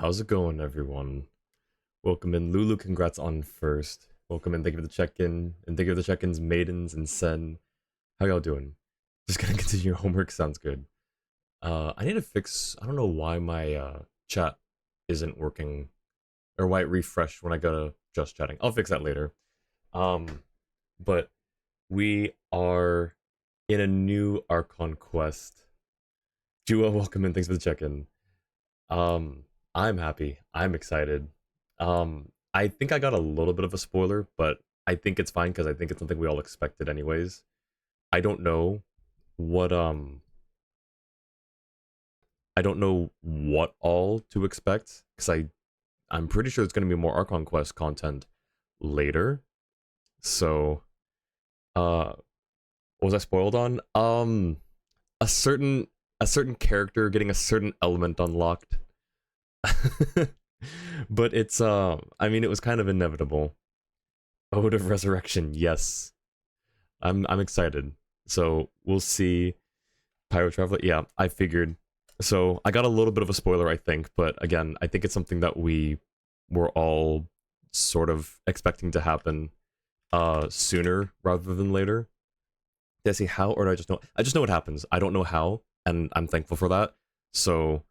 How's it going, everyone? Welcome in. Lulu, congrats on first. Welcome in. Thank you for the check-in. And thank you for the check-ins, Maidens and Sen. How y'all doing? Just gonna continue your homework. Sounds good. I need to fix... I don't know why my chat isn't working. Or why it refreshed when I go to just chatting. I'll fix that later. But we are in a new Archon quest. Jua, welcome in. Thanks for the check-in. I'm happy. I'm excited. I think I got a little bit of a spoiler, but I think it's fine because I think it's something we all expected anyways. I don't know what I don't know what all to expect because I'm pretty sure it's going to be more Archon Quest content later. So what was I spoiled on? A certain character getting a certain element unlocked. But it's I mean, it was kind of inevitable. Ode of Resurrection, yes. I'm excited. So we'll see. Pyro Traveler, yeah, I figured. So I got a little bit of a spoiler, I think, but again, I think it's something that we were all sort of expecting to happen sooner rather than later. Did I say how, or do I just know? I just know it happens. I don't know how, and I'm thankful for that. So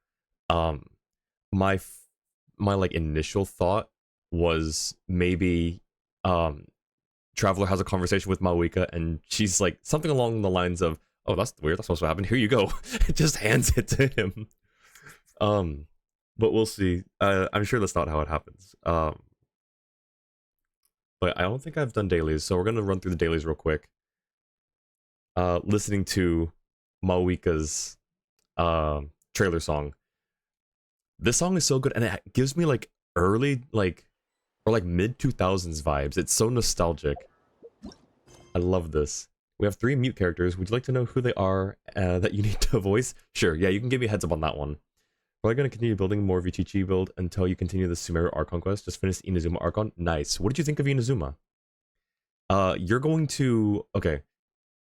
my like initial thought was maybe Traveler has a conversation with Mavuika and she's like something along the lines of, oh, that's weird, that's supposed to happen, here you go. It just hands it to him. But we'll see. I'm sure that's not how it happens. But I don't think I've done dailies, so we're gonna run through the dailies real quick. Listening to Mavuika's trailer song. This song is so good, and it gives me like early, like, or like mid 2000s vibes. It's so nostalgic. I love this. We have 3 mute characters. Would you like to know who they are that you need to voice? Sure, yeah, you can give me a heads up on that one. Probably going to continue building more Vichichi build until you continue the Sumeru Archon quest. Just finished Inazuma Archon. Nice. What did you think of Inazuma? You're going to... Okay,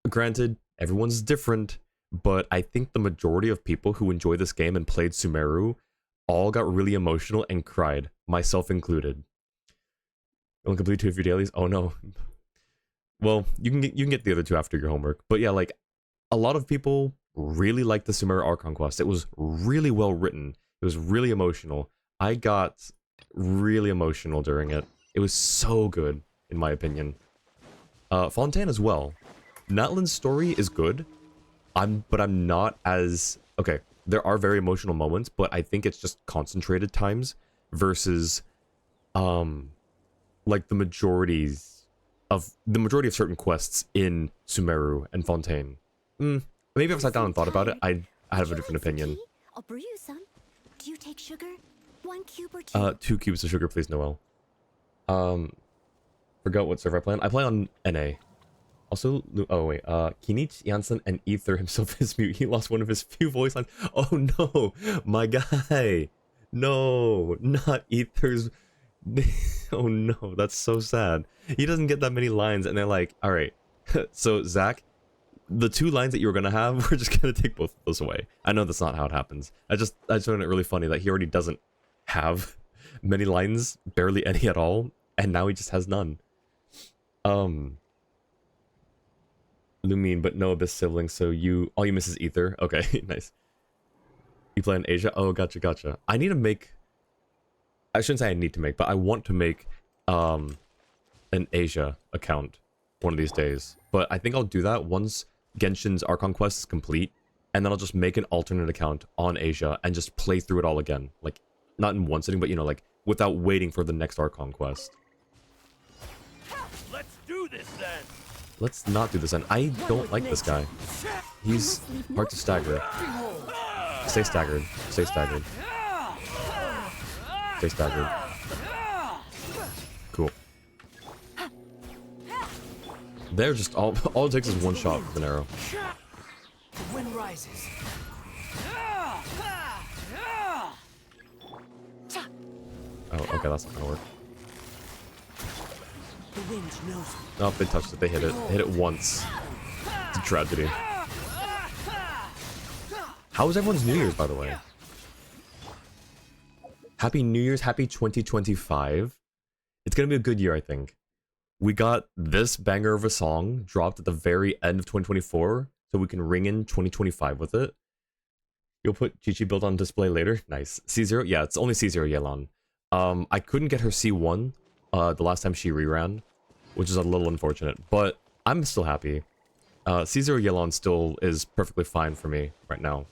granted, everyone's different, but I think the majority of people who enjoy this game and played Sumeru all got really emotional and cried, myself included. You'll complete 2 of your dailies? Oh no. Well, you can get the other 2 after your homework. But yeah, like, a lot of people really liked the Sumeru Archon quest. It was really well written. It was really emotional. I got really emotional during it. It was so good, in my opinion. Fontaine as well. Natlan's story is good. But I'm not as... Okay, there are very emotional moments, but I think it's just concentrated times versus like the majority of certain quests in Sumeru and Fontaine. Maybe if I sat down and thought about it, I have a different opinion. I'll brew you some. Do you take sugar? 1 cube or 2? 2 cubes of sugar, please, Noel. Forgot what server I play on. I play on NA. Also, oh wait, Kinich, Janssen, and Ether himself is mute. He lost one of his few voice lines. Oh no, my guy. No, not Ether's. Oh no, that's so sad. He doesn't get that many lines, and they're like, all right. So Zach, the 2 lines that you were gonna have, we're just gonna take both of those away. I know that's not how it happens. I just found it really funny that he already doesn't have many lines, barely any at all, and now he just has none. Lumine, but no Abyss siblings, so all you miss is Ether. Okay, nice. You play in Asia? Oh, gotcha. I need to make... I shouldn't say I need to make, but I want to make an Asia account one of these days. But I think I'll do that once Genshin's Archon quest is complete, and then I'll just make an alternate account on Asia and just play through it all again. Like, not in one sitting, but, you know, like, without waiting for the next Archon quest. Let's do this then! Let's not do this then. I don't like this guy. He's hard to stagger. Stay staggered. Stay staggered. Stay staggered. Cool. They're just all it takes is 1 shot with an arrow. The wind rises. Oh, okay, that's not gonna work. The wind knows. Oh, they touched it. They hit it. They hit it once. It's a tragedy. How was everyone's New Year's, by the way? Happy New Year's, happy 2025. It's gonna be a good year, I think. We got this banger of a song dropped at the very end of 2024, so we can ring in 2025 with it. You'll put Chi-Chi build on display later? Nice. C0? Yeah, it's only C0 Yelan. I couldn't get her C1 the last time she reran, which is a little unfortunate, but I'm still happy. C0 Yelan still is perfectly fine for me right now.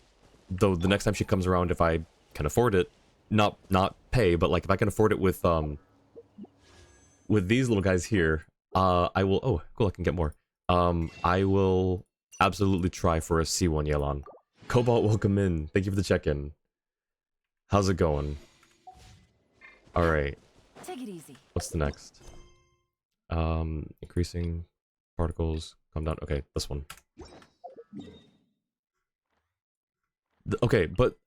Though the next time she comes around, if I can afford it, not pay, but like if I can afford it with these little guys here, I will. Oh, cool! I can get more. I will absolutely try for a C1 Yelan. Cobalt, welcome in. Thank you for the check-in. How's it going? All right. Take it easy. What's the next? Increasing particles. Calm down. Okay, this one. Okay, but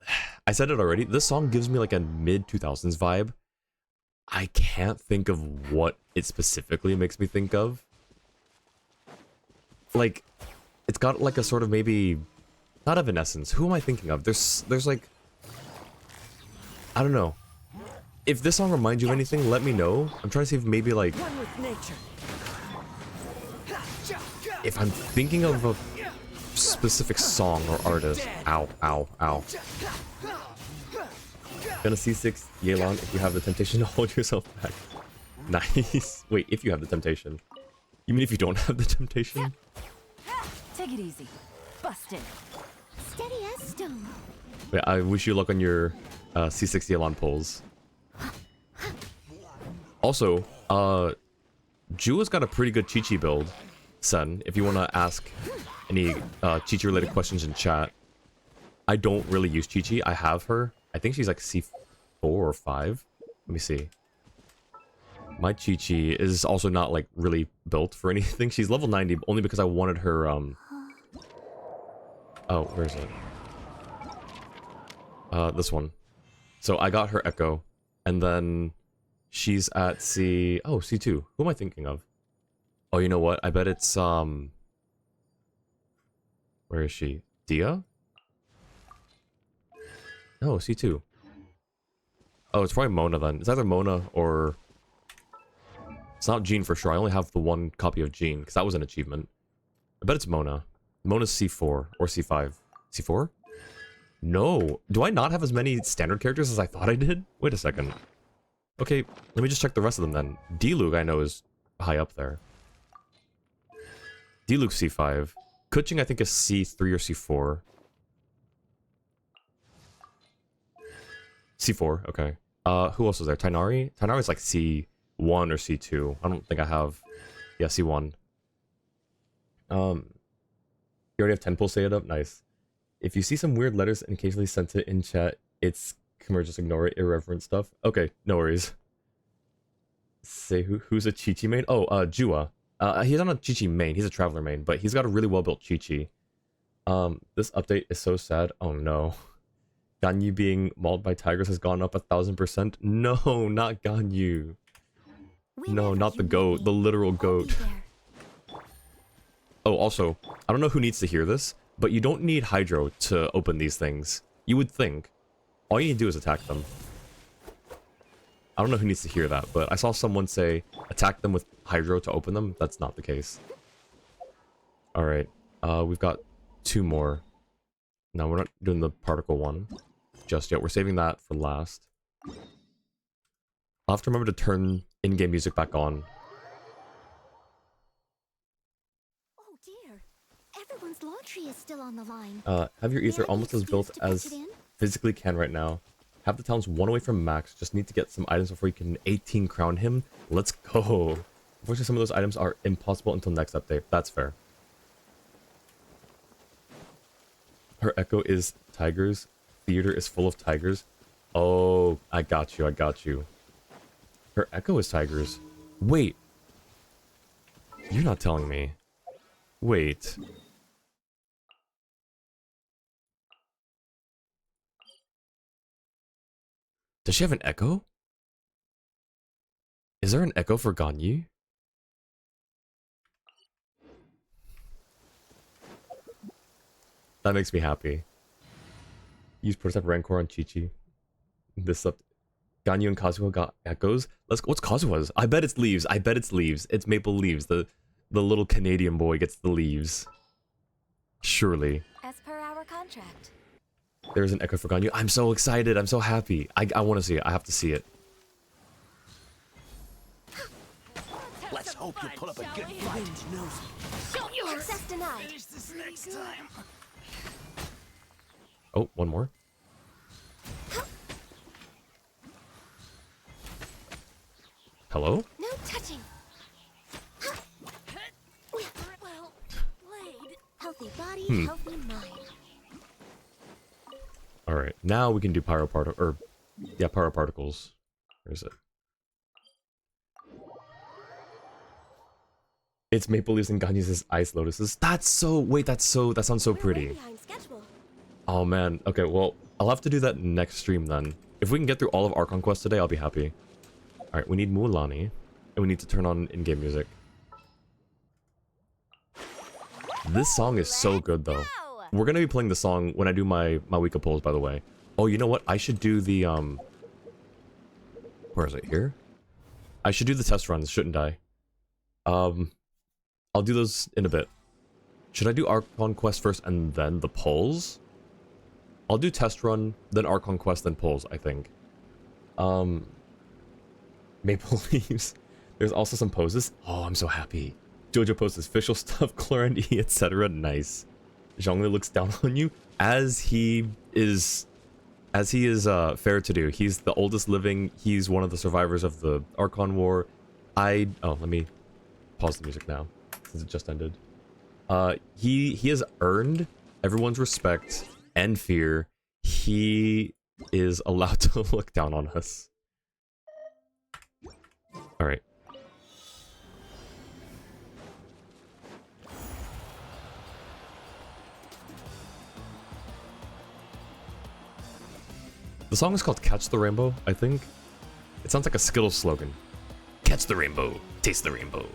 I said it already. This song gives me like a mid-2000s vibe. I can't think of what it specifically makes me think of. Like, it's got like a sort of maybe... Not Evanescence. Who am I thinking of? There's like... I don't know. If this song reminds you of anything, let me know. I'm trying to see if maybe like... One with nature. If I'm thinking of a specific song or artist. Ow, ow, ow. Gonna C6 Yelan if you have the temptation to hold yourself back. Nice. Wait, if you have the temptation. You mean if you don't have the temptation? Take it easy. Busted. Steady as stone. Wait, I wish you luck on your C6 Yelan pulls. Also, Jua's got a pretty good Chi-Chi build, Sen, if you want to ask any Chi-Chi related questions in chat. I don't really use Chi-Chi. I have her. I think she's like C4 or 5. Let me see. My Chi-Chi is also not like really built for anything. She's level 90 only because I wanted her oh, where is it? This one. So I got her Echo, and then she's at C2. Who am I thinking of? Oh, you know what? I bet it's where is she? Dia? No, C2. Oh, it's probably Mona then. It's either Mona or... It's not Jean for sure. I only have the one copy of Jean, because that was an achievement. I bet it's Mona. Mona's C4 or C5. C4? No. Do I not have as many standard characters as I thought I did? Wait a second. Okay, let me just check the rest of them then. D-Luke I know is high up there. D-Luke C5. Kuching I think is C3 or C4. C4, okay. Who else is there? Tainari? Tainari's like C1 or C2. I don't think I have... Yeah, C1. You already have 10 pulls set up? Nice. If you see some weird letters and occasionally sent it in chat, it's... Just ignore it. Irreverent stuff. Okay, no worries. Say who's a Chi-Chi main? Oh, Jua. He's not a Chi-Chi main. He's a Traveler main, but he's got a really well-built Chi-Chi. This update is so sad. Oh no. Ganyu being mauled by tigers has gone up 1000%. No, not Ganyu. No, not the goat. The literal goat. Oh, also, I don't know who needs to hear this, but you don't need Hydro to open these things. You would think. All you need to do is attack them. I don't know who needs to hear that, but I saw someone say, attack them with Hydro to open them. That's not the case. Alright, we've got 2 more. No, we're not doing the particle one just yet. We're saving that for last. I'll have to remember to turn in-game music back on. Oh dear. Everyone's laundry is still on the line. Have your ether May I be almost as built excused to as pitch it in? physically can right now. Have the towns 1 away from max. Just need to get some items before you can 18 crown him. Let's go. Unfortunately, some of those items are impossible until next update. That's fair. Her echo is tigers. Theater is full of tigers. Oh, I got you. I got you. Her echo is tigers. Wait. You're not telling me. Wait. Does she have an echo? Is there an echo for Ganyu? That makes me happy. Use Prototype Rancor on Chi-Chi. This up. Ganyu and Kazuha got echoes. Let's go. What's Kazuha's? I bet it's leaves. I bet it's leaves. It's maple leaves. The little Canadian boy gets the leaves. Surely. As per our contract. There's an echo for Ganyu. I'm so excited. I'm so happy. I want to see it. I have to see it. Let's hope you pull up a good fight. The wind knows me. Show yours. Access denied. Finish this next time. Oh, one more. Hello? No touching. Well played. Healthy body, healthy mind. All right, now we can do pyro particles. Where is it? It's maple leaves and Ganyu's ice lotuses. That's so. Wait, that sounds so pretty. Oh man. Okay, well, I'll have to do that next stream then. If we can get through all of Archon Quest today, I'll be happy. All right, we need Mualani, and we need to turn on in-game music. This song is so good though. We're gonna be playing the song when I do my Mavuika pulls, by the way. Oh, you know what? I should do the where is it? Here? I should do the test runs, shouldn't I? I'll do those in a bit. Should I do Archon Quest first and then the pulls? I'll do test run, then Archon Quest, then pulls, I think. Maple leaves. There's also some poses. Oh, I'm so happy. Jojo poses official stuff, Clara and E, etc. Nice. Zhongli looks down on you as he is fair to do. He's the oldest living. He's one of the survivors of the Archon War. Oh, let me pause the music now since it just ended. He has earned everyone's respect and fear. He is allowed to look down on us. All right. The song is called Catch the Rainbow, I think. It sounds like a Skittles slogan. Catch the rainbow, taste the rainbow.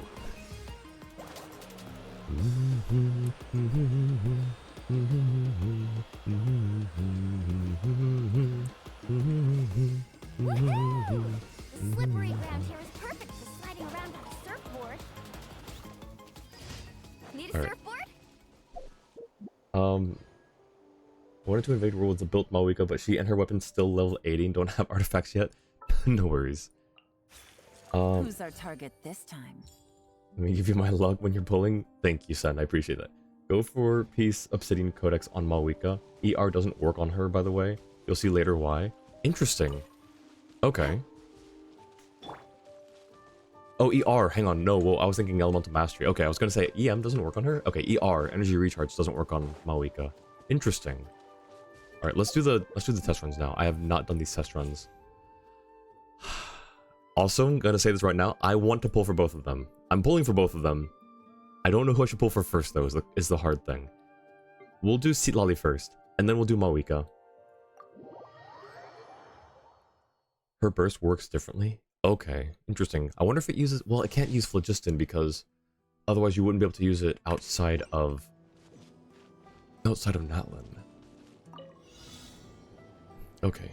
The slippery ground here is perfect for sliding around on a surfboard. Need a surfboard? Wanted to invade worlds of built Mavuika, but she and her weapons still level 80 and don't have artifacts yet. No worries. Who's our target this time? Let me give you my luck when you're pulling. Thank you, Sen. I appreciate that. Go for Peace Obsidian Codex on Mavuika. ER doesn't work on her, by the way. You'll see later why. Interesting. Okay. Oh, ER. Hang on. No, well, I was thinking Elemental Mastery. Okay, I was gonna say EM doesn't work on her. Okay, ER. Energy Recharge doesn't work on Mavuika. Interesting. All right, let's do the test runs now. I have not done these test runs. Also, I'm gonna say this right now. I want to pull for both of them. I'm pulling for both of them. I don't know who I should pull for first, though, is the hard thing. We'll do Citlali first, and then we'll do Mavuika. Her burst works differently? Okay, interesting. I wonder if it uses... Well, it can't use Phlogiston because otherwise you wouldn't be able to use it outside of Natlan. Okay.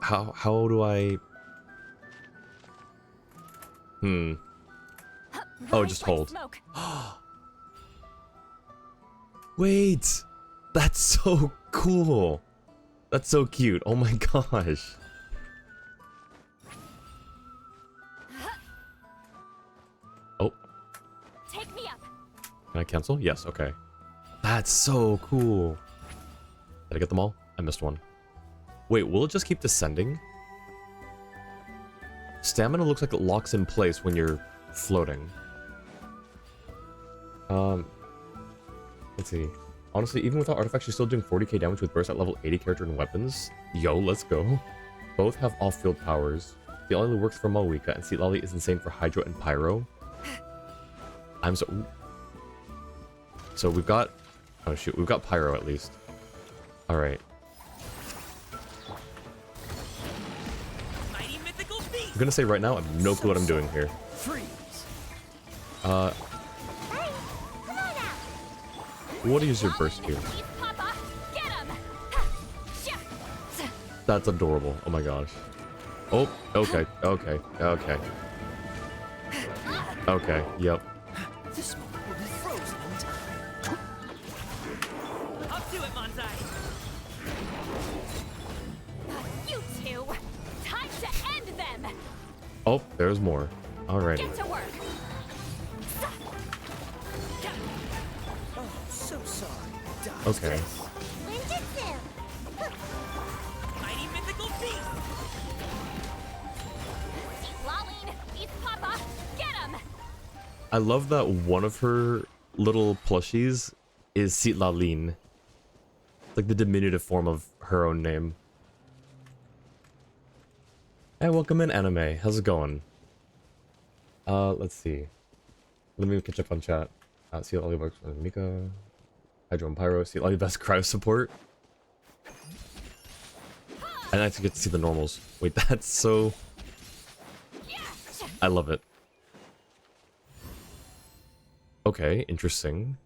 How do I... Oh, just hold. Wait! That's so cool! That's so cute. Oh my gosh. Oh. Take me up. Can I cancel? Yes, okay. That's so cool. Did I get them all? I missed one. Wait, will it just keep descending? Stamina looks like it locks in place when you're floating. Let's see. Honestly, even without artifacts, you're still doing 40k damage with burst at level 80 character and weapons. Yo, let's go. Both have off-field powers. The only works for Mavuika, and Citlali is insane for Hydro and Pyro. I'm so... Ooh. So we've got... Oh shoot, we've got Pyro at least. Alright. I'm gonna say right now, I have no clue what I'm doing here. What is your burst here? That's adorable. Oh my gosh. Oh, okay, okay, okay. Okay, yep. This moment will be frozen in time. Up to it, Manzai. You two! Time to end them! Oh, there's more. Alrighty. Get to work! Oh, so sorry. Okay. Ninjutsu! Mighty mythical beast. Citlali! Beast Papa! Get him! I love that one of her little plushies is Citlali. It's like the diminutive form of her own name. Hey, welcome in, Anime. How's it going? Let's see. Let me catch up on chat. Citlali works with Mika. Hydro and Pyro. Citlali best cryo support. And I actually get to see the normals. Wait, that's so... I love it. Okay, interesting.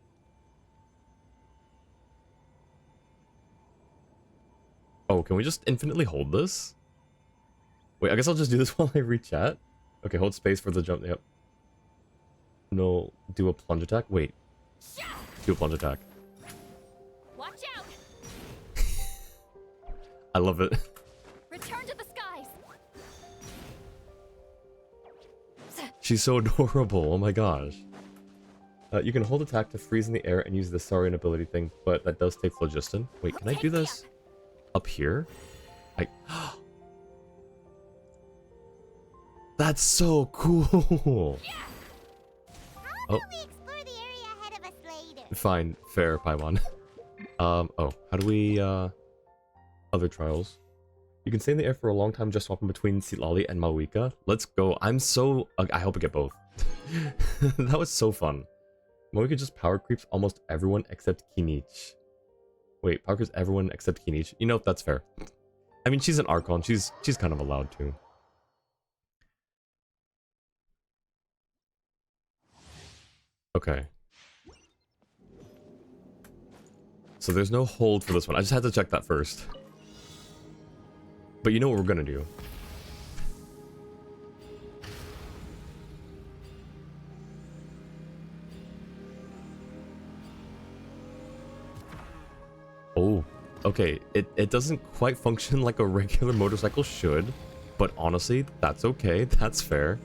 Oh, can we just infinitely hold this? Wait, I guess I'll just do this while I read chat. Okay, hold space for the jump. Yep. No, do a plunge attack. Wait. Do a plunge attack. Watch out! I love it. Return to the skies! She's so adorable. Oh my gosh. You can hold attack to freeze in the air and use the Saurian ability thing, but that does take phlogiston. Wait, can I do this up here? That's so cool. How about we explore the area ahead of us later? Fine, fair, Paimon. Oh, how do we, other trials? You can stay in the air for a long time just swapping between Citlali and Mavuika. Let's go. I'm so... I hope I get both. That was so fun. Mavuika just power creeps almost everyone except Kinich. Wait, power creeps everyone except Kinich. You know, that's fair. I mean, she's an Archon. She's kind of allowed to. Okay. So there's no hold for this one. I just had to check that first. But you know what we're gonna do. Oh, okay. It doesn't quite function like a regular motorcycle should, but honestly, that's okay. That's fair.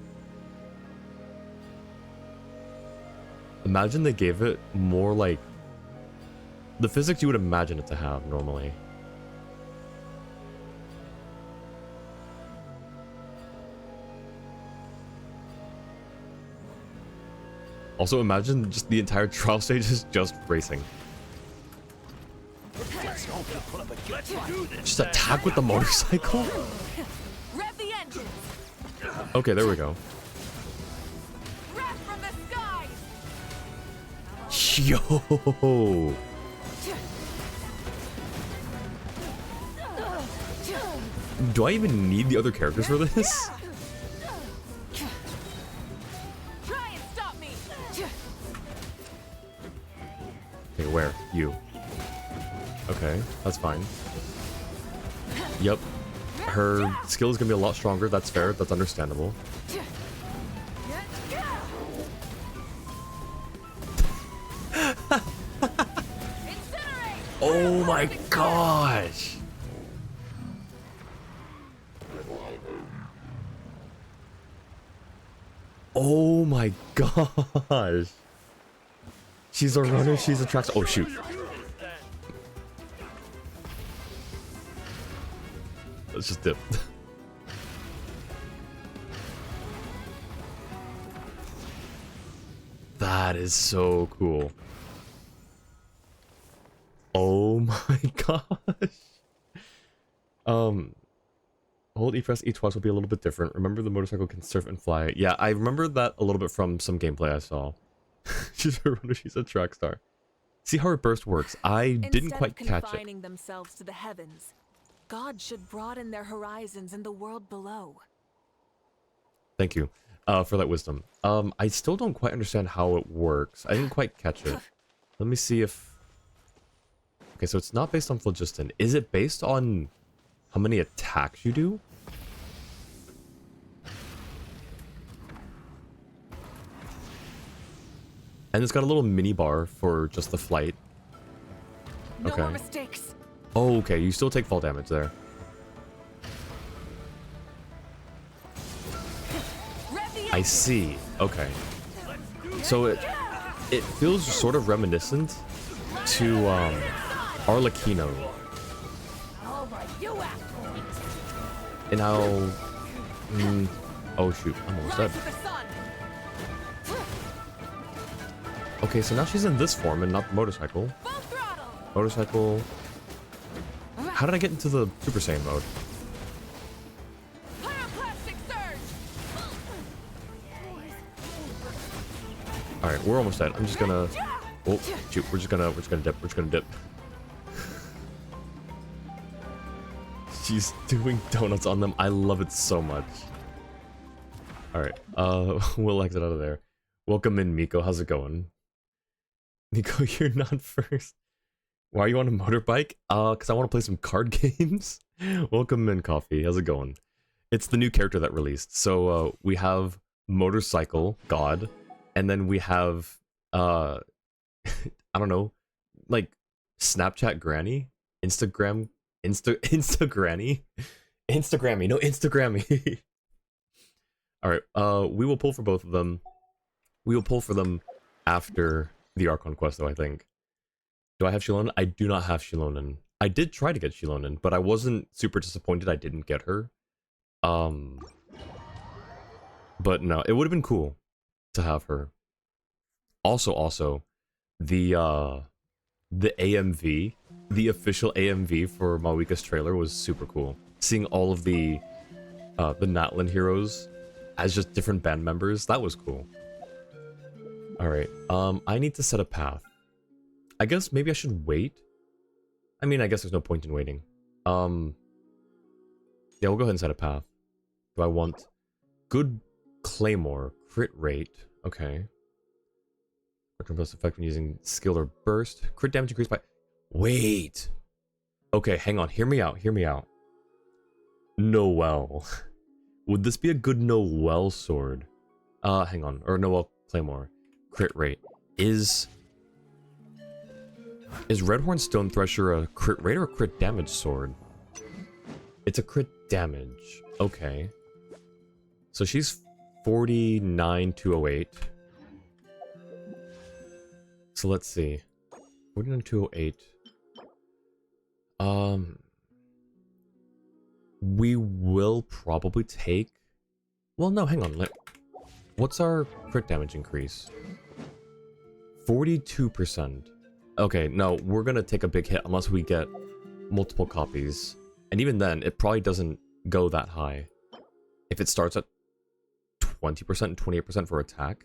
Imagine they gave it more like the physics you would imagine it to have normally. Also, imagine just the entire trial stage is just racing. Let's hope you pull up a good fight. Just attack with the motorcycle? Rev the engine. Okay, there we go. Rev from the skies. Yo! Do I even need the other characters for this? Try and stop me. Okay, where? You. Okay, that's fine. Yep. Her skill is gonna be a lot stronger, that's fair, that's understandable. Oh my gosh! Oh my gosh! She's a runner, she's a track. Oh shoot. Let's just dip. That is so cool. Oh my gosh. Hold E press E twice will be a little bit different. Remember the motorcycle can surf and fly. Yeah, I remember that a little bit from some gameplay I saw. She's a runner, she's a track star. See how her burst works. I didn't quite catch it. Instead of confining themselves to the heavens, God should broaden their horizons in the world below. Thank you for that wisdom. I still don't quite understand how it works. I didn't quite catch it. Let me see if... Okay, so it's not based on phlogiston. Is it based on how many attacks you do. And it's got a little mini bar for just the flight. No Okay. more mistakes. Oh, okay. You still take fall damage there. I see. Okay. So it feels sort of reminiscent to Arlecchino. And how oh shoot, I'm almost dead. Okay, so now she's in this form and not the motorcycle. Motorcycle. How did I get into the Super Saiyan mode? Alright, we're almost dead. I'm just gonna... Oh, shoot, we're just gonna dip. She's doing donuts on them. I love it so much. Alright, we'll exit out of there. Welcome in, Miko. How's it going? Nico, you're not first. Why are you on a motorbike? Because I want to play some card games. Welcome in, Coffee. How's it going? It's the new character that released. So, we have Motorcycle God, and then we have, I don't know, like, Snapchat Granny? Instagrammy? No, Instagrammy. Alright, we will pull for both of them. We will pull for them after the Archon quest, though, I think. Do I have Shilonen? I do not have Shilonen. I did try to get Shilonen, but I wasn't super disappointed I didn't get her. But no, it would have been cool to have her. Also, the AMV, the official AMV for Mavuika's trailer was super cool. Seeing all of the Natlan heroes as just different band members, that was cool. Alright, I need to set a path. I guess maybe I should wait. I mean, I guess there's no point in waiting. Yeah, we'll go ahead and set a path. Do I want good Claymore, crit rate? Okay. Plus effect when using skill or burst. Crit damage increased by... Wait! Okay, hang on. Hear me out. Noel. Would this be a good Noel sword? Hang on. Or Noel Claymore. Crit rate. Is Redhorn Stone Thresher a crit rate or a crit damage sword? It's a crit damage. Okay. So she's 49,208. So let's see. 49,208. We will probably take... Well, no, hang on. What's our crit damage increase? 42%. Okay, no, we're gonna take a big hit unless we get multiple copies. And even then, it probably doesn't go that high. If it starts at 20% and 28% for attack.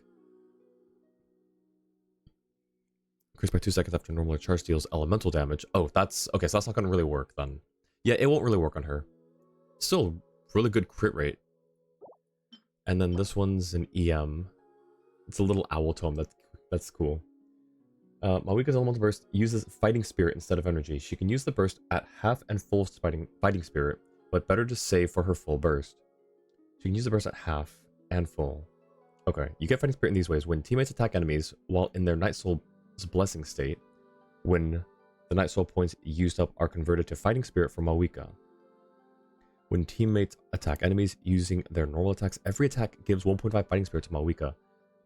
Increased by 2 seconds after normal charge deals elemental damage. Oh, that's... Okay, so that's not gonna really work then. Yeah, it won't really work on her. Still, really good crit rate. And then this one's an EM. It's a little owl tome. That's cool. Mavuika's elemental burst uses fighting spirit instead of energy. She can use the burst at half and full fighting spirit, but better to save for her full burst. She can use the burst at half and full. Okay, you get fighting spirit in these ways: when teammates attack enemies while in their Night Soul's blessing state, when the Night Soul points used up are converted to fighting spirit for Mavuika. When teammates attack enemies using their normal attacks, every attack gives 1.5 fighting spirit to Mavuika.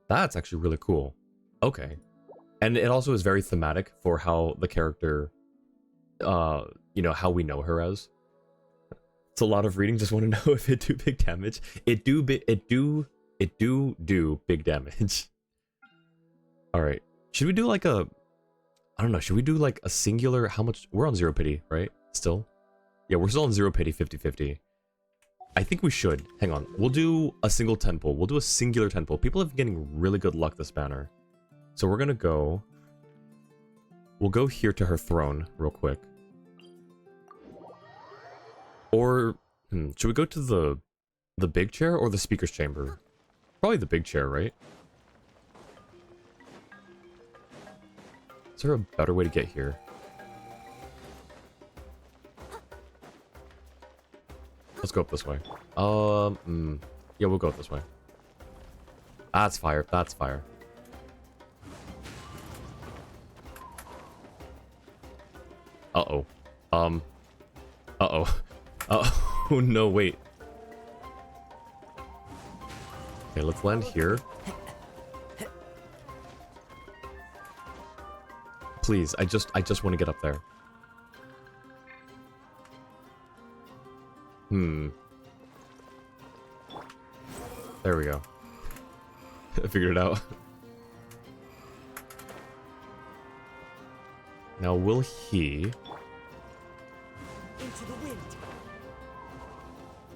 That's actually really cool. Okay. And it also is very thematic for how the character, you know, how we know her as. It's a lot of reading. Just want to know if it do big damage. It do big damage. All right. Should we do like a, I don't know. Should we do like a singular? How much? We're on zero pity, right? Still? Yeah, we're still on zero pity, 50-50. I think we should. Hang on. We'll do a single 10 pull. We'll do a singular 10 pull. People have been getting really good luck this banner. So we're gonna go... We'll go here to her throne real quick. Or... should we go to the big chair or the speaker's chamber? Probably the big chair, right? Is there a better way to get here? Let's go up this way. Yeah, we'll go up this way. That's fire. That's fire. Uh-oh. Uh-oh. Oh, no, wait. Okay, let's land here. Please, I just want to get up there. There we go. I figured it out. Now, will he... Into the wind.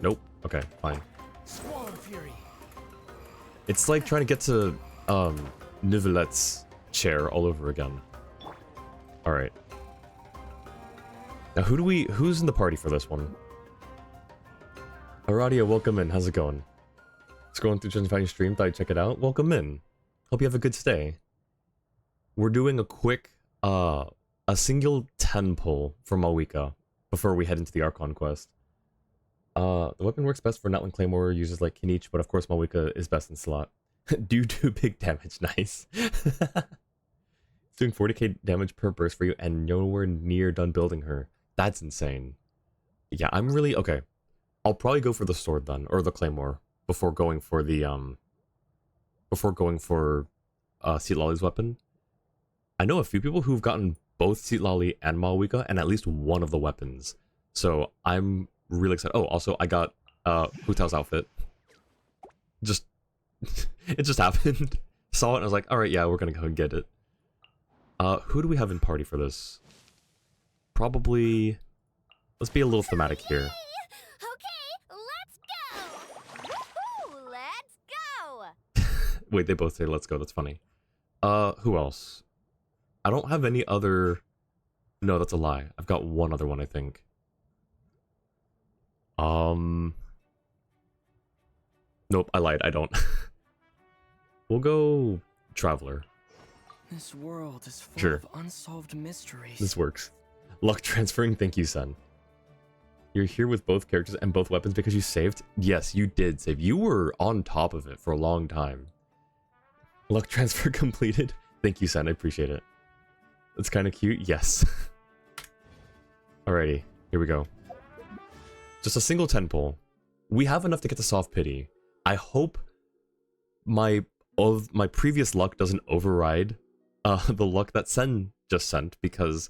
Nope. Okay, fine. Squall Fury. It's like trying to get to, Nivelette's chair all over again. Alright. Now, who's in the party for this one? Aradia, welcome in. How's it going? Scrolling through Genshin Fighting stream, thought I'd check it out. Welcome in. Hope you have a good stay. We're doing a quick, a single 10 pull for Mavuika before we head into the Archon quest. The weapon works best for Natlan Claymore, uses like Kinich, but of course Mavuika is best in slot. Do big damage, nice. It's doing 40k damage per burst for you and nowhere near done building her. That's insane. Yeah, I'm really, okay. I'll probably go for the sword then, or the Claymore, before going for the, Citlali's weapon. I know a few people who've gotten both Citlali and Mavuika and at least one of the weapons. So I'm really excited. Oh, also I got Hu Tao's outfit. Just it just happened. Saw it and I was like, alright, yeah, we're gonna go and get it. Who do we have in party for this? Probably let's be a little thematic here. Okay, let's go! Woohoo! Let's go! Wait, they both say let's go, that's funny. Who else? I don't have any other... No, that's a lie. I've got one other one, I think. Nope, I lied. I don't. We'll go Traveler. This world is full Sure. of unsolved mysteries. This works. Luck transferring, thank you, son. You're here with both characters and both weapons because you saved? Yes, you did save. You were on top of it for a long time. Luck transfer completed. Thank you, son. I appreciate it. That's kind of cute. Yes. Alrighty, here we go. Just a single 10 pull. We have enough to get to soft pity. I hope my previous luck doesn't override the luck that Sen just sent, because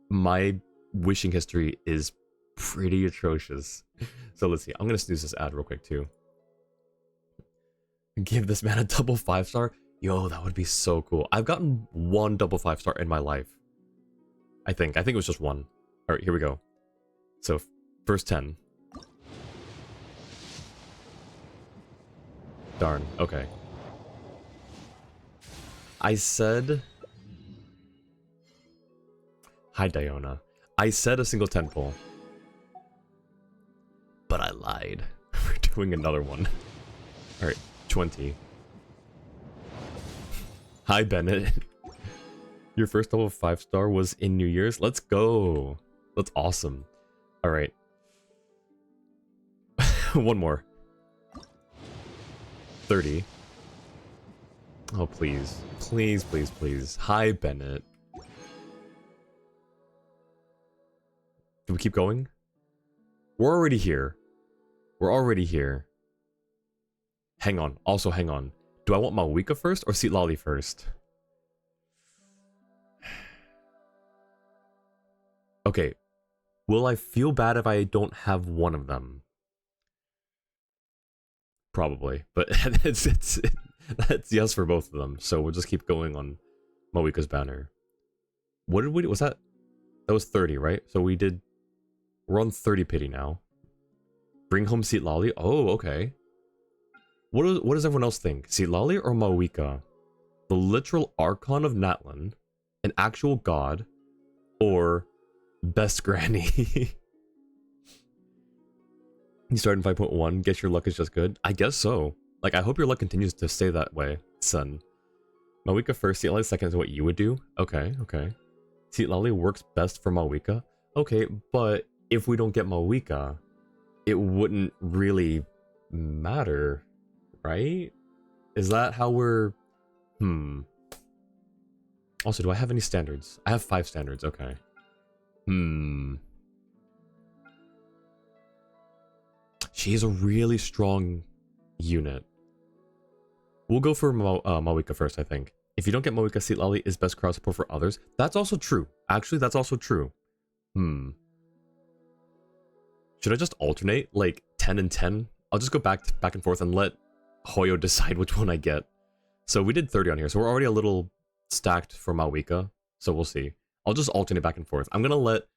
my wishing history is pretty atrocious. So let's see. I'm gonna snooze this ad real quick too. Give this man a double 5-star. Yo, that would be so cool. I've gotten one double 5-star in my life. I think it was just one. All right, here we go. So first 10. Darn. Okay. I said... Hi, Diona. I said a single 10 pull. But I lied. We're doing another one. Alright, 20. Hi, Bennett. Your first double 5-star was in New Year's? Let's go. That's awesome. Alright. One more. 30. Oh, please. Please, please, please. Hi, Bennett. Do we keep going? We're already here. We're already here. Hang on. Also, hang on. Do I want Mavuika first or Citlali first? Okay. Will I feel bad if I don't have one of them? Probably. But that's yes for both of them. So we'll just keep going on Mavuika's banner. What did we do? Was that? That was 30, right? So we're on 30 pity now. Bring home Citlali. Oh, okay. What does everyone else think? Citlali or Mavuika? The literal Archon of Natlan, an actual god, or best granny? You started in 5.1, guess your luck is just good? I guess so. Like, I hope your luck continues to stay that way, son. Mavuika first, Citlali second is what you would do? Okay, okay. Citlali works best for Mavuika? Okay, but if we don't get Mavuika, it wouldn't really matter, right? Is that how we're... Also, do I have any standards? I have 5 standards, okay. She's a really strong unit. We'll go for Mavuika first, I think. If you don't get Mavuika, Citlali is best crowd support for others. That's also true. Actually, that's also true. Should I just alternate, like, 10 and 10? I'll just go back and forth and let Hoyo decide which one I get. So we did 30 on here, so we're already a little stacked for Mavuika. So we'll see. I'll just alternate back and forth. I'm gonna let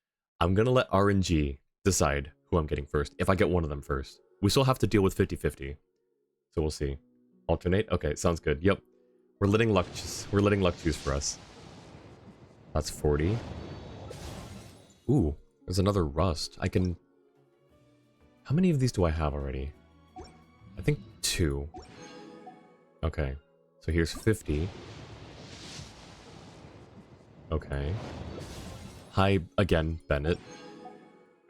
RNG decide who I'm getting first, if I get one of them first. We still have to deal with 50-50. So we'll see. Alternate? Okay, sounds good. Yep. We're letting luck choose for us. That's 40. Ooh, there's another rust. I can... How many of these do I have already? I think 2. Okay. So here's 50. Okay. Hi again, Bennett.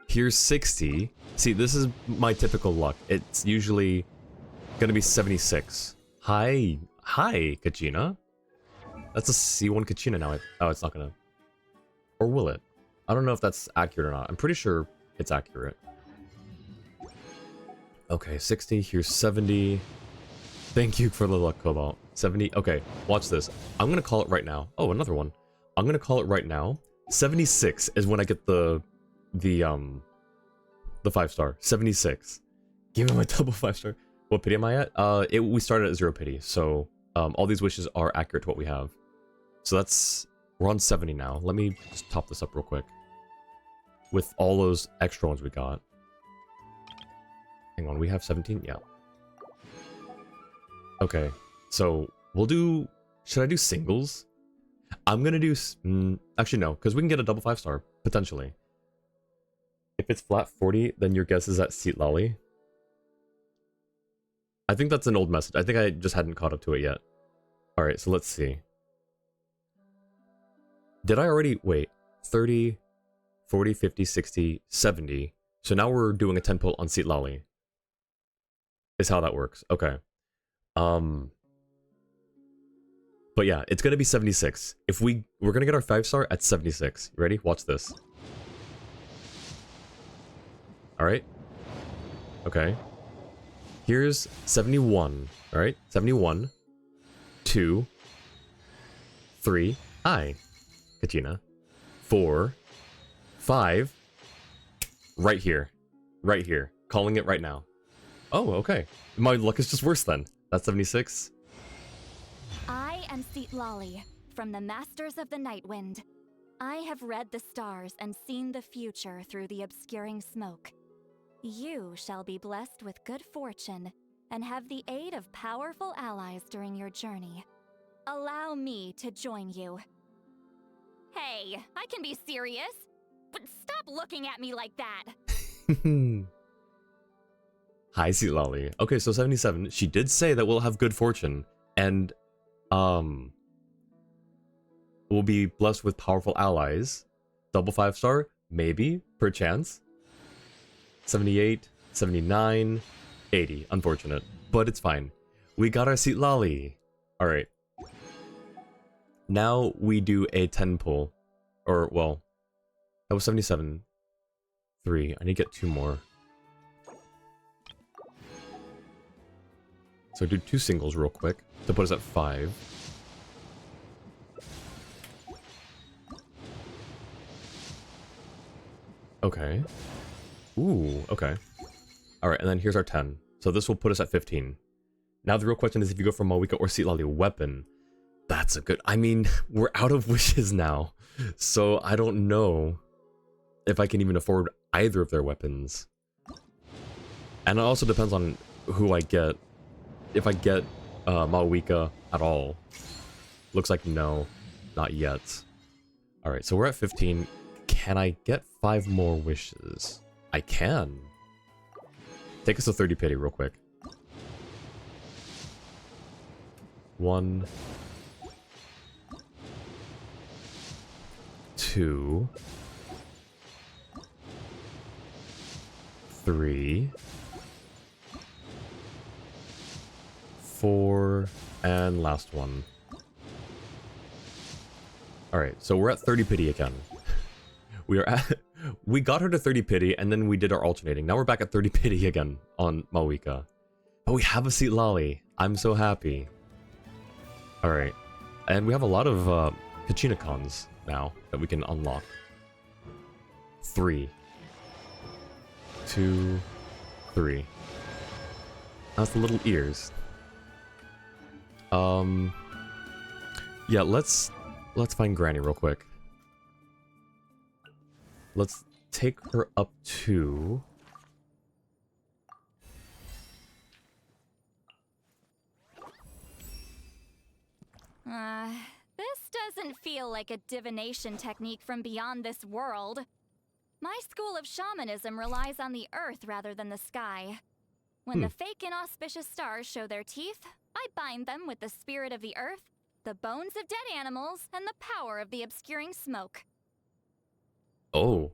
Here's 60. See, this is my typical luck. It's usually gonna be 76. Hi, Kachina. That's a C1 Kachina now. Oh, it's not gonna... Or will it? I don't know if that's accurate or not. I'm pretty sure it's accurate. Okay, 60. Here's 70. Thank you for the luck, Cobalt. 70. Okay, watch this. I'm gonna call it right now. Oh, another one. I'm gonna call it right now. 76 is when I get the 5-star. 76. Give me my double 5-star. What pity am I at? We started at 0 pity, so all these wishes are accurate to what we have. So that's... We're on 70 now. Let me just top this up real quick. With all those extra ones we got. Hang on, we have 17? Yeah. Okay, so we'll do... Should I do singles? I'm gonna do... actually, no, because we can get a double 5-star, potentially. If it's flat 40, then your guess is at Citlali. I think that's an old message. I think I just hadn't caught up to it yet. Alright, so let's see. Did I already... Wait. 30, 40, 50, 60, 70. So now we're doing a 10 pull on Citlali. Is how that works. Okay. But yeah, it's gonna be 76. If we're gonna get our 5-star at 76. You ready? Watch this. Alright. Okay. Here's 71. Alright. 71. 2. 3. Hi. Kachina. 4. 5. Right here. Right here. Calling it right now. Oh, okay. My luck is just worse then. That's 76. I am Citlali, from the Masters of the Night Wind. I have read the stars and seen the future through the obscuring smoke. You shall be blessed with good fortune and have the aid of powerful allies during your journey. Allow me to join you. Hey, I can be serious, but stop looking at me like that. Hi, Citlali. Okay, so 77. She did say that we'll have good fortune, and we'll be blessed with powerful allies. Double 5-star, maybe, perchance. 78, 79, 80. Unfortunate, but it's fine. We got our Citlali. All right. Now we do a 10 pull, or well, that was 77. 3. I need to get 2 more. So do 2 singles real quick to put us at 5. Okay. Ooh, okay. Alright, and then here's our 10. So this will put us at 15. Now the real question is if you go for Mavuika or Citlali weapon. That's a good... I mean, we're out of wishes now. So I don't know if I can even afford either of their weapons. And it also depends on who I get. If I get Mavuika at all. Looks like no, not yet. Alright, so we're at 15. Can I get 5 more wishes? I can. Take us to 30 pity real quick. 1. 2. 3, 4, and last one. Alright, so we're at 30 pity again. We got her to 30 pity, and then we did our alternating. Now we're back at 30 pity again on Mavuika. But we have a Citlali. I'm so happy. Alright. And we have a lot of Kachina cons now that we can unlock. 3, 2, 3. That's the little ears. Yeah, let's find Granny real quick. Let's take her up to... This doesn't feel like a divination technique from beyond this world. My school of shamanism relies on the earth rather than the sky. When the fake inauspicious stars show their teeth, I bind them with the spirit of the earth, the bones of dead animals, and the power of the obscuring smoke. Oh.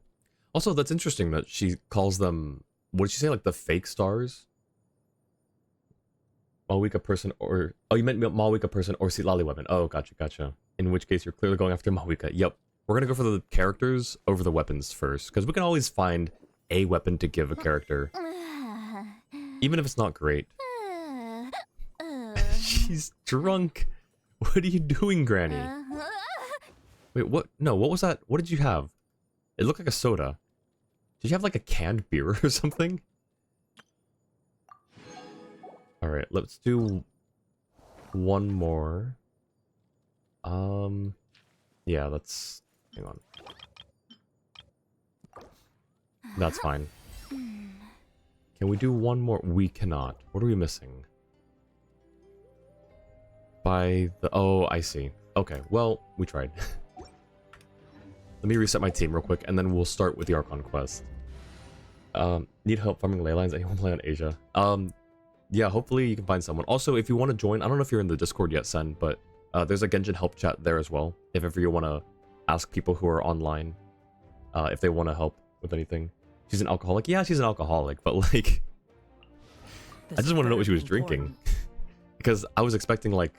Also, that's interesting that she calls them... What did she say? Like the fake stars? Mavuika person or... Oh, you meant Mavuika person or Citlali weapon. Oh, gotcha. In which case, you're clearly going after Mavuika. Yep. We're gonna go for the characters over the weapons first, because we can always find a weapon to give a character. Even if it's not great. She's drunk. What are you doing, Granny? Wait, what? No, what was that? What did you have? It looked like a soda. Did you have like a canned beer or something? Alright, let's do one more. Yeah, let's... Hang on. That's fine. Can we do one more? We cannot. What are we missing? By the... Oh, I see. Okay, well, we tried. Let me reset my team real quick, and then we'll start with the Archon quest. Need help farming ley lines? Anyone play on Asia? Yeah, hopefully you can find someone. Also, if you want to join, I don't know if you're in the Discord yet, Sen, but there's a Genshin help chat there as well. If ever you want to ask people who are online, if they want to help with anything. She's an alcoholic? Yeah, she's an alcoholic, but like... I just want to know what she was drinking. Because I was expecting like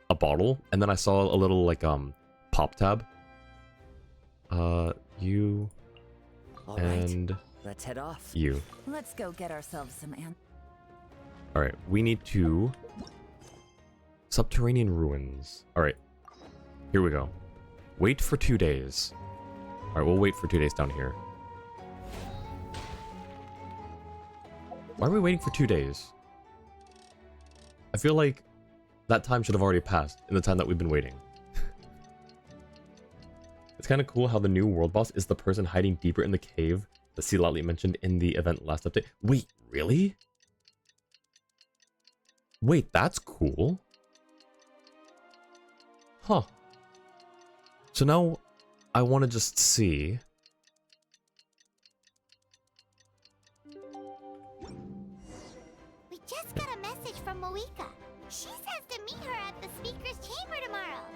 a bottle, and then I saw a little like pop tab. You... All and... right, let's head off. You. Let's go get ourselves some Alright, we need to... Subterranean ruins. Alright. Here we go. Wait for 2 days. Alright, we'll wait for 2 days down here. Why are we waiting for 2 days? I feel like that time should have already passed in the time that we've been waiting. It's kind of cool how the new world boss is the person hiding deeper in the cave that Citlali mentioned in the event last update. Wait, really? Wait, that's cool. Huh. So now I want to just see. We just got a message from Mavuika. She says to meet her at the speaker's chamber tomorrow.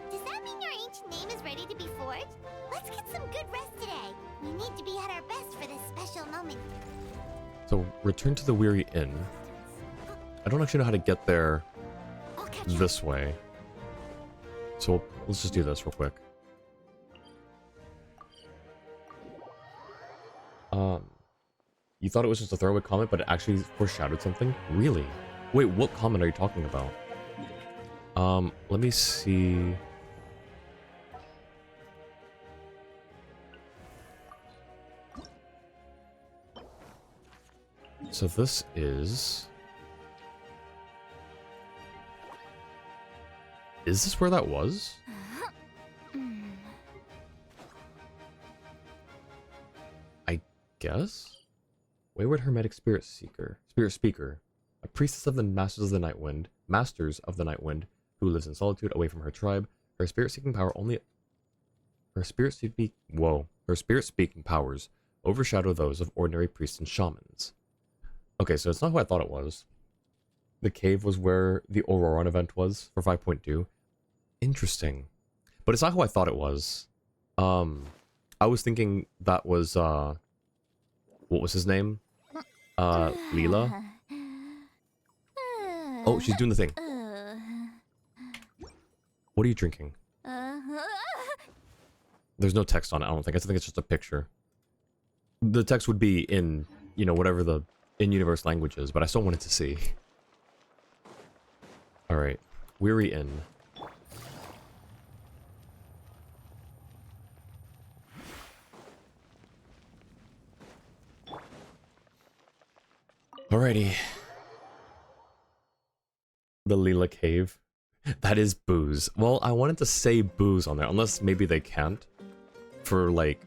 Does that mean your ancient name is ready to be forged? Let's get some good rest today. We need to be at our best for this special moment. So, return to the Weary Inn. I don't actually know how to get there this way. So, let's just do this real quick. You thought it was just a throwaway comment, but it actually foreshadowed something? Really? Wait, what comment are you talking about? Let me see... So this is... Is this where that was? I guess? Wayward Hermetic Spirit Speaker. A priestess of the Masters of the Nightwind, who lives in solitude away from her tribe. Her spirit-seeking power only... Her spirit-speaking powers overshadow those of ordinary priests and shamans. Okay, so it's not who I thought it was. The cave was where the Auroran event was for 5.2. Interesting. But it's not who I thought it was. I was thinking that was, what was his name? Leela? Oh, she's doing the thing. What are you drinking? There's no text on it, I don't think. I think it's just a picture. The text would be in, you know, whatever the in-universe language is, but I still wanted to see. Alright. Weary Inn. Alrighty. The Leela Cave. That is booze. Well, I wanted to say booze on there, unless maybe they can't. For like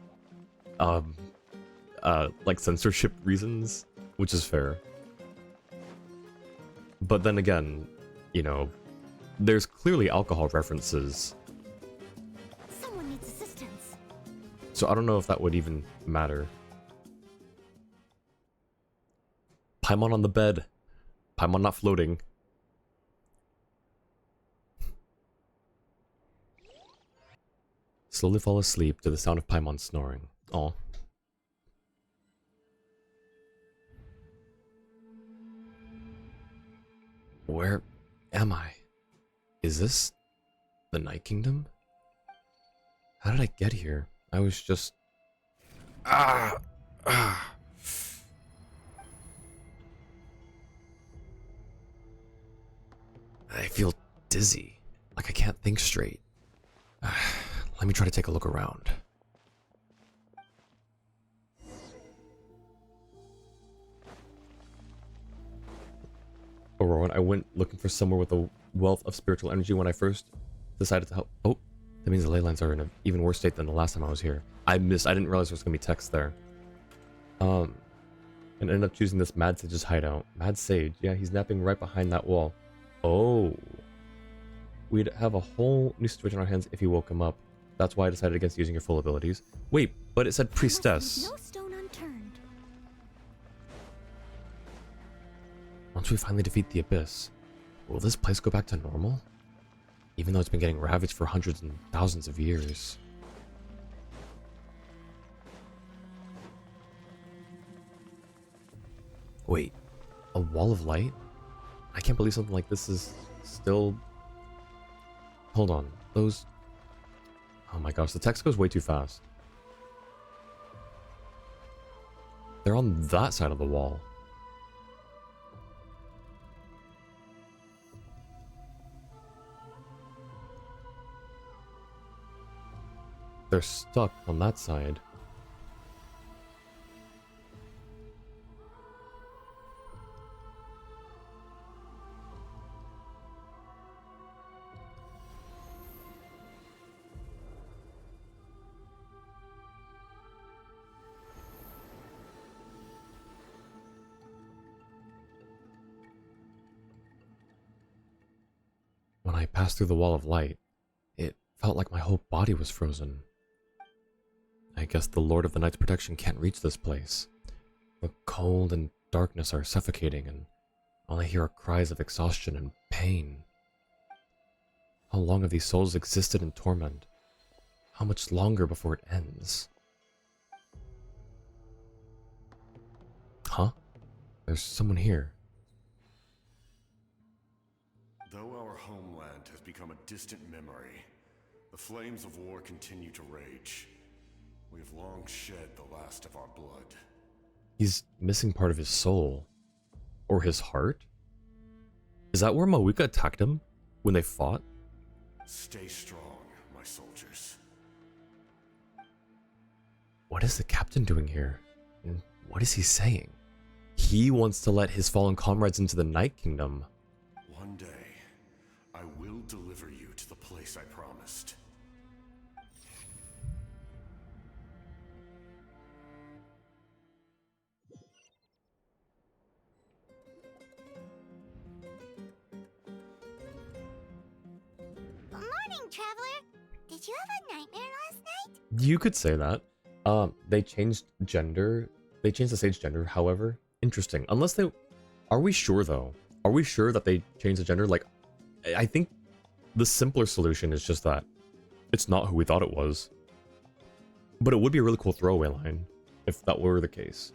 censorship reasons, which is fair. But then again, you know, there's clearly alcohol references. Someone needs assistance. So I don't know if that would even matter. Paimon on the bed. Paimon not floating. Slowly fall asleep to the sound of Paimon snoring. Aw. Where am I? Is this the Night Kingdom? How did I get here? I was just... I feel dizzy. Like I can't think straight. Let me try to take a look around. Aurora, I went looking for somewhere with a wealth of spiritual energy when I first decided to help. Oh, that means the ley lines are in an even worse state than the last time I was here. I didn't realize there was gonna be text there. And ended up choosing this Mad Sage's hideout. Mad Sage, yeah, he's napping right behind that wall. Oh. We'd have a whole new situation on our hands if you woke him up. That's why I decided against using your full abilities. Wait, but it said priestess. No stone unturned. Once we finally defeat the Abyss, will this place go back to normal? Even though it's been getting ravaged for hundreds and thousands of years. Wait, a wall of light? I can't believe something like this is still... Hold on, those... Oh my gosh, the text goes way too fast. They're on that side of the wall. They're stuck on that side. When I passed through the wall of light, it felt like my whole body was frozen. I guess the Lord of the Night's protection can't reach this place. The cold and darkness are suffocating, and all I hear are cries of exhaustion and pain. How long have these souls existed in torment? How much longer before it ends? Huh? There's someone here. Though our homeland has become a distant memory, the flames of war continue to rage. We have long shed the last of our blood. He's missing part of his soul. Or his heart? Is that where Mavuika attacked him? When they fought? Stay strong, my soldiers. What is the captain doing here? And what is he saying? He wants to let his fallen comrades into the Night Kingdom. One day, I will deliver you to the place I promised. Morning, traveler. Did you have a nightmare last night? You could say that. They changed gender. They changed the sage gender, however. Interesting. Unless they... Are we sure, though? Are we sure that they changed the gender? Like, I think the simpler solution is just that it's not who we thought it was. But it would be a really cool throwaway line, if that were the case.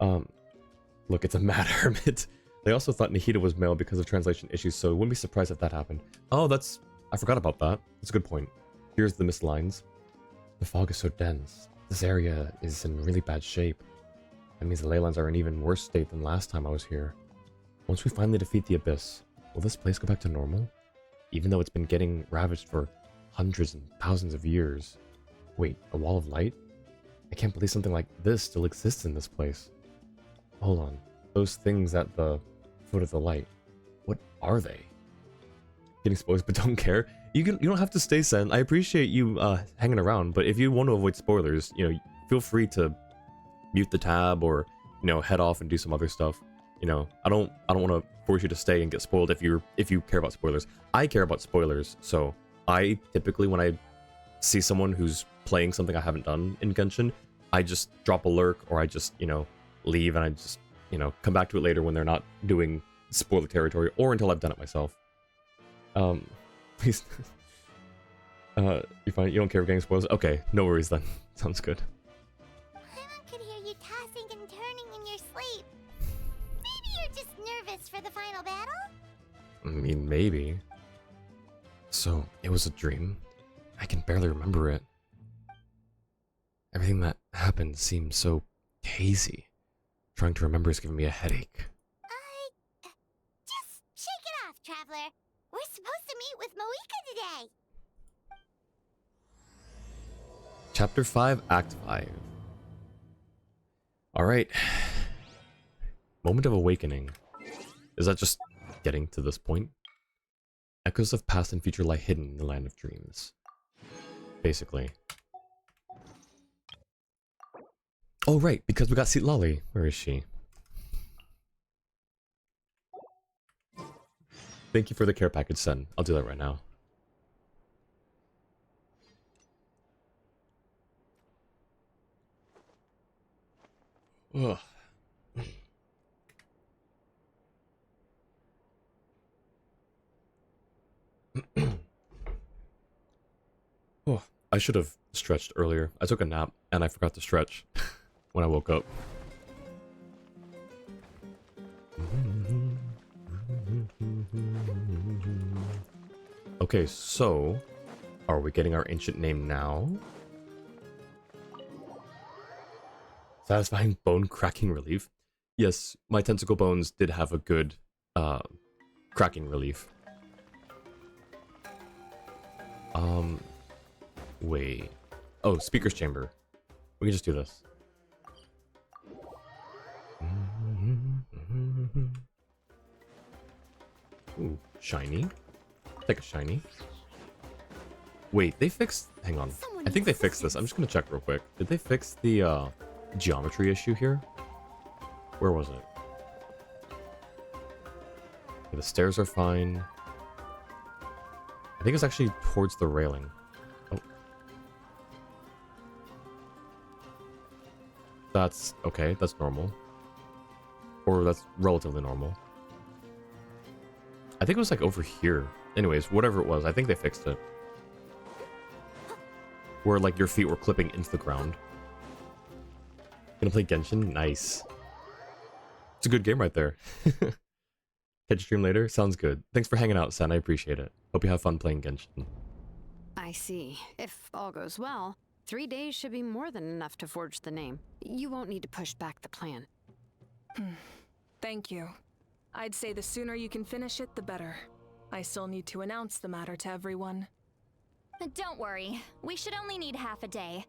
Look, it's a mad hermit. They also thought Nahida was male because of translation issues, so wouldn't be surprised if that happened. Oh, I forgot about that. That's a good point. Here's the mist lines. The fog is so dense. This area is in really bad shape. That means the ley lines are in even worse state than last time I was here. Once we finally defeat the Abyss, will this place go back to normal? Even though it's been getting ravaged for hundreds and thousands of years. Wait, a wall of light? I can't believe something like this still exists in this place. Hold on. Those things at the foot of the light. What are they? Getting spoilers but don't care? You don't have to stay, Sen. I appreciate you hanging around, but if you want to avoid spoilers, feel free to mute the tab or, head off and do some other stuff. I don't want to force you to stay and get spoiled if you care about spoilers. I care about spoilers, so I typically, when I see someone who's playing something I haven't done in Genshin, I just drop a lurk, or I just, leave and I just, come back to it later when they're not doing spoiler territory, or until I've done it myself. Please. You fine? You don't care if getting spoilers? Okay, no worries then. Sounds good. Paimon could hear you tossing and turning in your sleep. Maybe you're just nervous for the final battle? I mean, maybe. So, it was a dream? I can barely remember it. Everything that happened seems so hazy. Trying to remember is giving me a headache. Just shake it off, Traveler. We're supposed to meet with Mavuika today. Chapter 5, Act 5. Alright. Moment of awakening. Is that just getting to this point? Echoes of past and future lie hidden in the land of dreams. Basically. Oh, right, because we got Citlali. Where is she? Thank you for the care package, Sen. I'll do that right now. Ugh. Oh, I should have stretched earlier. I took a nap and I forgot to stretch when I woke up. Okay, so are we getting our ancient name now? Satisfying bone cracking relief. Yes, my tentacle bones did have a good cracking relief. Wait. Oh, speaker's chamber. We can just do this. Ooh, shiny. Take a shiny. Wait, they fixed... Hang on. I think they fixed this. I'm just gonna check real quick. Did they fix the geometry issue here? Where was it? Okay, the stairs are fine. I think it's actually towards the railing. Oh. That's okay. That's normal. Or that's relatively normal. I think it was like over here. Anyways, whatever it was, I think they fixed it. Where like your feet were clipping into the ground. Gonna play Genshin? Nice. It's a good game right there. Catch stream later? Sounds good. Thanks for hanging out, Sen. I appreciate it. Hope you have fun playing Genshin. I see. If all goes well, 3 days should be more than enough to forge the name. You won't need to push back the plan. Thank you. I'd say the sooner you can finish it, the better. I still need to announce the matter to everyone. Don't worry, we should only need half a day.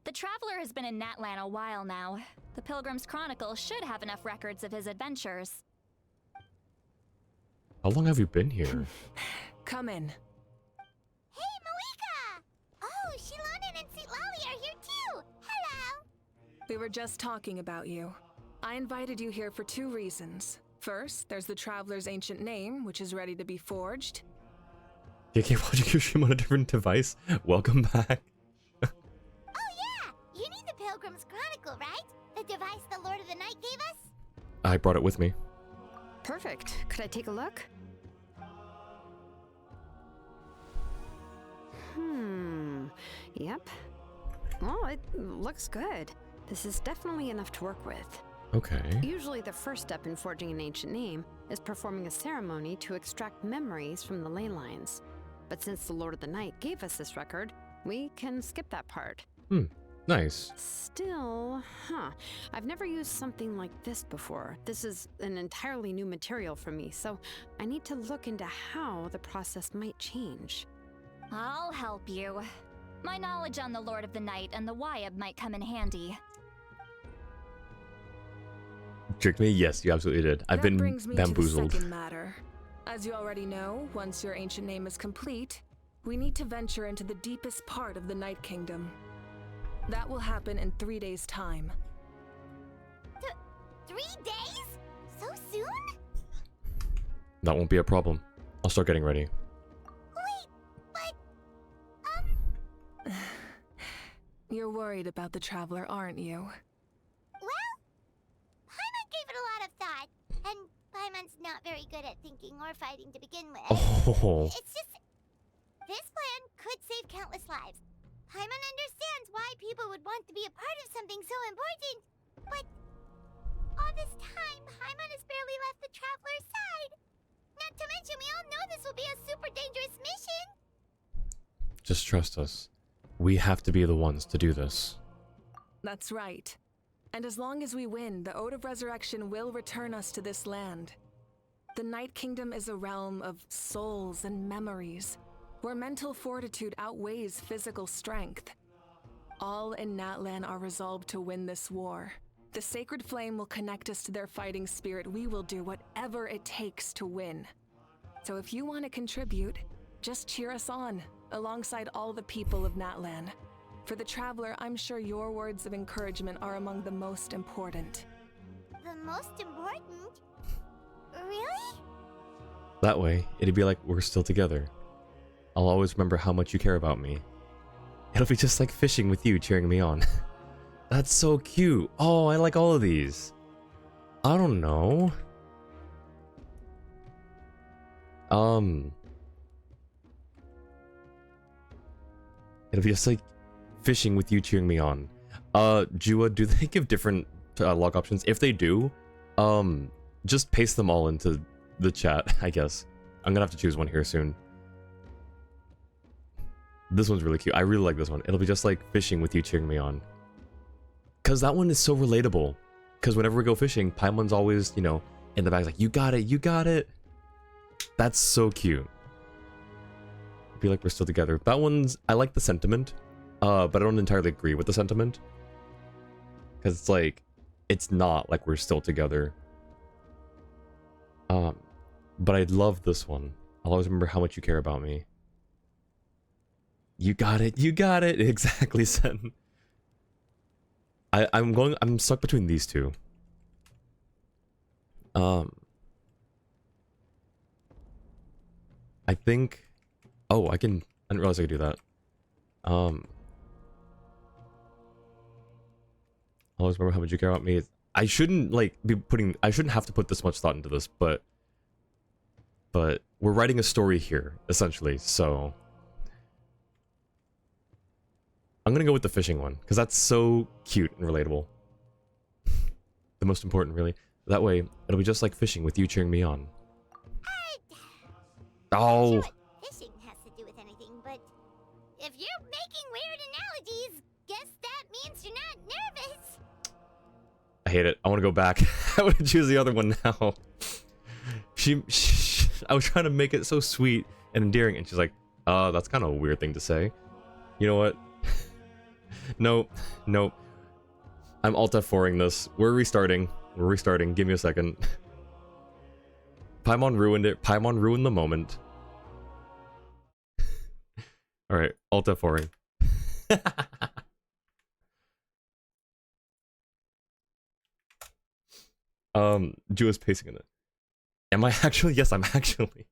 The Traveler has been in Natlan a while now. The Pilgrim's Chronicle should have enough records of his adventures. How long have you been here? Come in. Hey, Mavuika! Oh, Shilonen and Citlali are here too! Hello! We were just talking about you. I invited you here for 2 reasons. First, there's the Traveler's ancient name, which is ready to be forged. JK watching your stream on a different device. Welcome back. Oh yeah! You need the Pilgrim's Chronicle, right? The device the Lord of the Night gave us? I brought it with me. Perfect. Could I take a look? Yep. Well, it looks good. This is definitely enough to work with. Okay. Usually the first step in forging an ancient name is performing a ceremony to extract memories from the ley lines. But since the Lord of the Night gave us this record, we can skip that part. Nice. Still, I've never used something like this before. This is an entirely new material for me, so I need to look into how the process might change. I'll help you. My knowledge on the Lord of the Night and the Wyab might come in handy. Tricked me? Yes, you absolutely did. I've been brings me bamboozled. To the second matter. As you already know, once your ancient name is complete, we need to venture into the deepest part of the Night Kingdom. That will happen in 3 days' time. 3 days? So soon? That won't be a problem. I'll start getting ready. Wait, but... You're worried about the Traveler, aren't you? Well, Paimon gave it a lot of thought, and Paimon's not very good at thinking or fighting to begin with. Oh. It's just... this plan could save countless lives. Paimon understands why people would want to be a part of something so important, but... all this time, Paimon has barely left the Traveler's side. Not to mention, we all know this will be a super dangerous mission. Just trust us. We have to be the ones to do this. That's right. And as long as we win, the Ode of Resurrection will return us to this land. The Night Kingdom is a realm of souls and memories, where mental fortitude outweighs physical strength. All in Natlan are resolved to win this war. The sacred flame will connect us to their fighting spirit. We will do whatever it takes to win. So if you want to contribute, just cheer us on, alongside all the people of Natlan. For the Traveler, I'm sure your words of encouragement are among the most important. The most important? Really? That way, it'd be like we're still together. I'll always remember how much you care about me. It'll be just like fishing with you cheering me on. That's so cute. Oh, I like all of these. I don't know. It'll be just like fishing with you cheering me on. Jua, do they give different log options? If they do, just paste them all into the chat, I guess. I'm gonna have to choose one here soon. This one's really cute. I really like this one. It'll be just like fishing with you cheering me on. Because that one is so relatable. Because whenever we go fishing, Paimon's always, you know, in the back like, you got it, you got it. That's so cute. I feel like we're still together. That one's, I like the sentiment, but I don't entirely agree with the sentiment. Because it's like, it's not like we're still together. But I love this one. I'll always remember how much you care about me. You got it, you got it. Exactly, Sen. I'm stuck between these two. I think, oh, I didn't realize I could do that. I'll always remember how much you care about me. I shouldn't I shouldn't have to put this much thought into this, but we're writing a story here, essentially, so I'm gonna go with the fishing one, because that's so cute and relatable. The most important, really. That way, it'll be just like fishing with you cheering me on. Oh! Not sure what fishing has to do with anything, but if you're making weird analogies, guess that means you're not nervous. I hate it. I want to go back. I want to choose the other one now. I was trying to make it so sweet and endearing, and she's like, that's kind of a weird thing to say. You know what? Nope. I'm Alt F4ing this. We're restarting. Give me a second. Paimon ruined it. Paimon ruined the moment. Alright, Alt F4ing. Jua's pacing in it. Am I actually? Yes, I'm actually.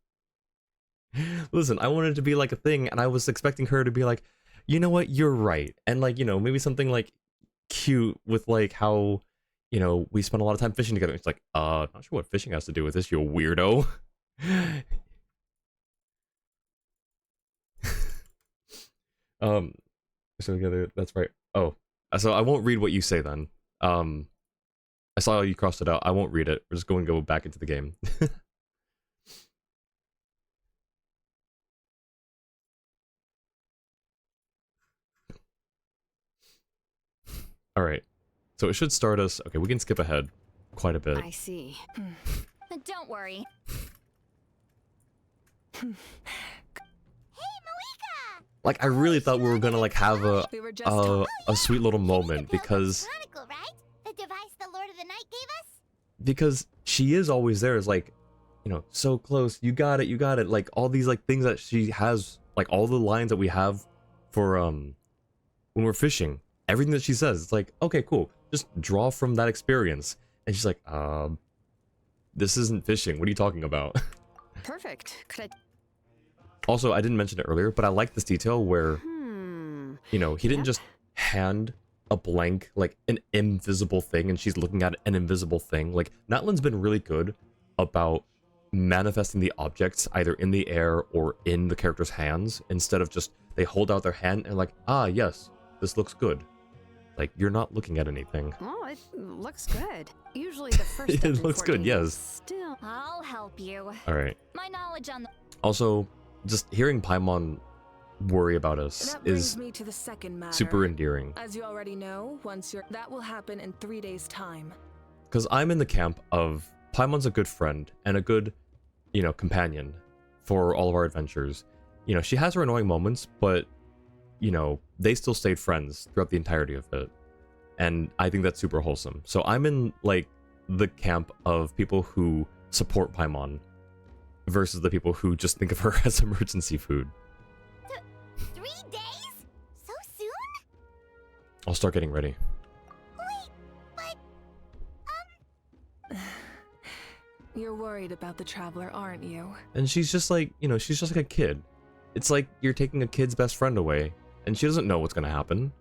Listen, I wanted it to be like a thing, and I was expecting her to be like, you know what, you're right. And like, you know, maybe something like cute with like how, you know, we spent a lot of time fishing together. It's like, not sure what fishing has to do with this, you weirdo. So together, that's right. Oh, so I won't read what you say then. I saw you crossed it out. I won't read it. We're just going to go back into the game. All right. So it should start us. Okay, we can skip ahead quite a bit. I see. Don't worry. Hey, Mavuika! Like, I really thought we were gonna like have We were just talking. a sweet little moment because Chronicle, right? The device the Lord of the Night gave us? because she is always there. Is like, you know, so close. You got it. You got it. Like all these like things that she has, like all the lines that we have for when we're fishing. Everything that she says, it's like, okay, cool. Just draw from that experience. And she's like, this isn't fishing. What are you talking about? Perfect. Could I? Also, I didn't mention it earlier, but I like this detail where, you know, he didn't just hand a blank, like an invisible thing, and she's looking at an invisible thing. Like, Natlan's been really good about manifesting the objects either in the air or in the character's hands, instead of just, they hold out their hand and like, ah, yes, this looks good. Like, you're not looking at anything. Oh, it looks good. Usually the first step It in looks good, forging yes. is Still. I'll help you. Alright. My knowledge on the Also, just hearing Paimon worry about us That brings is me to the second matter. super endearing. As you already know, that will happen in 3 days' time. Because I'm in the camp of Paimon's a good friend and a good, you know, companion for all of our adventures. You know, she has her annoying moments, but, you know, they still stayed friends throughout the entirety of it. And I think that's super wholesome. So I'm in, like, the camp of people who support Paimon versus the people who just think of her as emergency food. 3 days? So soon? I'll start getting ready. Wait, but... You're worried about the traveler, aren't you? And she's just like, you know, she's just like a kid. It's like you're taking a kid's best friend away, and she doesn't know what's gonna happen.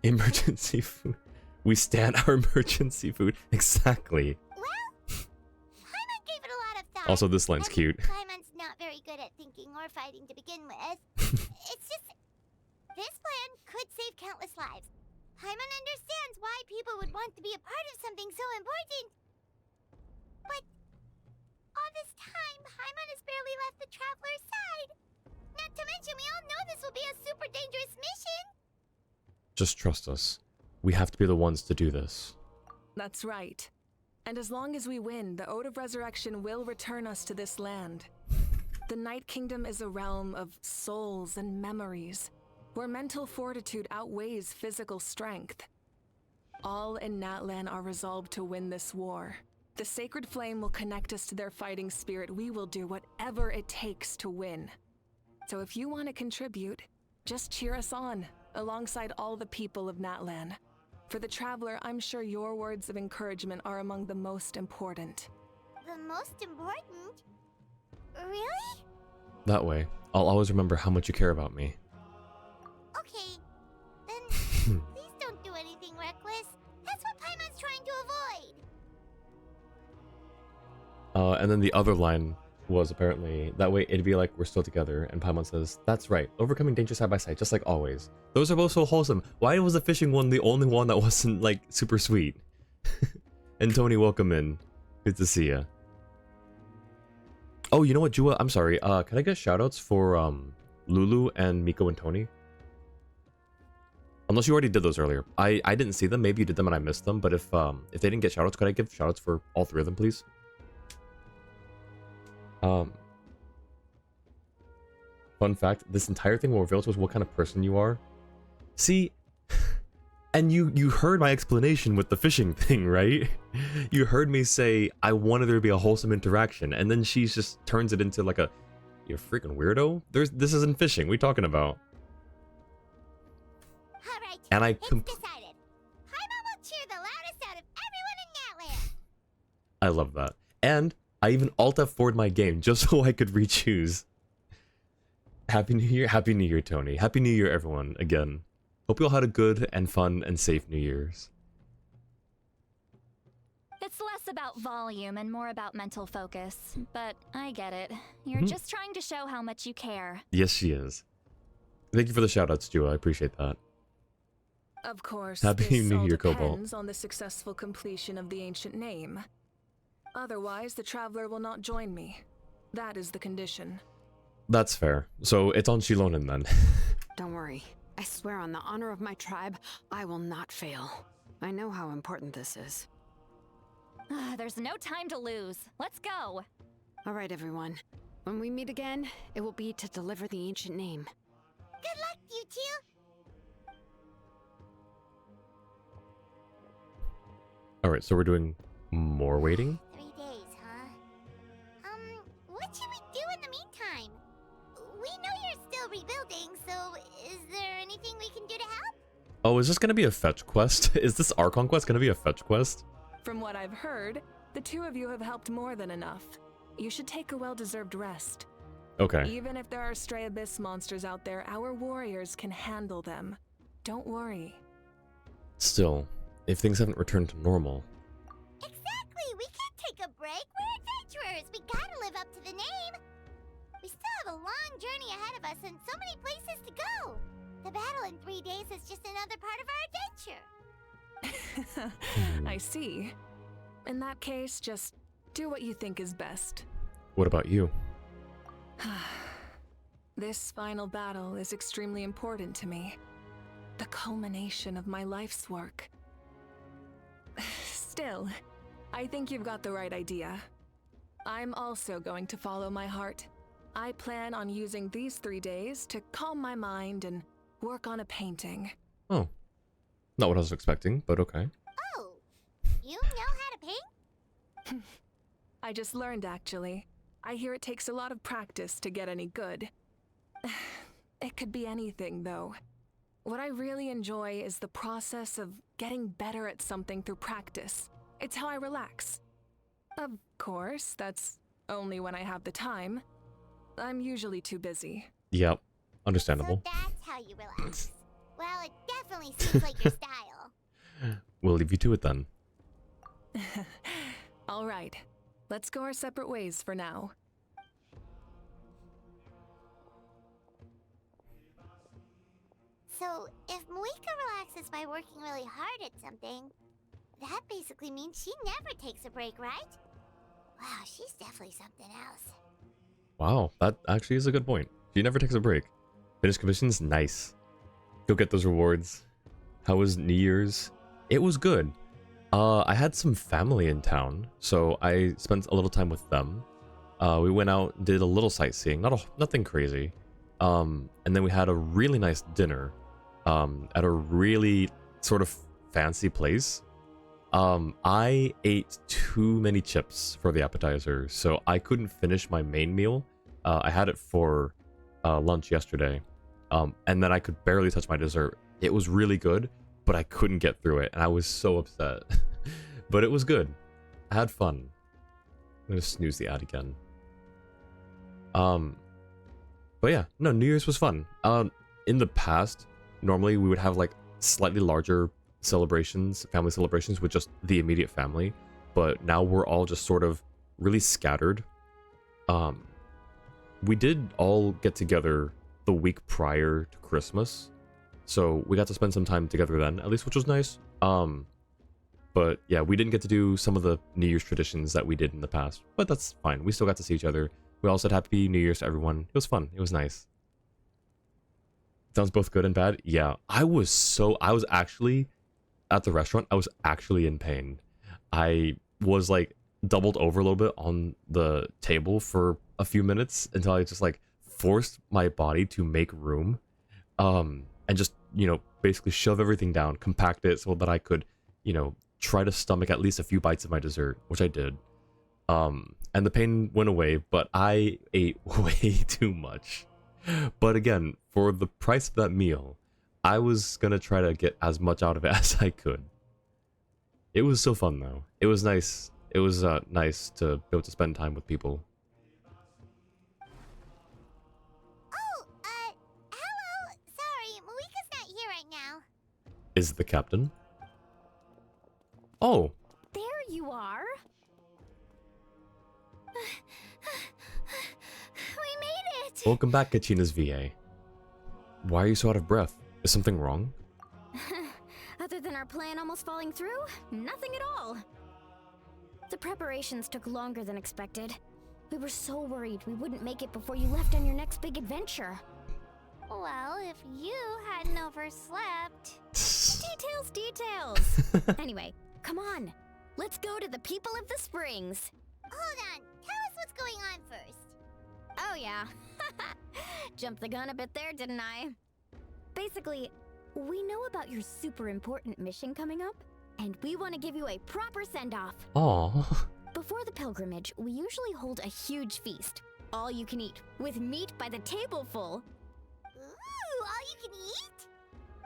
Emergency food. We stand our emergency food. Exactly. Well, Paimon gave it a lot of thought. Also, this line's And cute. Paimon's not very good at thinking or fighting to begin with. It's just... This plan could save countless lives. Paimon understands why people would want to be a part of something so important. But... all this time, Paimon has barely left the traveler's side. Not to mention, we all know this will be a super dangerous mission. Just trust us. We have to be the ones to do this. That's right. And as long as we win, the Ode of Resurrection will return us to this land. The Night Kingdom is a realm of souls and memories, where mental fortitude outweighs physical strength. All in Natlan are resolved to win this war. The sacred flame will connect us to their fighting spirit. We will do whatever it takes to win. So if you want to contribute, just cheer us on, alongside all the people of Natlan. For the traveler, I'm sure your words of encouragement are among the most important. The most important? Really? That way, I'll always remember how much you care about me. Okay, then please don't do anything reckless. That's what Paimon's trying to avoid. And then the other line was apparently, that way it'd be like we're still together, and Paimon says, that's right, overcoming danger side by side, just like always. Those are both so wholesome. Why was the fishing one the only one that wasn't, like, super sweet? And Tony, welcome in. Good to see ya. Oh, you know what, Jua? I'm sorry, can I get shoutouts for, Lulu and Miko and Tony? Unless you already did those earlier. I didn't see them, maybe you did them and I missed them, but if they didn't get shoutouts, could I give shoutouts for all three of them, please? Fun fact, this entire thing will reveal to us what kind of person you are. See, and you heard my explanation with the fishing thing, right? You heard me say I wanted there to be a wholesome interaction, and then she just turns it into like a, you freaking weirdo. This isn't fishing. What are you talking about? All right, And I it's decided. Paimon will cheer the loudest out of everyone in Natlan. I love that. And I even Alt F4'd my game just so I could re-choose. Happy New Year, Tony. Happy New Year, everyone, again. Hope you all had a good and fun and safe New Year's. It's less about volume and more about mental focus, but I get it. You're just trying to show how much you care. Yes, she is. Thank you for the shoutouts, Jua. I appreciate that. Of course, Happy this New all Year, Cobalt. depends on the successful completion of the ancient name. Otherwise, the traveler will not join me. That is the condition. That's fair. So it's on Shilonen then. Don't worry. I swear on the honor of my tribe, I will not fail. I know how important this is. There's no time to lose. Let's go. All right, everyone. When we meet again, it will be to deliver the ancient name. Good luck, you two. Alright, so we're doing more waiting? 3 days, huh? What should we do in the meantime? We know you're still rebuilding, so is there anything we can do to help? Oh, is this gonna be a fetch quest? Is this Archon quest gonna be a fetch quest? From what I've heard, the two of you have helped more than enough. You should take a well-deserved rest. Okay. Even if there are stray abyss monsters out there, our warriors can handle them. Don't worry. Still, if things haven't returned to normal. Exactly! We can't take a break! We're adventurers! We gotta live up to the name! We still have a long journey ahead of us and so many places to go! The battle in 3 days is just another part of our adventure! I see. In that case, just do what you think is best. What about you? This final battle is extremely important to me. The culmination of my life's work. Still, I think you've got the right idea. I'm also going to follow my heart. I plan on using these 3 days to calm my mind and work on a painting. Oh. Not what I was expecting, but okay. Oh! You know how to paint? I just learned, actually. I hear it takes a lot of practice to get any good. It could be anything, though. What I really enjoy is the process of getting better at something through practice. It's how I relax. Of course, that's only when I have the time. I'm usually too busy. Yep. Understandable. So that's how you relax. Well, it definitely seems like your style. We'll leave you to it then. All right. Let's go our separate ways for now. So, if Mavuika relaxes by working really hard at something, that basically means she never takes a break, right? Wow, she's definitely something else. Wow, that actually is a good point. She never takes a break. Finish commissions? Nice. Go get those rewards. How was New Year's? It was good. I had some family in town, so I spent a little time with them. We went out, did a little sightseeing, nothing crazy. And then we had a really nice dinner at a really sort of fancy place. I ate too many chips for the appetizer, so I couldn't finish my main meal. I had it for lunch yesterday, and then I could barely touch my dessert. It was really good, but I couldn't get through it, and I was so upset. But it was good. I had fun. I'm gonna snooze the ad again. But yeah, no, New Year's was fun. In the past, normally we would have like slightly larger celebrations, family celebrations with just the immediate family, but now we're all just sort of really scattered. We did all get together the week prior to Christmas, so we got to spend some time together then, at least, which was nice. But yeah, we didn't get to do some of the New Year's traditions that we did in the past, but that's fine. We still got to see each other. We all said Happy New Year's to everyone. It was fun. It was nice. Sounds both good and bad. Yeah, I was actually at the restaurant. I was actually in pain. I was like doubled over a little bit on the table for a few minutes until I just like forced my body to make room, and just, you know, basically shove everything down, compact it so that I could, you know, try to stomach at least a few bites of my dessert, which I did. And the pain went away, but I ate way too much. But again, for the price of that meal, I was gonna try to get as much out of it as I could. It was so fun though. It was nice. It was nice to be able to spend time with people. Oh, hello! Sorry, Mavuika's not here right now. Is the captain? Oh, There you are. We made it! welcome back, Kachina's VA. Why are you so out of breath? Is something wrong? than our plan almost falling through? Nothing at all. The preparations took longer than expected. We were so worried we wouldn't make it before you left on your next big adventure. Well, if you hadn't overslept. Details! Anyway, come on. Let's go to the people of the springs. Hold on. Tell us what's going on first. Oh yeah. Jumped the gun a bit there, didn't I? Basically, we know about your super important mission coming up, and we want to give you a proper send-off. Aw. Before the pilgrimage, we usually hold a huge feast. All you can eat, with meat by the table full. Ooh, all you can eat?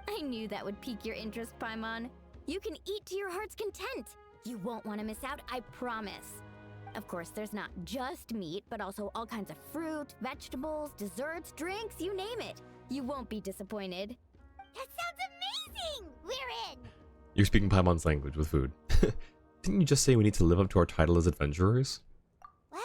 I knew that would pique your interest, Paimon. You can eat to your heart's content. You won't want to miss out, I promise. Of course, there's not just meat, but also all kinds of fruit, vegetables, desserts, drinks, you name it. You won't be disappointed. That sounds amazing! We're in! You're speaking Paimon's language with food. Didn't you just say we need to live up to our title as adventurers? Well,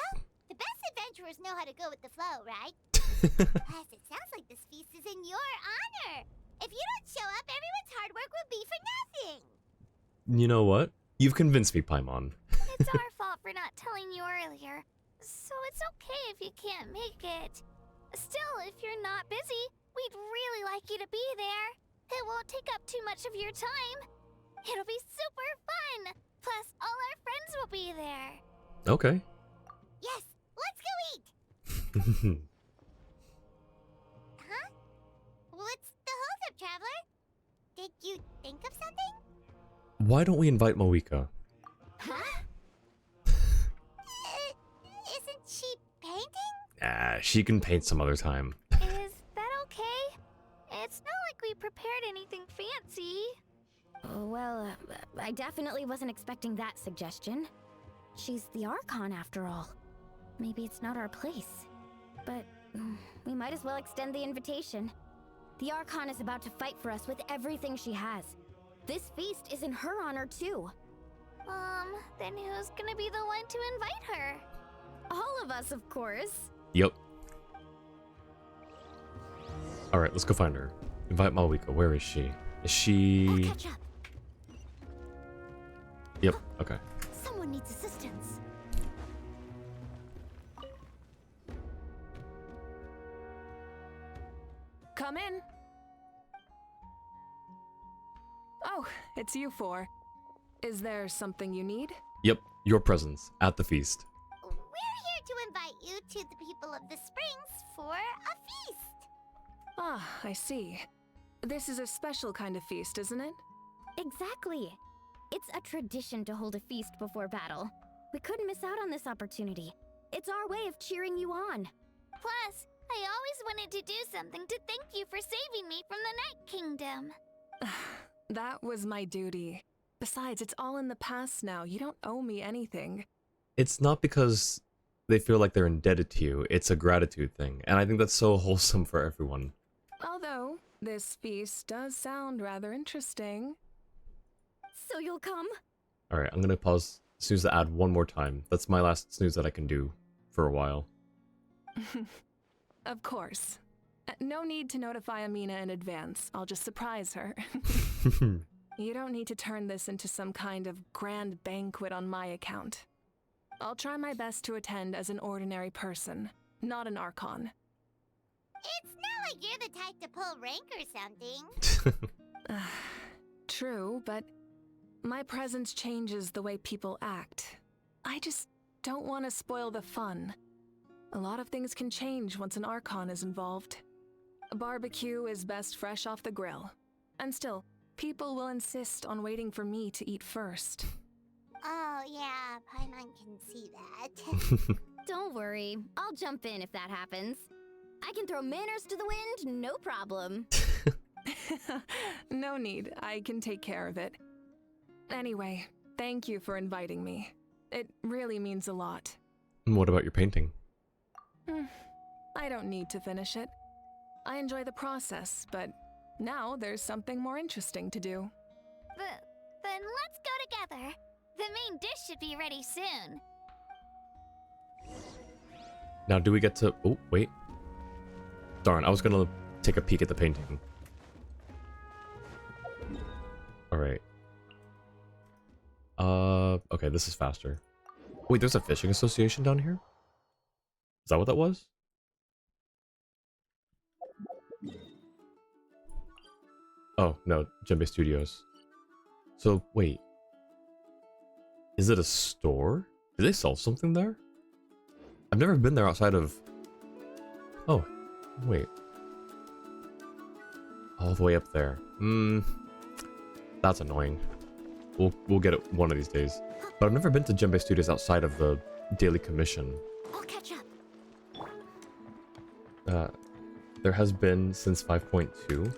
the best adventurers know how to go with the flow, right? Plus, it sounds like this feast is in your honor. If you don't show up, everyone's hard work will be for nothing. You know what? You've convinced me, Paimon. It's our fault for not telling you earlier. So it's okay if you can't make it. Still, if you're not busy, we'd really like you to be there. It won't take up too much of your time. It'll be super fun. Plus, all our friends will be there. Okay. Yes, let's go eat. Huh? What's the hold-up, Traveler? Did you think of something? Why don't we invite Mavuika? Huh? Isn't she painting? Ah, she can paint some other time. Is that okay? It's not like we prepared anything fancy. Well, I definitely wasn't expecting that suggestion. She's the Archon after all. Maybe it's not our place. But we might as well extend the invitation. The Archon is about to fight for us with everything she has. This feast is in her honor too. Then who's gonna be the one to invite her? All of us, of course. Yep. Alright, let's go find her. Invite Mavuika. Where is she? Is she... I'll catch up. Yep, okay. Someone needs assistance. Come in. Oh, it's you four. Is there something you need? Yep, your presence at the feast. We're here to invite you to the people of the springs for a feast. Ah, I see. This is a special kind of feast, isn't it? Exactly. It's a tradition to hold a feast before battle. We couldn't miss out on this opportunity. It's our way of cheering you on. Plus, I always wanted to do something to thank you for saving me from the Night Kingdom. That was my duty. Besides, it's all in the past now. You don't owe me anything. It's not because they feel like they're indebted to you. It's a gratitude thing. And I think that's so wholesome for everyone. Although, this feast does sound rather interesting. So you'll come? Alright, I'm gonna pause snooze the ad one more time. That's my last snooze that I can do for a while. Of course. No need to notify Amina in advance. I'll just surprise her. You don't need to turn this into some kind of grand banquet on my account. I'll try my best to attend as an ordinary person, not an Archon. It's not like you're the type to pull rank or something. True, but my presence changes the way people act. I just don't want to spoil the fun. A lot of things can change once an Archon is involved. A barbecue is best fresh off the grill. And still, people will insist on waiting for me to eat first. Oh yeah, Paimon can see that. Don't worry, I'll jump in if that happens. I can throw manners to the wind, no problem. No need, I can take care of it. Anyway, thank you for inviting me. It really means a lot. And what about your painting? I don't need to finish it. I enjoy the process, but now there's something more interesting to do. Then let's go together. The main dish should be ready soon. Now do we get to... Oh, wait. Darn, I was gonna take a peek at the painting. Alright. Okay, this is faster. Wait, there's a fishing association down here? Is that what that was? Oh, no, Djembe Studios. So, wait. Is it a store? Do they sell something there? I've never been there outside of... Oh, wait. All the way up there. That's annoying. We'll get it one of these days. But I've never been to Djembe Studios outside of the daily commission. I'll catch up. There has been since 5.2.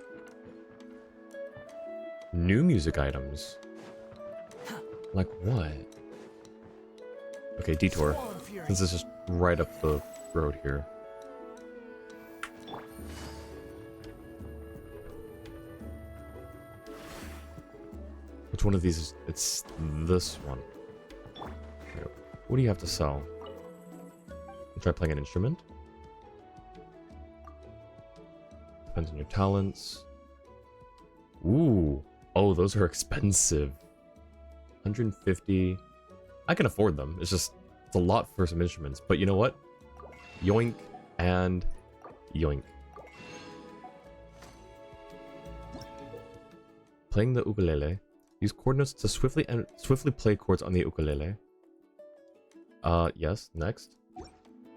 New music items. Like what? Okay, detour. Since it's just right up the road here. Which one of these is... It's this one. Okay, what do you have to sell? Try playing an instrument? Depends on your talents. Ooh. Oh, those are expensive. 150. I can afford them. It's just... It's a lot for some instruments. But you know what? Yoink and yoink. Playing the ukulele. Use chord notes to swiftly play chords on the ukulele. Yes. Next.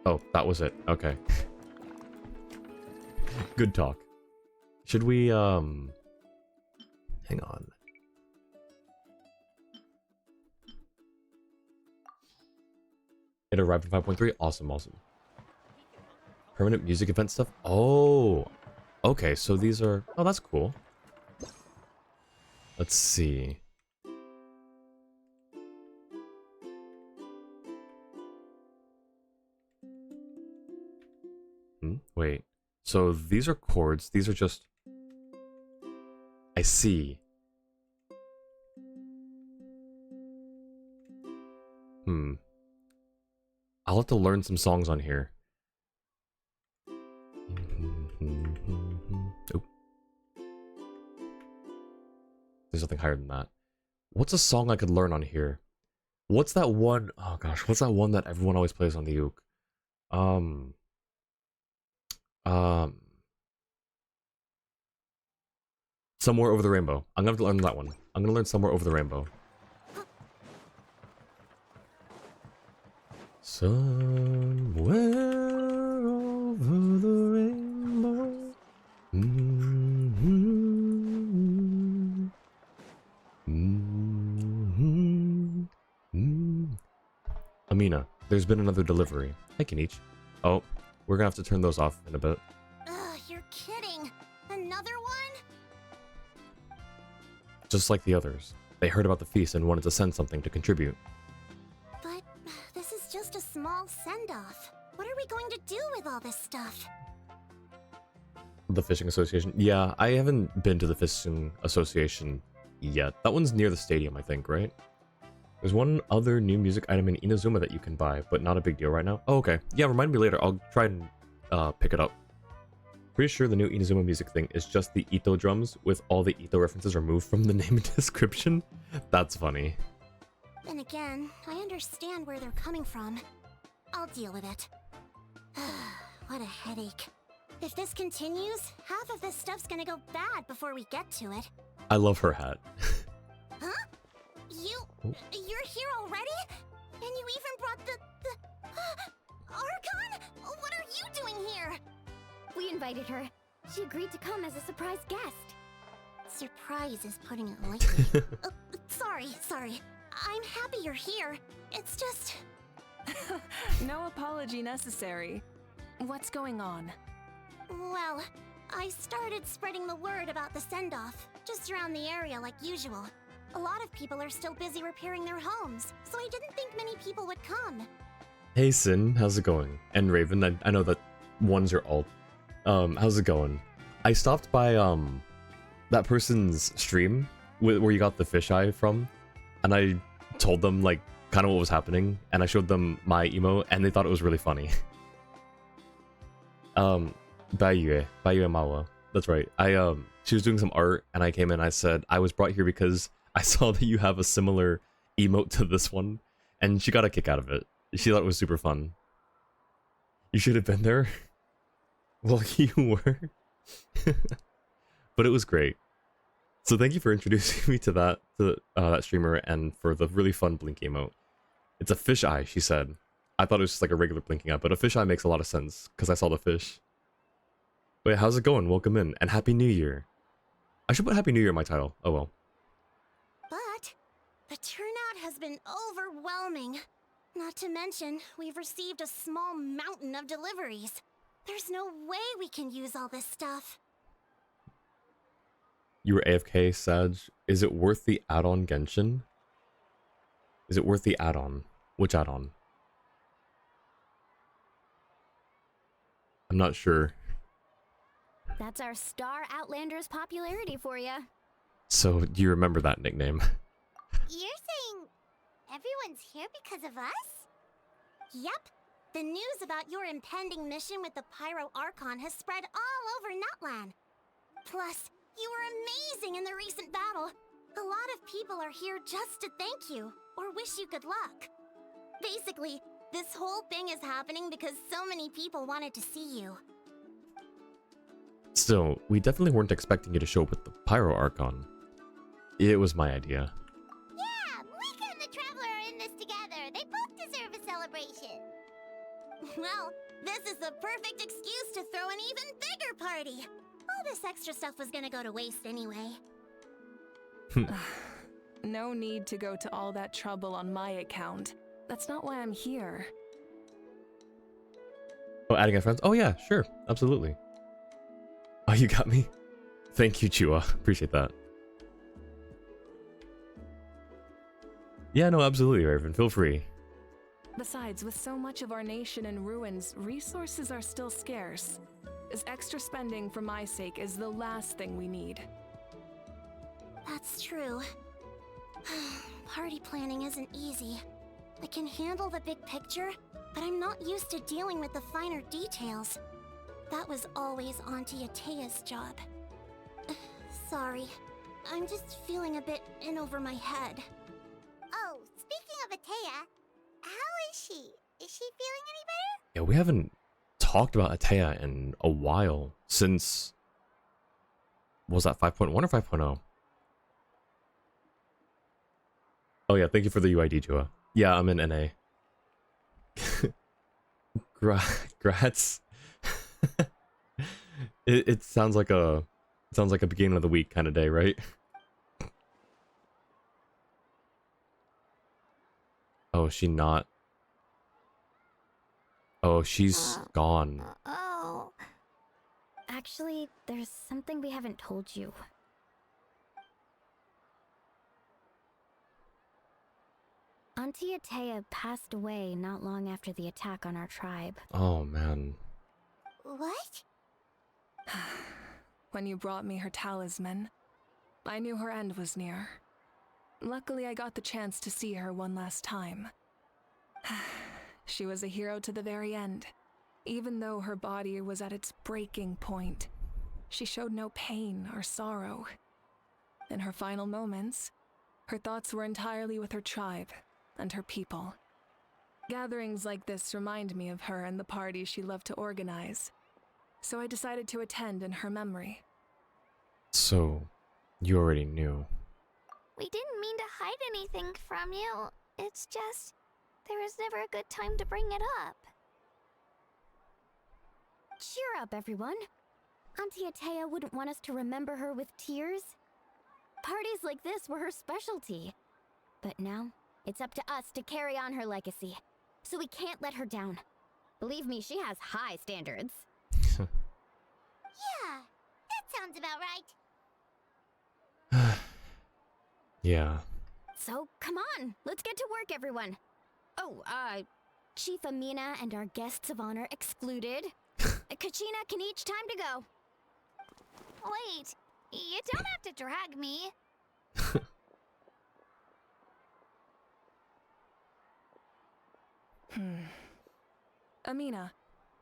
Oh, that was it. Okay. Good talk. Should we, hang on. It arrived in 5.3. Awesome, awesome. Permanent music event stuff. Oh, okay. So these are... Oh, that's cool. Let's see. Wait. So these are chords. These are just... I see. I'll have to learn some songs on here. Oh. There's nothing higher than that. What's a song I could learn on here? What's that one? Oh gosh, what's that one that everyone always plays on the uke? Somewhere Over the Rainbow. I'm gonna have to learn that one. I'm gonna learn Somewhere Over the Rainbow. Somewhere over the rainbow. Amina, there's been another delivery. Hi, Kenichi. Oh, we're gonna have to turn those off in a bit. Ugh, you're kidding. Another one? Just like the others. They heard about the feast and wanted to send something to contribute. But this is just a small send-off. What are we going to do with all this stuff? The Fishing Association? Yeah, I haven't been to the Fishing Association yet. That one's near the stadium, I think, right? There's one other new music item in Inazuma that you can buy, but not a big deal right now. Oh, okay. Yeah, remind me later. I'll try and pick it up. Pretty sure the new Inazuma music thing is just the Ito drums with all the Ito references removed from the name and description. That's funny. Then again, I understand where they're coming from. I'll deal with it. What a headache. If this continues, half of this stuff's gonna go bad before we get to it. I love her hat. Huh? You're here already? And you even brought the Archon? What are you doing here? We invited her. She agreed to come as a surprise guest. Surprise is putting it lightly. Sorry. I'm happy you're here. It's just... No apology necessary. What's going on? Well, I started spreading the word about the send-off, just around the area like usual. A lot of people are still busy repairing their homes, so I didn't think many people would come. Hey Sin, how's it going? And Raven, I know that one's your alt. How's it going? I stopped by, that person's stream where you got the fisheye from, and I told them, like, kind of what was happening, and I showed them my emo, and they thought it was really funny. Bayue Mawa. That's right. She was doing some art, and I came in. I said I was brought here because I saw that you have a similar emote to this one, and she got a kick out of it. She thought it was super fun. You should have been there. Well, you were, but it was great. So thank you for introducing me to that streamer and for the really fun blink emote. It's a fish eye, she said. I thought it was just like a regular blinking eye, but a fish eye makes a lot of sense because I saw the fish. Wait, how's it going? Welcome in, and Happy New Year. I should put Happy New Year in my title. Oh well. But the turnout has been overwhelming. Not to mention, we've received a small mountain of deliveries. There's no way we can use all this stuff. You were AFK, Sag. Is it worth the add-on Genshin? Is it worth the add-on? Which add-on? I'm not sure. That's our Star Outlander's popularity for you. So, do you remember that nickname? You're saying everyone's here because of us? Yep. The news about your impending mission with the Pyro Archon has spread all over Natlan. Plus, you were amazing in the recent battle. A lot of people are here just to thank you, or wish you good luck. Basically, this whole thing is happening because so many people wanted to see you. Still, we definitely weren't expecting you to show up with the Pyro Archon. It was my idea. Yeah, Mavuika and the Traveler are in this together. They both deserve a celebration. Well, this is the perfect excuse to throw an even bigger party. All this extra stuff was gonna go to waste anyway. No need to go to all that trouble on my account. That's not why I'm here. Oh, adding a friend? Oh yeah, sure, absolutely. Oh, you got me? Thank you, Chua. Appreciate that. Yeah, no, absolutely, Raven. Feel free. Besides, with so much of our nation in ruins, resources are still scarce. This extra spending for my sake is the last thing we need. That's true. Party planning isn't easy. I can handle the big picture, but I'm not used to dealing with the finer details. That was always Auntie Atea's job. Sorry. I'm just feeling a bit in over my head. Oh, speaking of Atea, how is she? Is she feeling any better? Yeah, we haven't talked about Atea in a while since... Was that 5.1 or 5.0? Oh yeah, thank you for the UID, Chua. Yeah, I'm in NA. Grats. It sounds like a beginning of the week kind of day, right? Oh, is she not? Oh, she's gone. Oh. Actually, there's something we haven't told you. Auntie Atea passed away not long after the attack on our tribe. Oh, man. What? When you brought me her talisman, I knew her end was near. Luckily, I got the chance to see her one last time. She was a hero to the very end. Even though her body was at its breaking point, she showed no pain or sorrow. In her final moments, her thoughts were entirely with her tribe and her people. Gatherings like this remind me of her and the parties she loved to organize, so I decided to attend in her memory. So, you already knew. We didn't mean to hide anything from you. It's just, there was never a good time to bring it up. Cheer up, everyone. Auntie Atea wouldn't want us to remember her with tears. Parties like this were her specialty. But now, it's up to us to carry on her legacy. So we can't let her down. Believe me, she has high standards. Yeah, that sounds about right. Yeah. So, come on, let's get to work, everyone. Oh, Chief Amina and our guests of honor excluded. Kachina can each time to go. Wait, you don't have to drag me. Amina,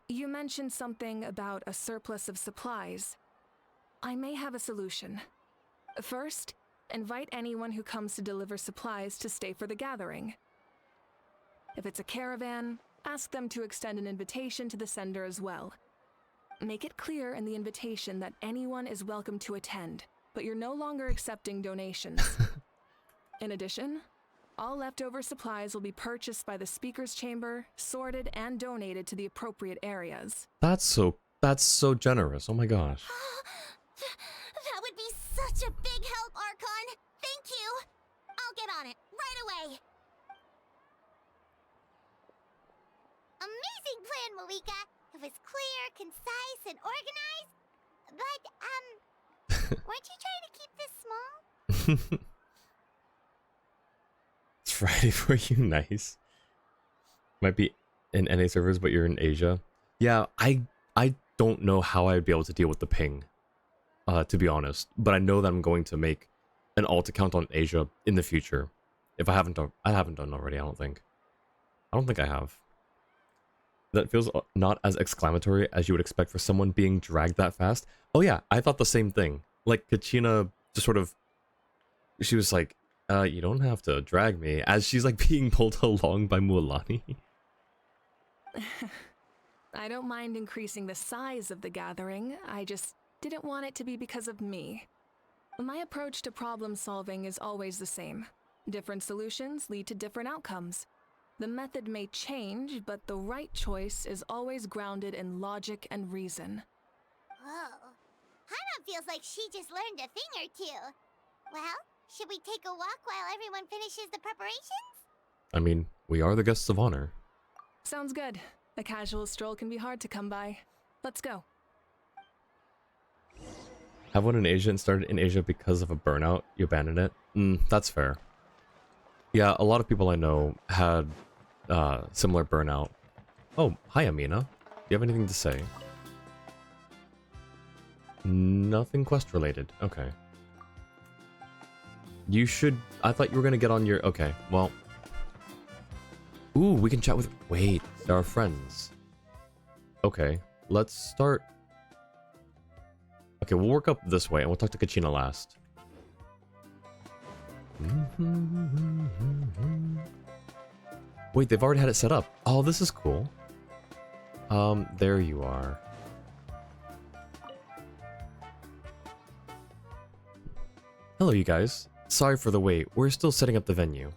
you mentioned something about a surplus of supplies. I may have a solution. First, invite anyone who comes to deliver supplies to stay for the gathering. If it's a caravan, ask them to extend an invitation to the sender as well. Make it clear in the invitation that anyone is welcome to attend, but you're no longer accepting donations. In addition, all leftover supplies will be purchased by the speaker's chamber, sorted, and donated to the appropriate areas. That's so generous. Oh my gosh. That would be such a big help, Archon. Thank you. I'll get on it right away. Amazing plan, Mavuika. It was clear, concise, and organized. But, weren't you trying to keep this small? It's Friday for you, nice. Might be in NA servers, but you're in Asia. Yeah, I don't know how I'd be able to deal with the ping, to be honest. But I know that I'm going to make an alt account on Asia in the future. If I haven't done already, I don't think I have. That feels not as exclamatory as you would expect for someone being dragged that fast. Oh yeah, I thought the same thing. Like, Kachina just sort of... She was like, you don't have to drag me. As she's like being pulled along by Mualani. I don't mind increasing the size of the gathering. I just didn't want it to be because of me. My approach to problem solving is always the same. Different solutions lead to different outcomes. The method may change, but the right choice is always grounded in logic and reason. Whoa. Hana feels like she just learned a thing or two. Well, should we take a walk while everyone finishes the preparations? I mean, we are the guests of honor. Sounds good. A casual stroll can be hard to come by. Let's go. Have one in Asia and started in Asia because of a burnout. You abandoned it? That's fair. Yeah, a lot of people I know had similar burnout. Oh, hi Amina. Do you have anything to say? Nothing quest related. Okay. You should... I thought you were gonna get on your... Okay, well... Ooh, we can chat with... Wait, there are friends. Okay, let's start... Okay, we'll work up this way and we'll talk to Kachina last. Wait, they've already had it set up. Oh, this is cool. There you are. Hello, you guys. Sorry for the wait. We're still setting up the venue.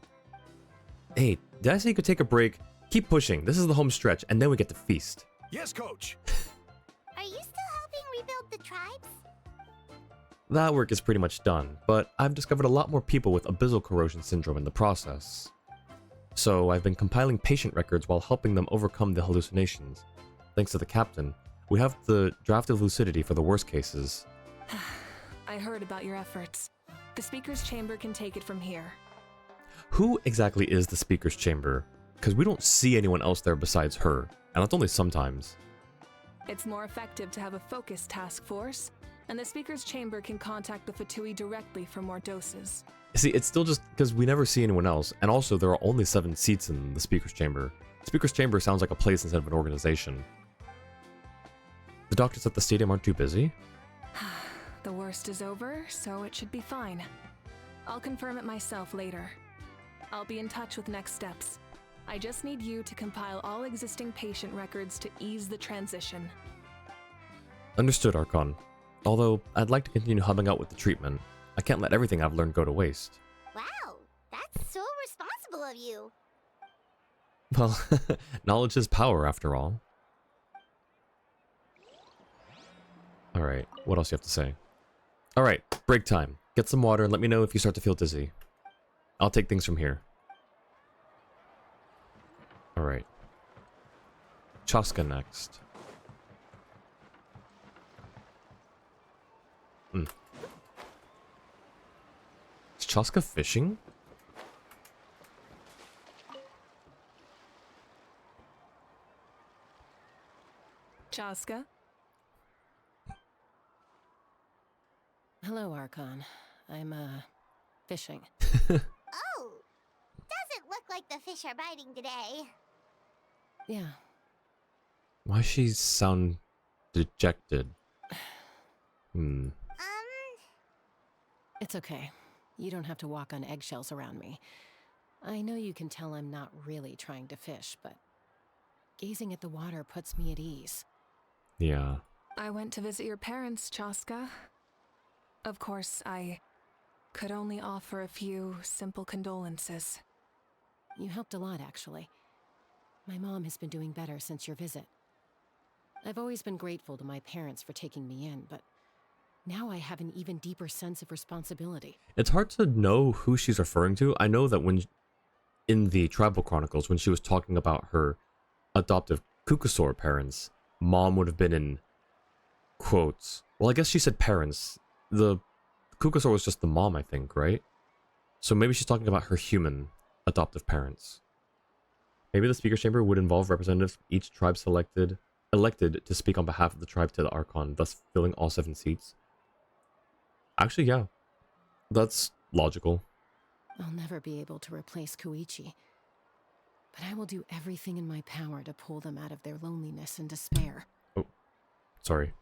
Hey, did I say you could take a break? Keep pushing. This is the home stretch, and then we get to feast. Yes, coach. Are you still helping rebuild the tribes? That work is pretty much done, but I've discovered a lot more people with abyssal corrosion syndrome in the process. So I've been compiling patient records while helping them overcome the hallucinations. Thanks to the captain, we have the draft of lucidity for the worst cases. I heard about your efforts. The speaker's chamber can take it from here. Who exactly is the speaker's chamber? Because we don't see anyone else there besides her, and that's only sometimes. It's more effective to have a focused task force, and the speaker's chamber can contact the Fatui directly for more doses. See, it's still just because we never see anyone else, and also there are only 7 seats in the speaker's chamber. Speaker's chamber sounds like a place instead of an organization. The doctors at the stadium aren't too busy? The worst is over, so it should be fine. I'll confirm it myself later. I'll be in touch with next steps. I just need you to compile all existing patient records to ease the transition. Understood, Archon. Although, I'd like to continue hubbing out with the treatment. I can't let everything I've learned go to waste. Wow, that's so responsible of you. Well, knowledge is power after all. Alright, what else do you have to say? Alright, break time. Get some water and let me know if you start to feel dizzy. I'll take things from here. Alright. Chaska next. Is Chaska fishing? Chaska? Hello, Archon. I'm, fishing. Oh, doesn't look like the fish are biting today. Yeah. Why does she sound dejected? It's okay. You don't have to walk on eggshells around me. I know you can tell I'm not really trying to fish, but gazing at the water puts me at ease. Yeah. I went to visit your parents, Chaska. Of course, I could only offer a few simple condolences. You helped a lot, actually. My mom has been doing better since your visit. I've always been grateful to my parents for taking me in, but now I have an even deeper sense of responsibility. It's hard to know who she's referring to. I know that when in the Tribal Chronicles, when she was talking about her adoptive Kukusor parents, mom would have been in quotes. Well, I guess she said parents. The Kukusor was just the mom, I think, right? So maybe she's talking about her human adoptive parents. Maybe the speaker chamber would involve representatives from each tribe elected to speak on behalf of the tribe to the Archon, thus filling all 7 seats. Actually, yeah. That's logical. I'll never be able to replace Koichi, but I will do everything in my power to pull them out of their loneliness and despair. Oh, sorry.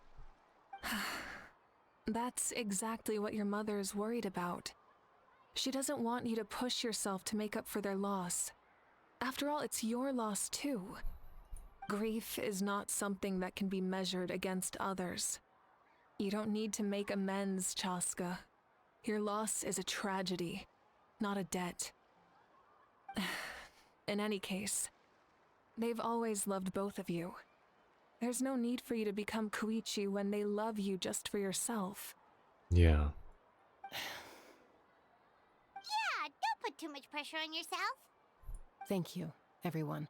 That's exactly what your mother is worried about. She doesn't want you to push yourself to make up for their loss. After all, it's your loss too. Grief is not something that can be measured against others. You don't need to make amends, Chaska. Your loss is a tragedy, not a debt. In any case, they've always loved both of you. There's no need for you to become Koichi when they love you just for yourself. Yeah. Yeah, don't put too much pressure on yourself. Thank you, everyone.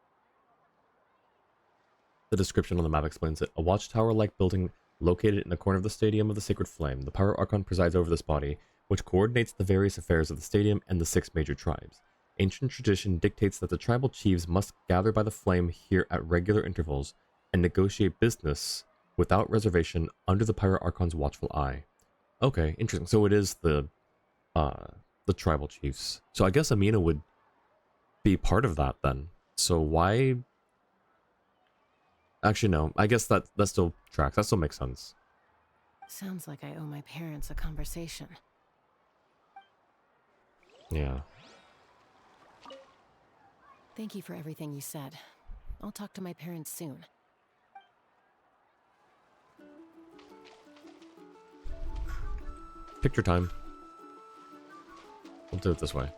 The description on the map explains it. A watchtower-like building located in the corner of the Stadium of the Sacred Flame. The Pyro Archon presides over this body, which coordinates the various affairs of the stadium and the 6 major tribes. Ancient tradition dictates that the tribal chiefs must gather by the flame here at regular intervals and negotiate business without reservation under the Pyro Archon's watchful eye. Okay, interesting. So it is the tribal chiefs. So I guess Amina would be part of that then. So why? Actually, no. I guess that still tracks. That still makes sense. Sounds like I owe my parents a conversation. Yeah. Thank you for everything you said. I'll talk to my parents soon. Picture time. We'll do it this way.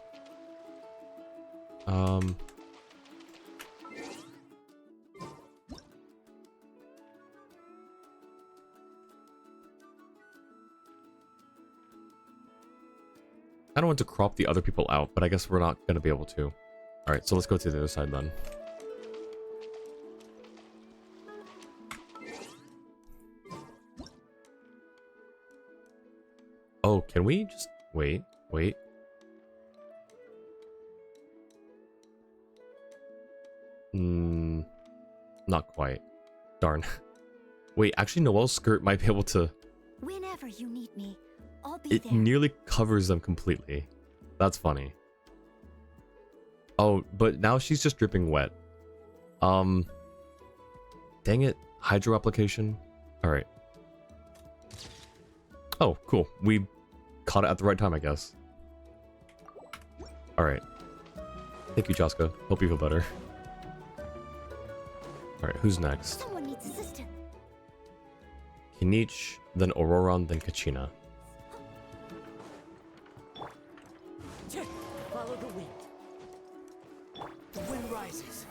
I don't want to crop the other people out, but I guess we're not going to be able to. Alright, so let's go to the other side then. Oh, can we just... Wait. Not quite. Darn. Wait, actually Noelle's skirt might be able to... Whenever you need me, I'll be It there. nearly covers them completely. That's funny. Oh, but now she's just dripping wet. Dang it. Hydro application. Alright. Oh, cool. We caught it at the right time, I guess. Alright. Thank you, Chaska. Hope you feel better. Alright, who's next? Someone needs assistance. Kinich, then Auroron, then Kachina. Follow the wind. The wind rises.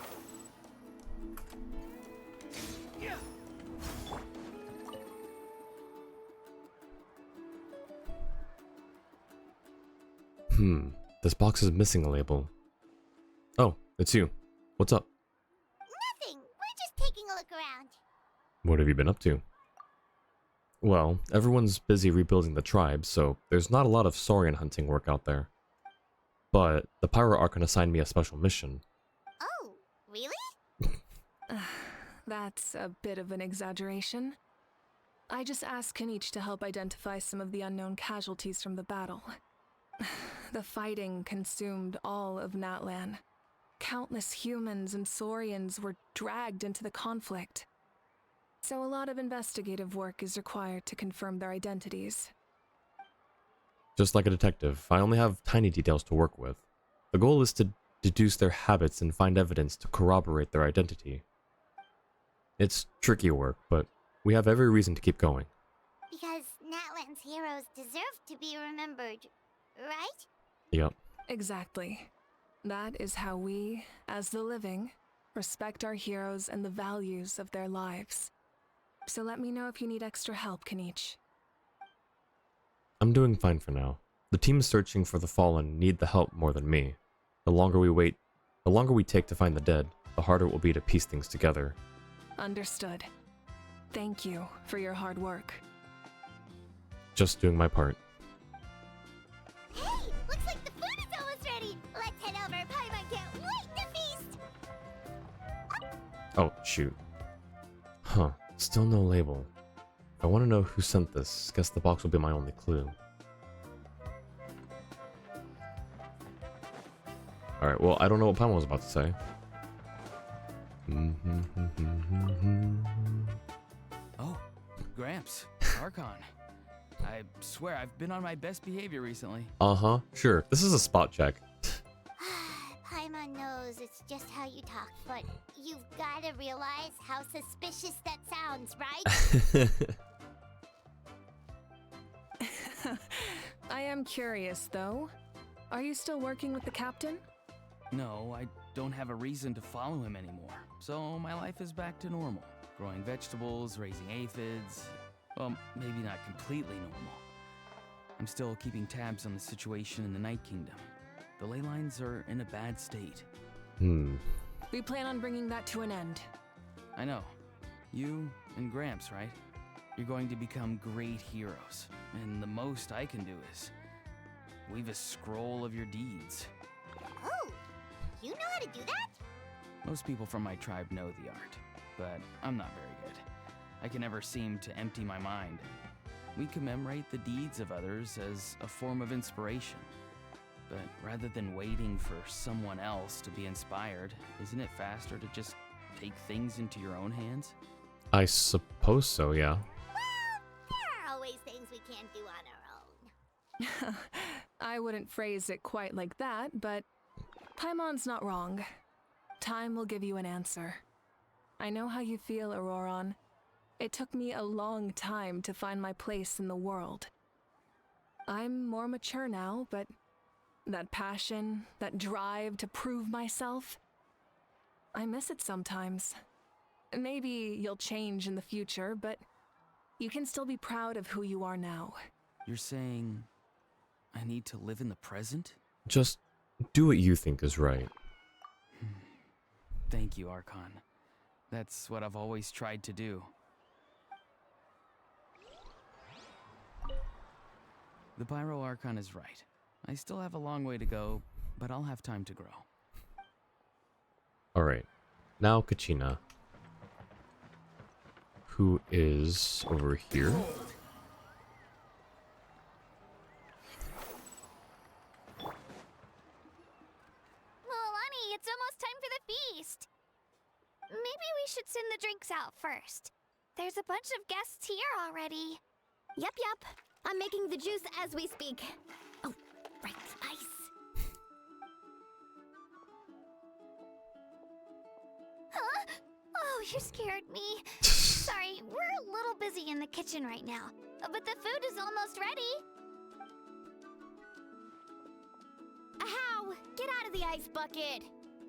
This box is missing a label. Oh, it's you. What's up? Nothing. We're just taking a look around. What have you been up to? Well, everyone's busy rebuilding the tribe, so there's not a lot of Saurian hunting work out there. But the Pyro Archon assigned me a special mission. Oh, really? That's a bit of an exaggeration. I just asked Kinich to help identify some of the unknown casualties from the battle. The fighting consumed all of Natlan. Countless humans and Saurians were dragged into the conflict. So a lot of investigative work is required to confirm their identities. Just like a detective, I only have tiny details to work with. The goal is to deduce their habits and find evidence to corroborate their identity. It's tricky work, but we have every reason to keep going. Because Natlan's heroes deserve to be remembered, right? Yep. Exactly. That is how we, as the living, respect our heroes and the values of their lives. So let me know if you need extra help, Kaniche. I'm doing fine for now. The team searching for the fallen need the help more than me. The longer we wait, the longer we take to find the dead, the harder it will be to piece things together. Understood. Thank you for your hard work. Just doing my part. Hey, looks like the food is almost ready. Let's head over. Paimon can't wait to feast. Oh, shoot. Huh. Still no label. If I want to know who sent this, guess the box will be my only clue. Alright, well, I don't know what Paimon was about to say. Oh, Gramps, Archon. I swear I've been on my best behavior recently. Uh-huh, sure. This is a spot check. Paimon knows it's just how you talk, but you've got to realize how suspicious that sounds, right? I am curious, though. Are you still working with the captain? No, I don't have a reason to follow him anymore. So my life is back to normal. Growing vegetables, raising aphids. Well, maybe not completely normal. I'm still keeping tabs on the situation in the Night Kingdom. The ley lines are in a bad state. We plan on bringing that to an end. I know. You and Gramps, right? You're going to become great heroes. And the most I can do is weave a scroll of your deeds. Oh, you know how to do that? Most people from my tribe know the art, but I'm not very good. I can never seem to empty my mind. We commemorate the deeds of others as a form of inspiration. But rather than waiting for someone else to be inspired, isn't it faster to just take things into your own hands? I suppose so, yeah. Well, there are always things we can't do on our own. I wouldn't phrase it quite like that, but Paimon's not wrong. Time will give you an answer. I know how you feel, Auroron. It took me a long time to find my place in the world. I'm more mature now, but that passion, that drive to prove myself, I miss it sometimes. Maybe you'll change in the future, but you can still be proud of who you are now. You're saying I need to live in the present? Just do what you think is right. Thank you, Archon. That's what I've always tried to do. The Pyro Archon is right. I still have a long way to go, but I'll have time to grow. Alright. Now Kachina. Who is over here? Milani, it's almost time for the feast. Maybe we should send the drinks out first. There's a bunch of guests here already. Yup. I'm making the juice as we speak. Oh, right, ice. Huh? Oh, you scared me. Sorry, we're a little busy in the kitchen right now, but the food is almost ready. Ahow! Get out of the ice bucket!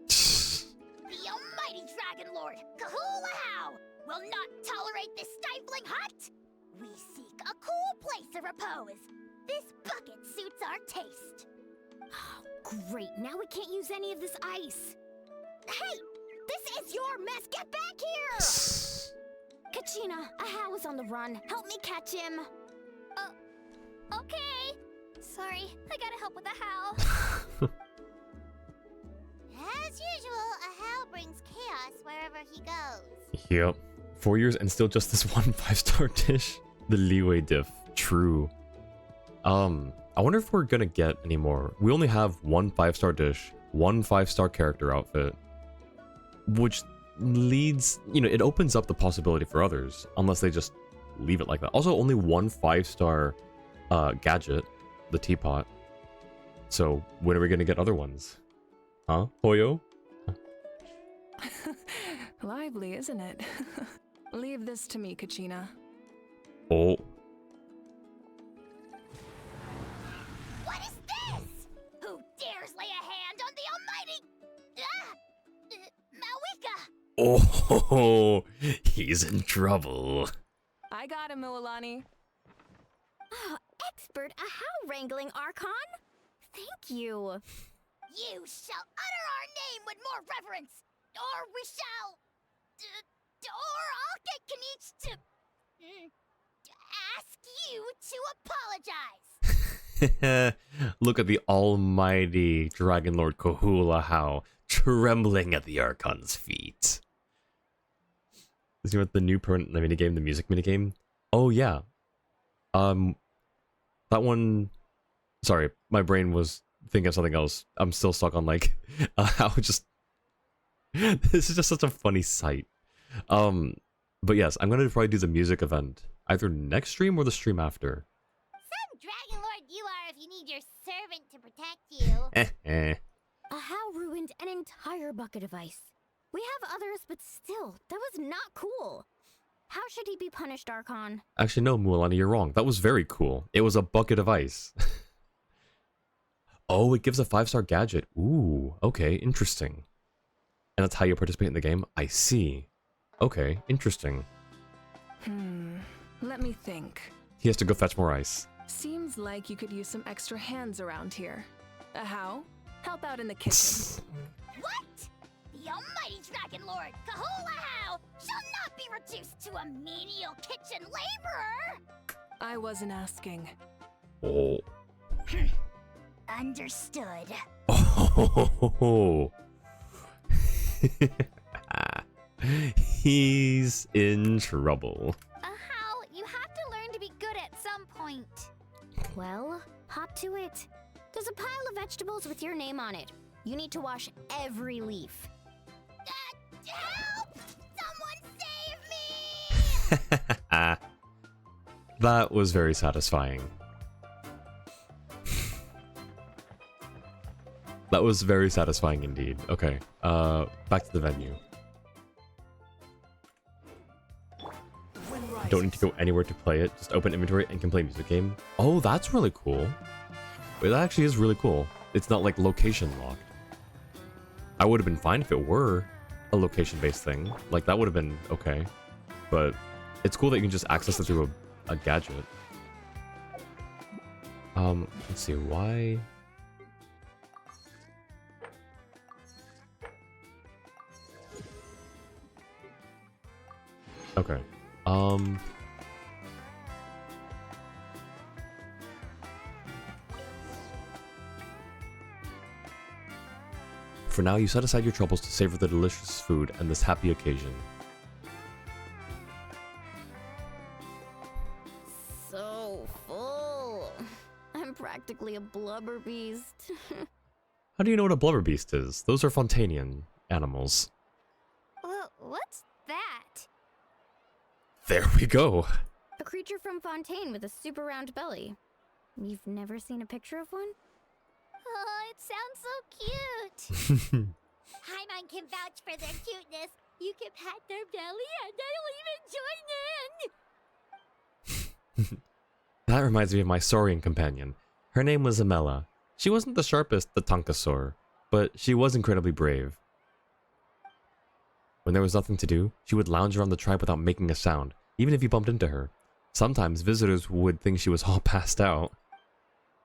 The almighty Dragon Lord, Kahulahow, will not tolerate this stifling hut. We seek a cool place of repose. This bucket suits our taste. Oh, great. Now we can't use any of this ice. Hey, this is your mess. Get back here! Kachina, Ahow is on the run. Help me catch him. Okay. Sorry, I gotta help with the how. As usual, Ahow brings chaos wherever he goes. Yep. 4 years and still just this one 5-star dish? The leeway diff. True. I wonder if we're gonna get any more. We only have one 5-star dish, one 5-star character outfit, which leads, it opens up the possibility for others, unless they just leave it like that. Also, only one 5-star gadget, the teapot. So when are we gonna get other ones? Huh? Hoyo? Lively, isn't it? Leave this to me, Kachina. Oh. What is this? Who dares lay a hand on the almighty... Mavuika! Oh, he's in trouble. I got him, Mualani. Oh, expert Ahau wrangling, Archon. Thank you. You shall utter our name with more reverence, or we shall... or I'll get Kanich to... ask you to apologize. Look at the almighty Dragon Lord Kahula How trembling at the Archon's feet. Is he with the new permanent minigame, the music minigame? Oh yeah. That one... Sorry, my brain was thinking of something else. I'm still stuck on like how just... This is just such a funny sight. But yes, I'm gonna probably do the music event either next stream or the stream after. Some Dragon Lord you are if you need your servant to protect you. Ahau ruined an entire bucket of ice. We have others, but still, that was not cool. How should he be punished, Archon? Actually, no, Mualani, you're wrong. That was very cool. It was a bucket of ice. Oh, it gives a 5-star gadget. Ooh, okay, interesting. And that's how you participate in the game? I see. Okay, interesting. Let me think. He has to go fetch more ice. Seems like you could use some extra hands around here. How? Help out in the kitchen. What? The almighty Dragon Lord, Kahula shall not be reduced to a menial kitchen laborer! I wasn't asking. Oh. Understood. Oh. He's in trouble. How? You have to learn to be good at some point. Well, hop to it. There's a pile of vegetables with your name on it. You need to wash every leaf. Help! Someone save me! That was very satisfying. That was very satisfying indeed. Okay, back to the venue. Don't need to go anywhere to play it. Just open inventory and can play music game. Oh, that's really cool. Wait, that actually is really cool. It's not like location locked. I would have been fine if it were a location-based thing. Like, that would have been okay. But it's cool that you can just access it through a gadget. Let's see, why... Okay. For now, you set aside your troubles to savor the delicious food and this happy occasion. So full. I'm practically a blubber beast. How do you know what a blubber beast is? Those are Fontanian animals. What's that? There we go. A creature from Fontaine with a super round belly. You've never seen a picture of one? Oh, it sounds so cute. Paimon can vouch for their cuteness. You can pat their belly and they'll even join in. That reminds me of my saurian companion. Her name was Amela. She wasn't the sharpest, the Tonkasaur, but she was incredibly brave. When there was nothing to do, she would lounge around the tribe without making a sound, even if you bumped into her. Sometimes visitors would think she was all passed out.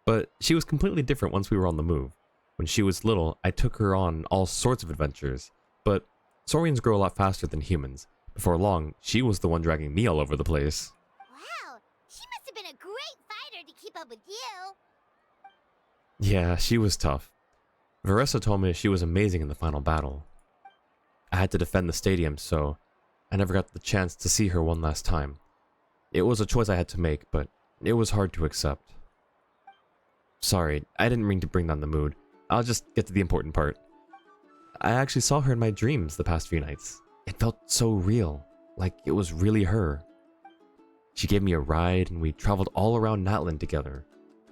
But she was completely different once we were on the move. When she was little, I took her on all sorts of adventures, but saurians grow a lot faster than humans. Before long, she was the one dragging me all over the place. Wow, she must have been a great fighter to keep up with you. Yeah, she was tough. Veressa told me she was amazing in the final battle. I had to defend the stadium, so I never got the chance to see her one last time. It was a choice I had to make, but it was hard to accept. Sorry, I didn't mean to bring down the mood. I'll just get to the important part. I actually saw her in my dreams the past few nights. It felt so real, like it was really her. She gave me a ride and we traveled all around Natlan together.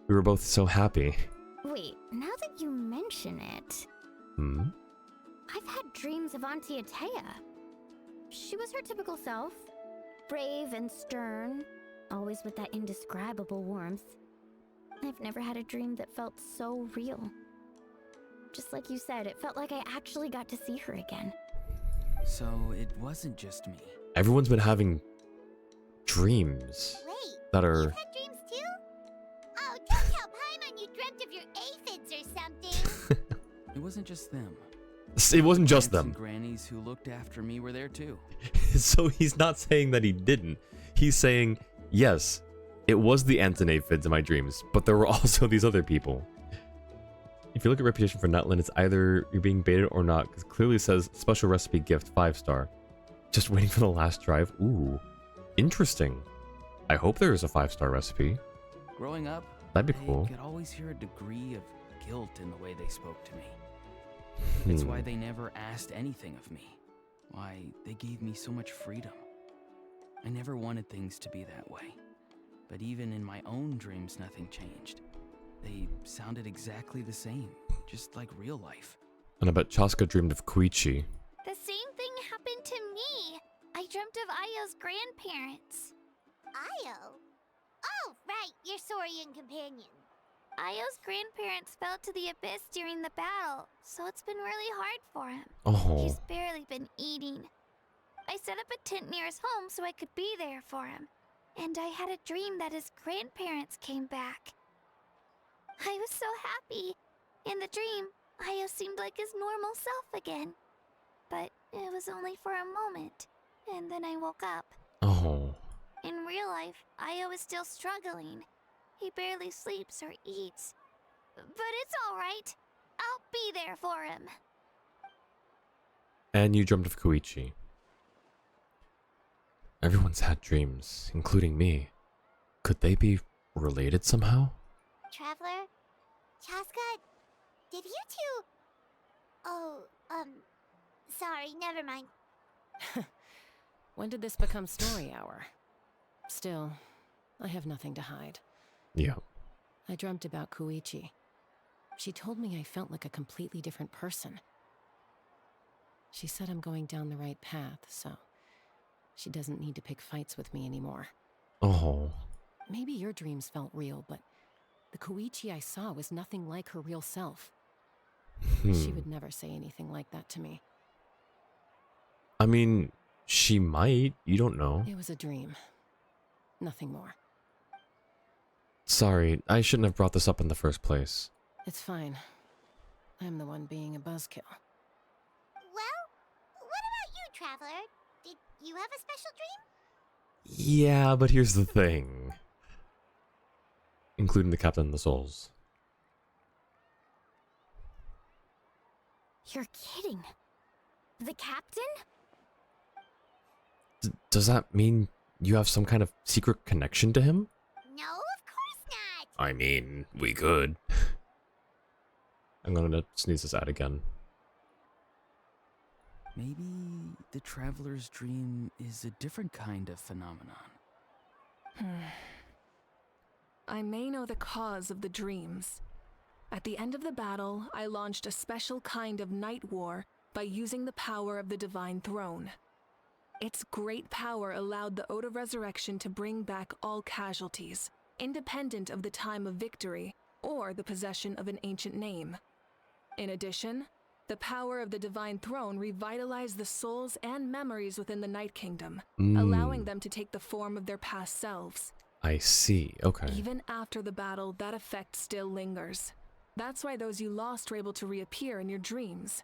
We were both so happy. Wait, now that you mention it, Hmm? I've had dreams of Auntie Atea. She was her typical self, brave and stern, always with that indescribable warmth. I've never had a dream that felt so real. Just like you said, it felt like I actually got to see her again. So it wasn't just me. Everyone's been having dreams Wait, that are... you've had dreams too? Oh, don't tell Paimon you dreamt of your aphids or something. It wasn't just them. It wasn't just Aunts and them. grannies who looked after me were there too. So he's not saying that he didn't. He's saying, yes, it was the ants and aphids in my dreams, but there were also these other people. If you look at reputation for Natlan, it's either you're being baited or not, because clearly it says special recipe gift 5-star. Just waiting for the last drive. Ooh, interesting. I hope there is a 5-star recipe. Growing up, That'd be I cool. could always hear a degree of guilt in the way they spoke to me. It's why they never asked anything of me. Why they gave me so much freedom. I never wanted things to be that way. But even in my own dreams, nothing changed. They sounded exactly the same, just like real life. And I bet Chaska dreamed of Koichi. The same thing happened to me. I dreamt of Ayo's grandparents. Io? Oh, right, your Saurian companion. Ayo's grandparents fell to the abyss during the battle, so it's been really hard for him. Oh, He's barely been eating. I set up a tent near his home so I could be there for him. And I had a dream that his grandparents came back. I was so happy. In the dream, Ayo seemed like his normal self again. But it was only for a moment, and then I woke up. oh. In real life, Ayo is still struggling. He barely sleeps or eats. But it's alright. I'll be there for him. And you dreamt of Koichi. Everyone's had dreams, including me. Could they be related somehow? Traveler? Chaska? Did you two... Oh, sorry, never mind. When did this become story hour? Still, I have nothing to hide. Yeah. I dreamt about Koichi. She told me I felt like a completely different person. She said I'm going down the right path, so she doesn't need to pick fights with me anymore. Oh. Maybe your dreams felt real, but the Koichi I saw was nothing like her real self. She would never say anything like that to me. I mean, she might. You don't know. It was a dream. Nothing more. Sorry, I shouldn't have brought this up in the first place. It's fine. I'm the one being a buzzkill. Well, what about you, Traveler? Did you have a special dream? Yeah, but here's the thing. Including the Captain and the Souls. You're kidding. The captain? Does that mean you have some kind of secret connection to him? No, of course not. I mean, we could. I'm gonna sneeze this ad again. Maybe the traveler's dream is a different kind of phenomenon. I may know the cause of the dreams. At the end of the battle, I launched a special kind of night war by using the power of the Divine Throne. Its great power allowed the Ode of Resurrection to bring back all casualties, independent of the time of victory or the possession of an ancient name. In addition, the power of the Divine Throne revitalized the souls and memories within the Night Kingdom, allowing them to take the form of their past selves. I see, okay. Even after the battle, that effect still lingers. That's why those you lost were able to reappear in your dreams.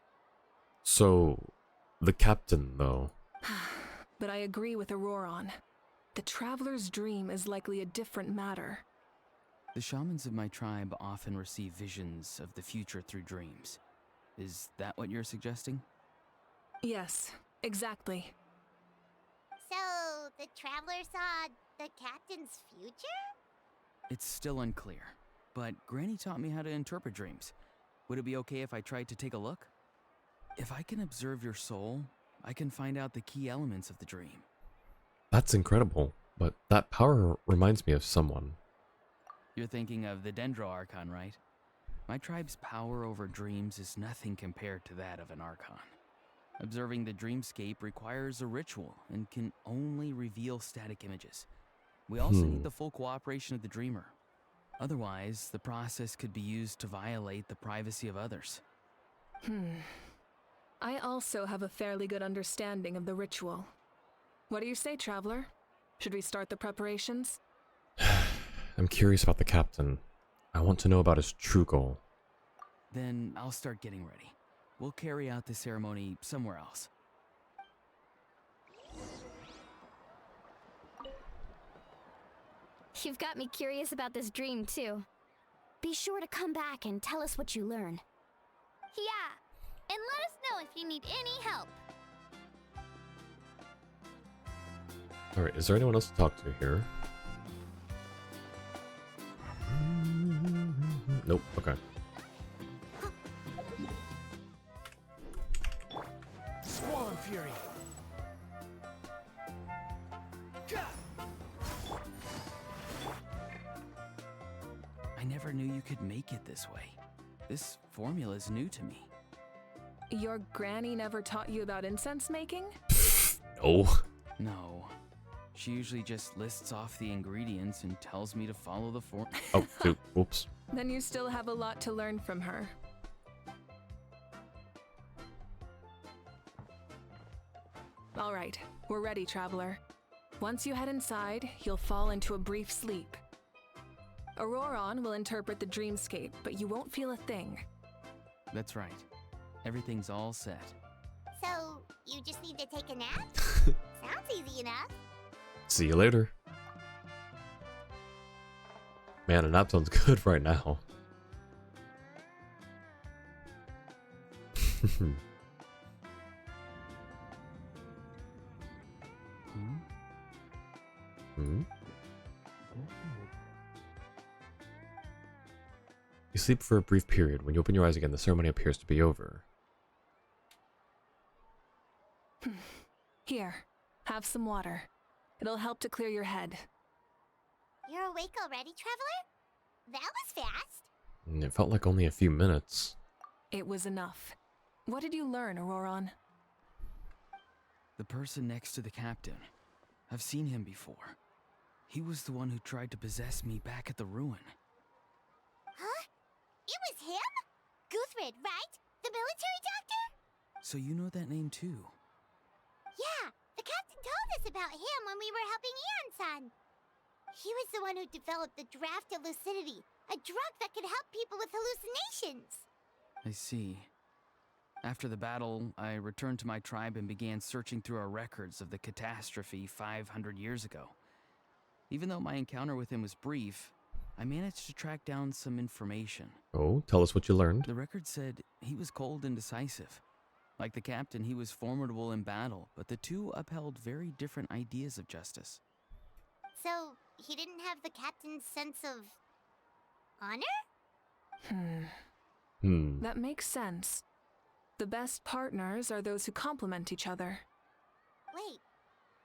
So, the Captain, though. But I agree with Auroron. The Traveler's dream is likely a different matter. The shamans of my tribe often receive visions of the future through dreams. Is that what you're suggesting? Yes, exactly. So, the Traveler saw the Captain's future? It's still unclear, but Granny taught me how to interpret dreams. Would it be okay if I tried to take a look? If I can observe your soul, I can find out the key elements of the dream. That's incredible, but that power reminds me of someone. You're thinking of the Dendro Archon, right? My tribe's power over dreams is nothing compared to that of an Archon. Observing the dreamscape requires a ritual and can only reveal static images. We also need the full cooperation of the dreamer. Otherwise, the process could be used to violate the privacy of others. I also have a fairly good understanding of the ritual. What do you say, Traveler? Should we start the preparations? I'm curious about the captain. I want to know about his true goal. Then I'll start getting ready. We'll carry out the ceremony somewhere else. You've got me curious about this dream, too. Be sure to come back and tell us what you learn. Yeah, and let us know if you need any help. Alright, is there anyone else to talk to here? Nope, okay. Squall Fury! I never knew you could make it this way. This formula is new to me. Your granny never taught you about incense making? Oh. No. She usually just lists off the ingredients and tells me to follow the form. Oh, shoot. Whoops. Then you still have a lot to learn from her. All right, we're ready, Traveler. Once you head inside, you'll fall into a brief sleep. Auroron will interpret the dreamscape, but you won't feel a thing. That's right. Everything's all set. So, you just need to take a nap? Sounds easy enough. See you later. Man, a nap sounds good right now. You sleep for a brief period. When you open your eyes again, the ceremony appears to be over. Here, have some water. It'll help to clear your head. You're awake already, Traveler? That was fast. It felt like only a few minutes. It was enough. What did you learn, Auroron? The person next to the captain. I've seen him before. He was the one who tried to possess me back at the ruin. Huh? It was him? Guthrid, right? The military doctor? So you know that name too? Yeah, the captain told us about him when we were helping Ian-san. He was the one who developed the draft of lucidity, a drug that could help people with hallucinations. I see. After the battle, I returned to my tribe and began searching through our records of the catastrophe 500 years ago. Even though my encounter with him was brief, I managed to track down some information. Oh, tell us what you learned. The record said he was cold and decisive. Like the captain, he was formidable in battle, but the two upheld very different ideas of justice. So, he didn't have the captain's sense of honor? That makes sense. The best partners are those who complement each other. Wait,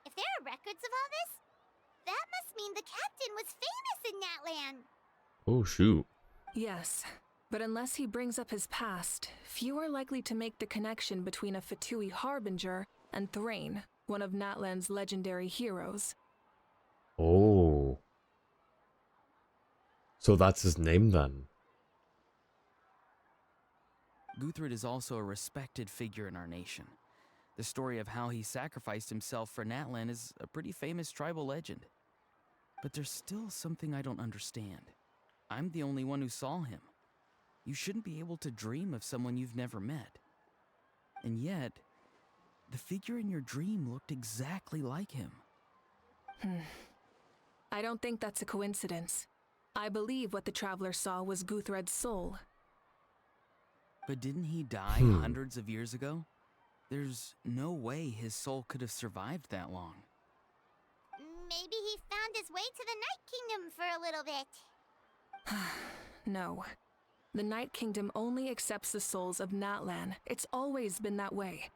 if there are records of all this, that must mean the captain was famous in Natlan. Oh, shoot. Yes, but unless he brings up his past, few are likely to make the connection between a Fatui harbinger and Thrain, one of Natlan's legendary heroes. Oh. So that's his name then? Guthrid is also a respected figure in our nation. The story of how he sacrificed himself for Natlan is a pretty famous tribal legend. But there's still something I don't understand. I'm the only one who saw him. You shouldn't be able to dream of someone you've never met. And yet, the figure in your dream looked exactly like him. I don't think that's a coincidence. I believe what the Traveler saw was Guthred's soul. But didn't he die hundreds of years ago? There's no way his soul could have survived that long. Maybe he found his way to the Night Kingdom for a little bit. No. The Night Kingdom only accepts the souls of Natlan. It's always been that way.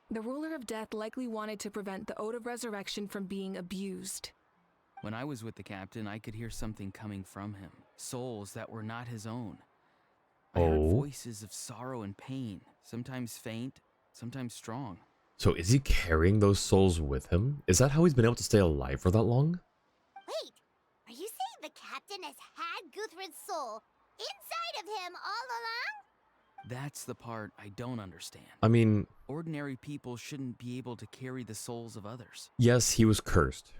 The Ruler of Death likely wanted to prevent the Ode of Resurrection from being abused. When I was with the captain, I could hear something coming from him. Souls that were not his own. I heard Oh. voices of sorrow and pain, sometimes faint, sometimes strong. So is he carrying those souls with him? Is that how he's been able to stay alive for that long? Wait, are you saying the captain has had Guthred's soul inside of him all along? That's the part I don't understand. I mean, Ordinary people shouldn't be able to carry the souls of others. yes, he was cursed,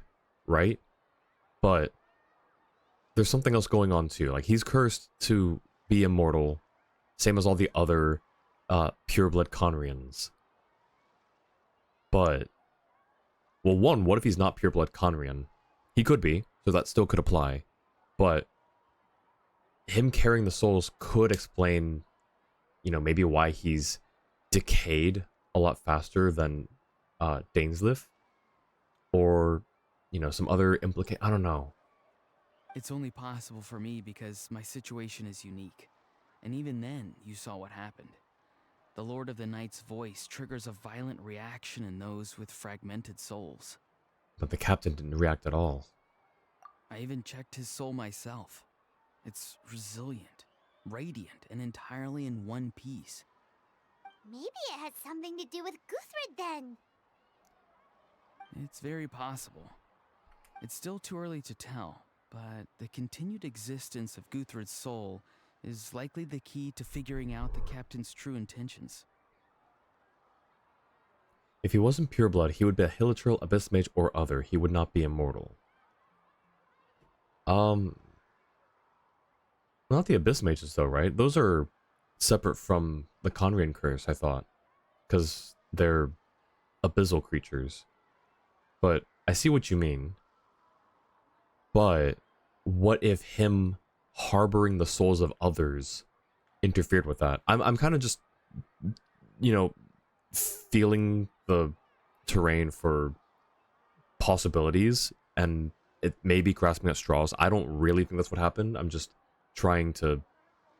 right? But there's something else going on too. Like, he's cursed to be immortal, same as all the other pureblood Conrians. But, well, one, what if he's not pureblood Conrian? He could be, so that still could apply. But him carrying the souls could explain, you know, maybe why he's decayed a lot faster than Dainsleif. Or, you know, some other I don't know. It's only possible for me because my situation is unique. And even then, you saw what happened. The Lord of the Night's voice triggers a violent reaction in those with fragmented souls. But the captain didn't react at all. I even checked his soul myself. It's resilient, radiant, and entirely in one piece. Maybe it has something to do with Guthred then. It's very possible. It's still too early to tell, but the continued existence of Guthred's soul is likely the key to figuring out the captain's true intentions. If he wasn't pureblood, he would be a Hilichurl, Abyss Mage, or other. He would not be immortal. Not the Abyss Mages though, right? Those are separate from the Conrian curse, I thought. Because they're abyssal creatures. But I see what you mean. But what if him harboring the souls of others interfered with that? I'm kind of just, you know, feeling the terrain for possibilities, and it may be grasping at straws. I don't really think that's what happened. I'm just trying to,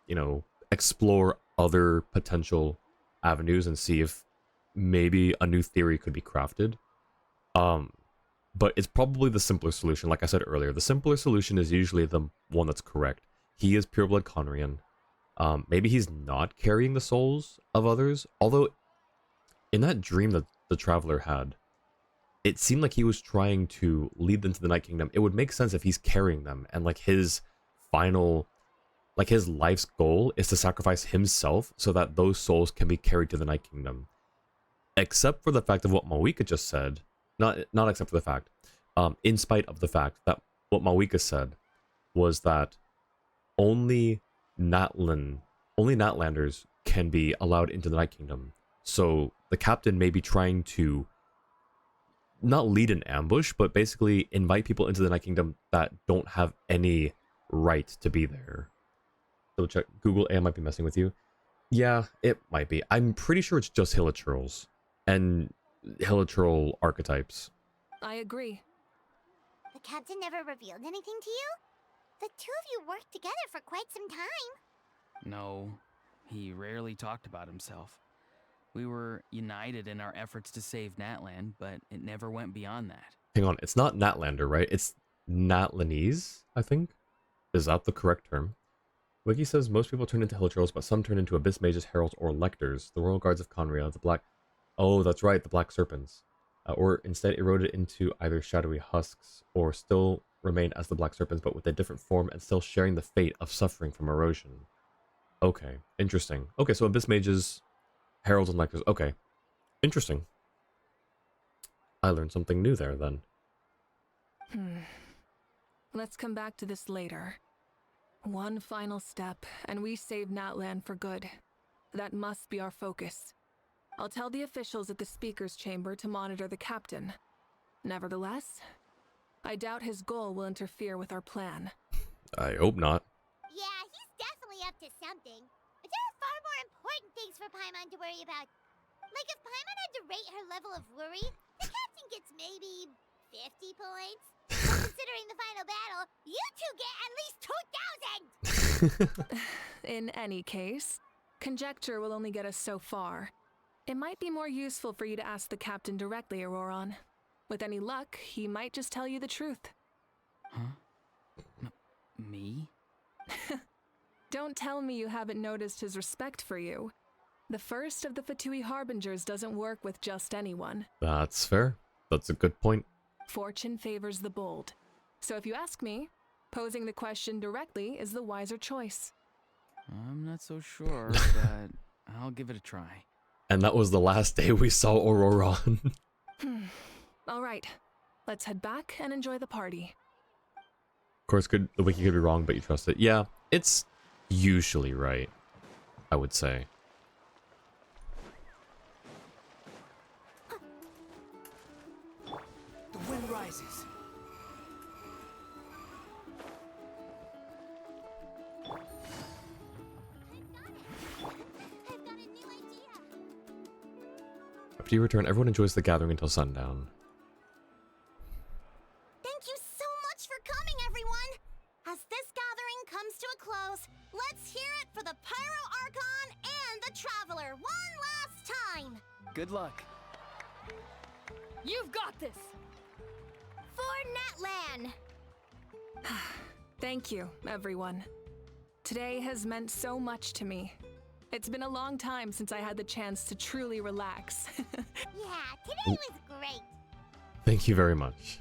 you know, explore other potential avenues and see if maybe a new theory could be crafted. But it's probably the simpler solution. Like I said earlier, the simpler solution is usually the one that's correct. He is pureblood Conrian. Maybe he's not carrying the souls of others. Although, in that dream that the Traveler had, it seemed like he was trying to lead them to the Night Kingdom. It would make sense if he's carrying them, and like his final, like his life's goal is to sacrifice himself so that those souls can be carried to the Night Kingdom. Except for the fact of what Mavuika just said. Not except for the fact, in spite of the fact that what Mavuika said was that only Natlanders can be allowed into the Night Kingdom. So the captain may be trying to not lead an ambush, but basically invite people into the Night Kingdom that don't have any right to be there. So check Google AI might be messing with you. Yeah, it might be. I'm pretty sure it's just Hilichurls and Hilichurl archetypes. I agree. The captain never revealed anything to you? The two of you worked together for quite some time. No, he rarely talked about himself. We were united in our efforts to save Natlan, but it never went beyond that. Hang on, it's not Natlander, right? It's Natlanese, I think? Is that the correct term? Wiki says most people turn into Hilichurls, but some turn into Abyss Mages, Heralds, or Lectors. The Royal Guards of Conria, the Black... Oh, that's right, the Black Serpents. Or instead eroded into either shadowy husks, or still remain as the Black Serpents, but with a different form and still sharing the fate of suffering from erosion. Okay, interesting. Okay, so Abyss Mages, Heralds, and Lectors. Okay, interesting. I learned something new there, then. Let's come back to this later. One final step, and we save Natlan for good. That must be our focus. I'll tell the officials at the Speaker's Chamber to monitor the captain. Nevertheless, I doubt his goal will interfere with our plan. I hope not. Yeah, he's definitely up to something. But there are far more important things for Paimon to worry about. Like if Paimon had to rate her level of worry, the captain gets maybe 50 points. But considering the final battle, you two get at least 2,000! In any case, conjecture will only get us so far. It might be more useful for you to ask the captain directly, Auroron. With any luck, he might just tell you the truth. Huh? Me? Don't tell me you haven't noticed his respect for you. The first of the Fatui Harbingers doesn't work with just anyone. That's fair. That's a good point. Fortune favors the bold. So if you ask me, posing the question directly is the wiser choice. I'm not so sure, but I'll give it a try. And that was the last day we saw Auroron. All right, let's head back and enjoy the party. Of course, the wiki could be wrong, but you trust it. Yeah, it's usually right, I would say. The wind rises. I've got a new idea. After you return, everyone enjoys the gathering until sundown. Thank you so much for coming, everyone! As this gathering comes to a close, let's hear it for the Pyro Archon and the Traveler one last time! Good luck. You've got this! For Natlan! Thank you, everyone. Today has meant so much to me. It's been a long time since I had the chance to truly relax. Yeah, today was great. Thank you very much.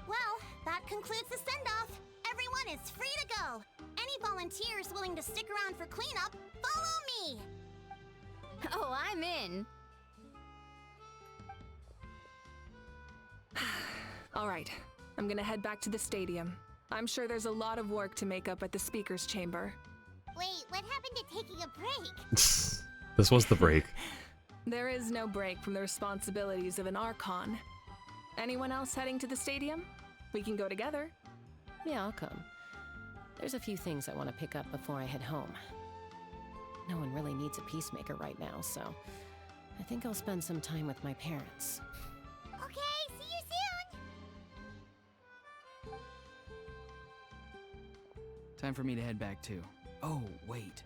Well, that concludes the send-off. Everyone is free to go. Any volunteers willing to stick around for cleanup, follow me! Oh, I'm in. All right, I'm gonna head back to the stadium. I'm sure there's a lot of work to make up at the speaker's chamber. Wait, what happened to taking a break? This was the break. There is no break from the responsibilities of an Archon. Anyone else heading to the stadium? We can go together. Yeah, I'll come. There's a few things I want to pick up before I head home. No one really needs a peacemaker right now, so I think I'll spend some time with my parents. Okay, see you soon! Time for me to head back too. Oh, wait.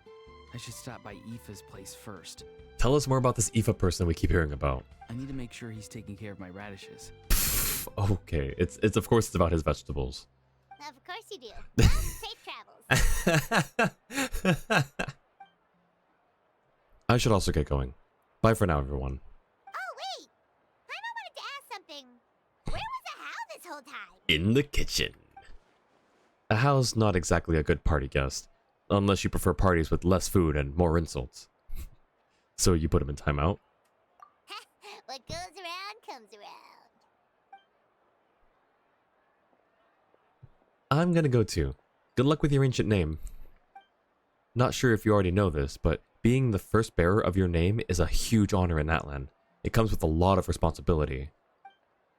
I should stop by Aoife's place first. Tell us more about this Aoife person we keep hearing about. I need to make sure he's taking care of my radishes. Okay, it's of course it's about his vegetables. Of course you do. Well, safe travels. I should also get going. Bye for now, everyone. Oh, wait! Paimon wanted to ask something. Where was the How this whole time? In the kitchen. A Hal's not exactly a good party guest, unless you prefer parties with less food and more insults. So you put him in timeout? What goes around comes around. I'm gonna go too. Good luck with your ancient name. Not sure if you already know this, but being the first bearer of your name is a huge honor in Natlan. It comes with a lot of responsibility.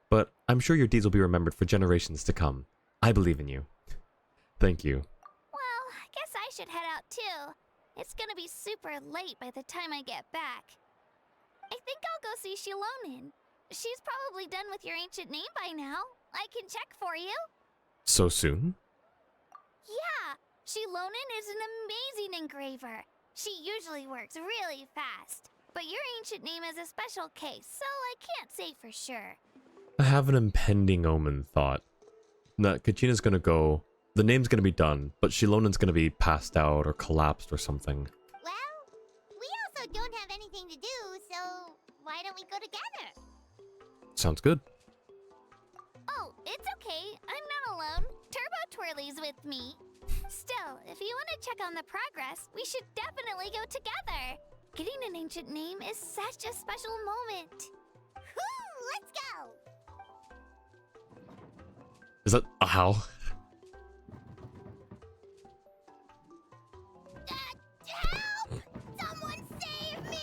But I'm sure your deeds will be remembered for generations to come. I believe in you. Thank you. Well, I guess I should head out too. It's gonna be super late by the time I get back. I think I'll go see Shilonin. She's probably done with your ancient name by now. I can check for you. So soon? Yeah, Shilonin is an amazing engraver. She usually works really fast. But your ancient name is a special case, so I can't say for sure. I have an impending omen thought. That Kachina's gonna go, the name's gonna be done, but Shilonin's gonna be passed out or collapsed or something. Well, we also don't have anything to do, so why don't we go together? Sounds good. Oh, it's okay. I'm not alone. Turbo Twirly's with me. Still, if you want to check on the progress, we should definitely go together. Getting an ancient name is such a special moment. Woo! Let's go! Is that a Hal? Help! Someone save me!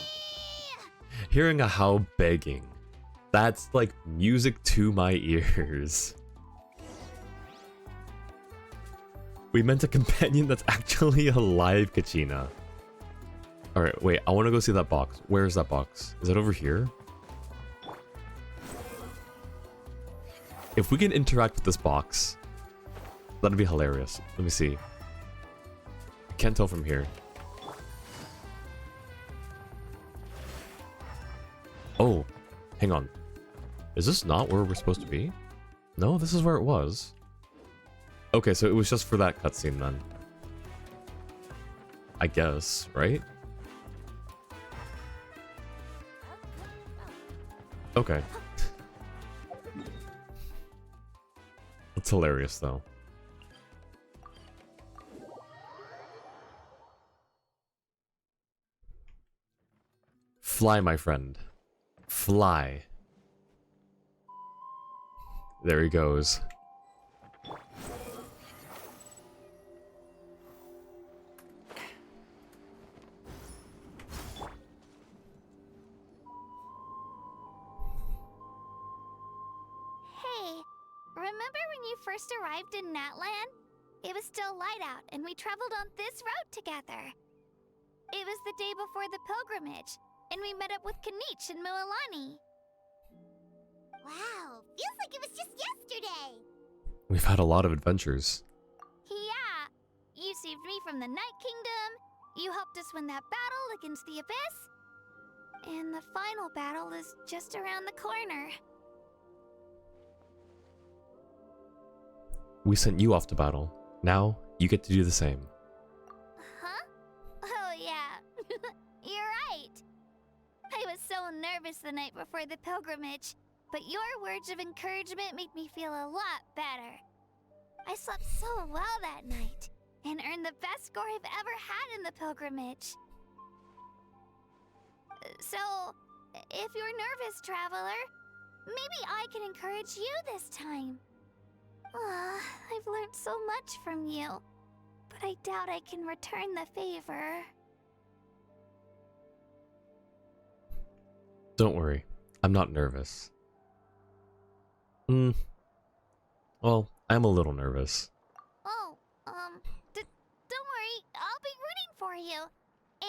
Hearing a Hal begging. That's like music to my ears. We meant a companion that's actually alive, Kachina. Alright, wait, I want to go see that box. Where is that box? Is it over here? If we can interact with this box, that'd be hilarious. Let me see. I can't tell from here. Oh, hang on. Is this not where we're supposed to be? No, this is where it was. Okay, so it was just for that cutscene then. I guess, right? Okay. That's hilarious, though. Fly, my friend. Fly. There he goes. Hey, remember when you first arrived in Natlan? It was still light out, and we traveled on this road together. It was the day before the pilgrimage, and we met up with Kanich and Mualani. Wow, feels like it was just yesterday. We've had a lot of adventures. Yeah, you saved me from the Night Kingdom, you helped us win that battle against the Abyss, and the final battle is just around the corner. We sent you off to battle. Now, you get to do the same. Huh? Oh yeah, you're right. I was so nervous the night before the pilgrimage, but your words of encouragement made me feel a lot better. I slept so well that night, and earned the best score I've ever had in the pilgrimage. So, if you're nervous, traveler, maybe I can encourage you this time. I've learned so much from you, but I doubt I can return the favor. Don't worry, I'm not nervous. Well, I'm a little nervous. Oh, don't worry, I'll be rooting for you.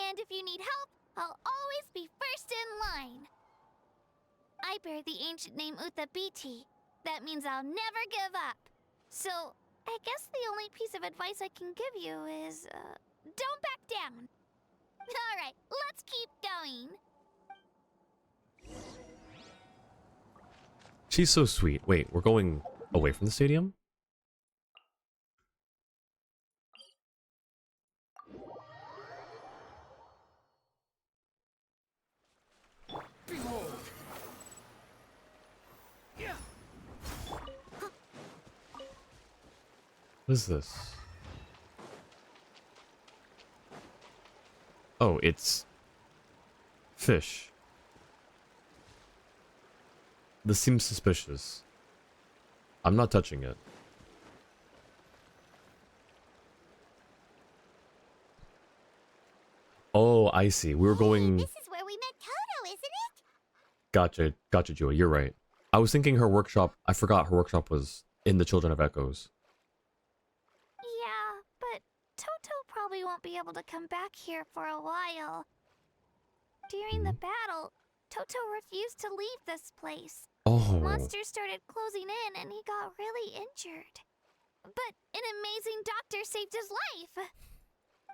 And if you need help, I'll always be first in line. I bear the ancient name Uthabiti. That means I'll never give up. So, I guess the only piece of advice I can give you is, don't back down. Alright, let's keep going. She's so sweet. Wait, we're going away from the stadium? What is this? Oh, it's fish. This seems suspicious. I'm not touching it. Oh, I see. We were going... This is where we met Toto, isn't it? Gotcha, Joey. You're right. I was thinking her workshop... I forgot her workshop was in the Children of Echoes. Yeah, but Toto probably won't be able to come back here for a while. During the battle, Toto refused to leave this place. Oh. Monsters started closing in and he got really injured. But an amazing doctor saved his life.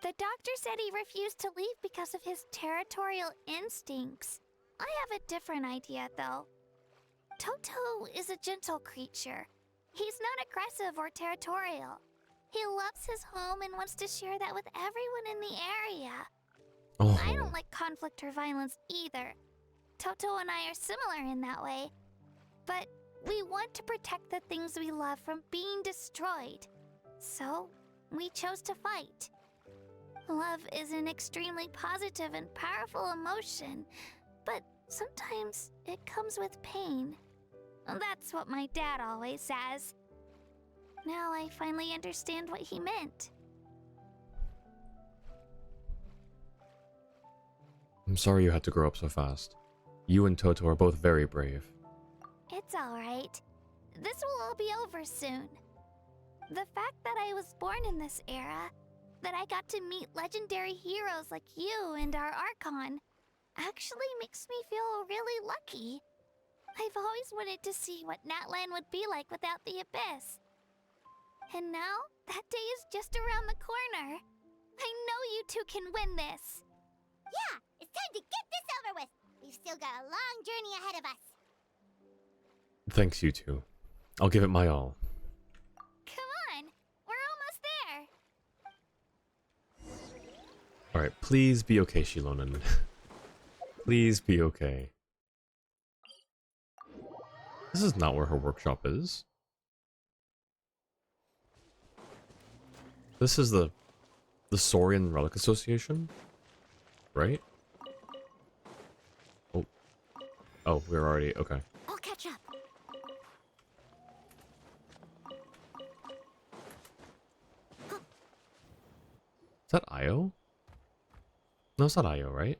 The doctor said he refused to leave because of his territorial instincts. I have a different idea, though. Toto is a gentle creature. He's not aggressive or territorial. He loves his home and wants to share that with everyone in the area. Oh. I don't like conflict or violence either. Toto and I are similar in that way. But we want to protect the things we love from being destroyed. So, we chose to fight. Love is an extremely positive and powerful emotion, but sometimes it comes with pain. That's what my dad always says. Now I finally understand what he meant. I'm sorry you had to grow up so fast. You and Toto are both very brave. It's alright. This will all be over soon. The fact that I was born in this era, that I got to meet legendary heroes like you and our Archon, actually makes me feel really lucky. I've always wanted to see what Natlan would be like without the Abyss. And now, that day is just around the corner. I know you two can win this. Yeah, it's time to get this over with. We've still got a long journey ahead of us. Thanks, you two. I'll give it my all. Come on, we're Alright, please be okay, Shilonen. Please be okay. This is not where her workshop is. This is the Saurian Relic Association, right? Oh. Oh, we're already... Okay. I'll catch up. Is that Io? No, it's not Io, right?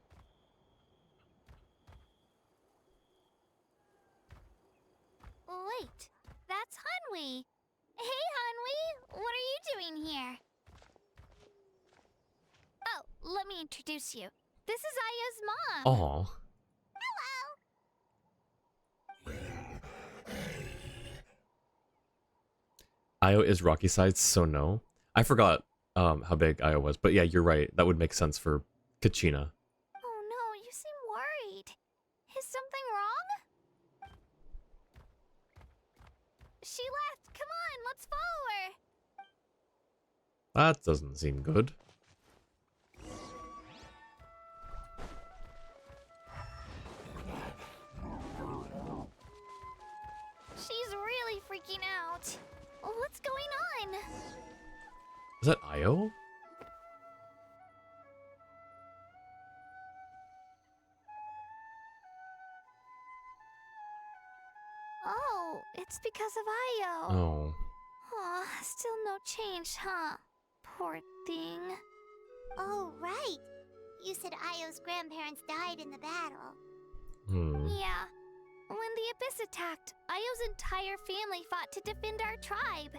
Wait, that's Hanwi. Hey, Hanwi, what are you doing here? Oh, let me introduce you. This is Aya's mom. Aw. Io is rocky sides, so no. I forgot how big Io was, but yeah, you're right. That would make sense for Kachina. Oh no, you seem worried. Is something wrong? She left. Come on, let's follow her. That doesn't seem good. She's really freaking out. What's going on? Is that Io? Oh, it's because of Io. Oh. Aw, still no change, huh? Poor thing. Oh, right. You said Io's grandparents died in the battle. Yeah. When the Abyss attacked, Io's entire family fought to defend our tribe.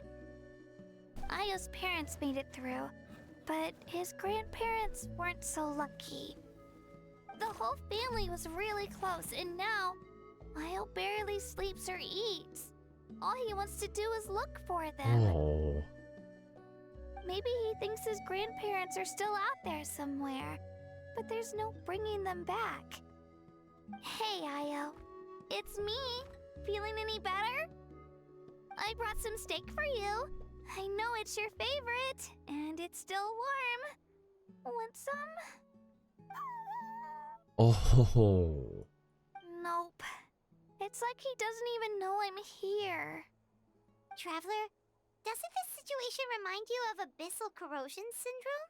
Io's parents made it through, but his grandparents weren't so lucky. The whole family was really close, and now Io barely sleeps or eats. All he wants to do is look for them. Oh. Maybe he thinks his grandparents are still out there somewhere, but there's no bringing them back. Hey, Io. It's me. Feeling any better? I brought some steak for you. I know it's your favorite, and it's still warm. Want some? Oh. Nope. It's like he doesn't even know I'm here. Traveler, doesn't this situation remind you of abyssal corrosion syndrome?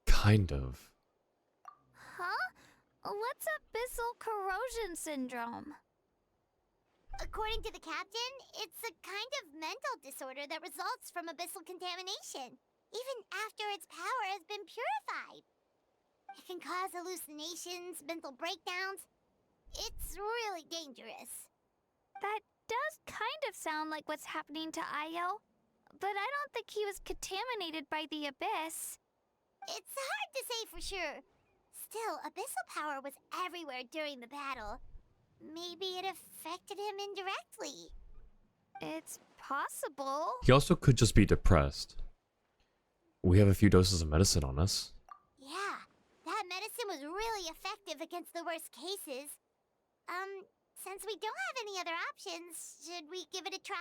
Kind of. Huh? What's abyssal corrosion syndrome? According to the captain, it's a kind of mental disorder that results from abyssal contamination, even after its power has been purified. It can cause hallucinations, mental breakdowns. It's really dangerous. That does kind of sound like what's happening to Io, but I don't think he was contaminated by the Abyss. It's hard to say for sure. Still, abyssal power was everywhere during the battle. Maybe it affected him indirectly. It's possible. He also could just be depressed. We have a few doses of medicine on us. Yeah, that medicine was really effective against the worst cases. Since we don't have any other options, should we give it a try?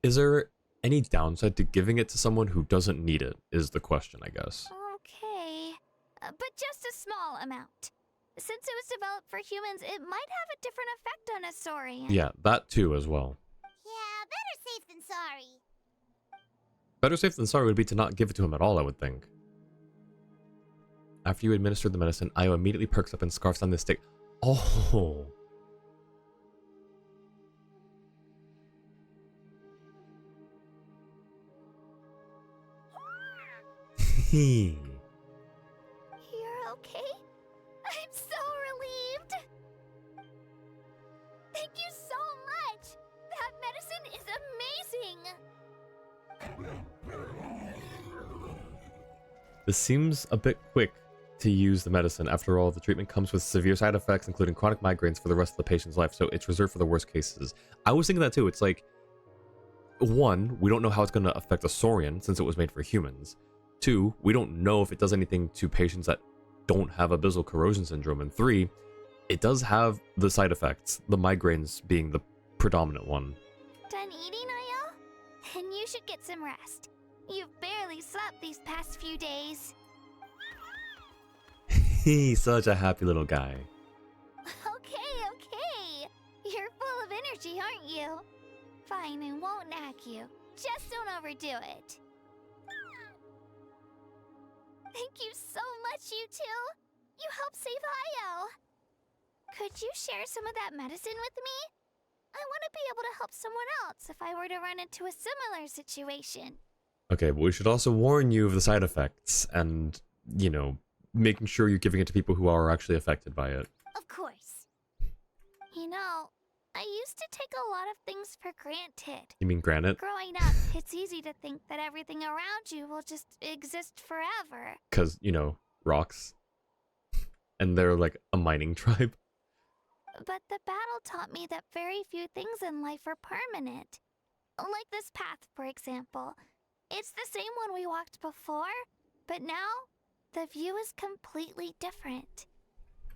Is there any downside to giving it to someone who doesn't need it, is the question, I guess. Okay, but just a small amount. Since it was developed for humans, it might have a different effect on a saurian. Yeah, that too as well. Yeah, better safe than sorry. Better safe than sorry would be to not give it to him at all, I would think. After you administer the medicine, Io immediately perks up and scarfs on the stick. Oh. You're okay? I'm so relieved! Thank you so much! That medicine is amazing! This seems a bit quick to use the medicine. After all, the treatment comes with severe side effects, including chronic migraines for the rest of the patient's life, so it's reserved for the worst cases. I was thinking that too. It's like, one, we don't know how it's going to affect a saurian since it was made for humans. Two, we don't know if it does anything to patients that don't have abyssal corrosion syndrome. And three, it does have the side effects, the migraines being the predominant one. Done eating, Io? Then you should get some rest. You've barely slept these past few days. He's such a happy little guy. Okay. You're full of energy, aren't you? Fine, I won't nag you. Just don't overdo it. Thank you so much, you two. You helped save Io. Could you share some of that medicine with me? I want to be able to help someone else if I were to run into a similar situation. Okay, but we should also warn you of the side effects and, you know, making sure you're giving it to people who are actually affected by it. Of course. You know, I used to take a lot of things for granted. You mean granite? Growing up, it's easy to think that everything around you will just exist forever. Because, you know, rocks. And they're like a mining tribe. But the battle taught me that very few things in life are permanent. Like this path, for example. It's the same one we walked before, but now the view is completely different.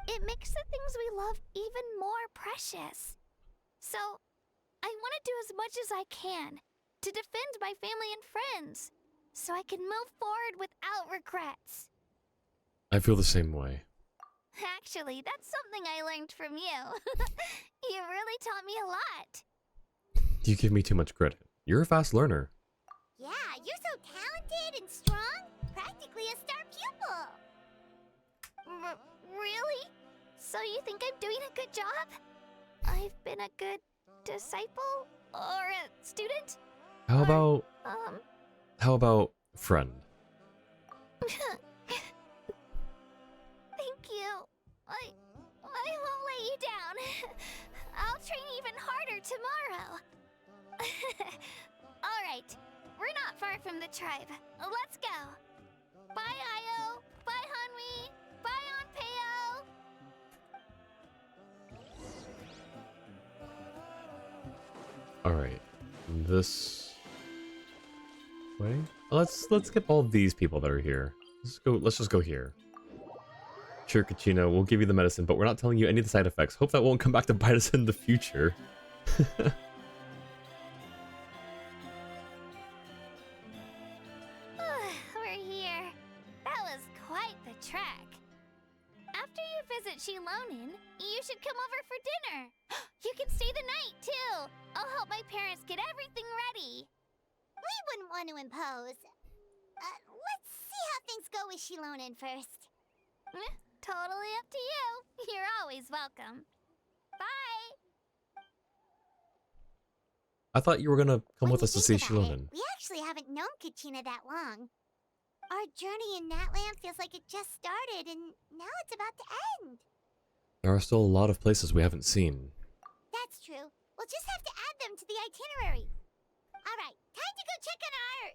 It makes the things we love even more precious. So, I want to do as much as I can to defend my family and friends, so I can move forward without regrets. I feel the same way. Actually, that's something I learned from you. You really taught me a lot. You give me too much credit. You're a fast learner. Yeah, you're so talented and strong. Practically a star pupil. Really? So you think I'm doing a good job? I've been a good disciple? Or a student? How about friend? Thank you. I won't let you down. I'll train even harder tomorrow. Alright, we're not far from the tribe. Let's go. Bye, Io. Bye, Hanwi. Bye, Onpeo. Alright. This way? Let's get all these people that are here. Let's just go here. Sure, Kachina, we'll give you the medicine, but we're not telling you any of the side effects. Hope that won't come back to bite us in the future. We're here. That was quite the trek. After you visit Shilonin, you should come over for dinner. You can stay the night, too. I'll help my parents get everything ready. We wouldn't want to impose. Let's see how things go with Shilonin first. Totally up to you. You're always welcome. Bye. I thought you were gonna come with When us to you see think about Shilonin. it, we actually haven't known Kachina that long. Our journey in Natlan feels like it just started, and now it's about to end. There are still a lot of places we haven't seen. That's true. We'll just have to add them to the itinerary. All right, time to go check on our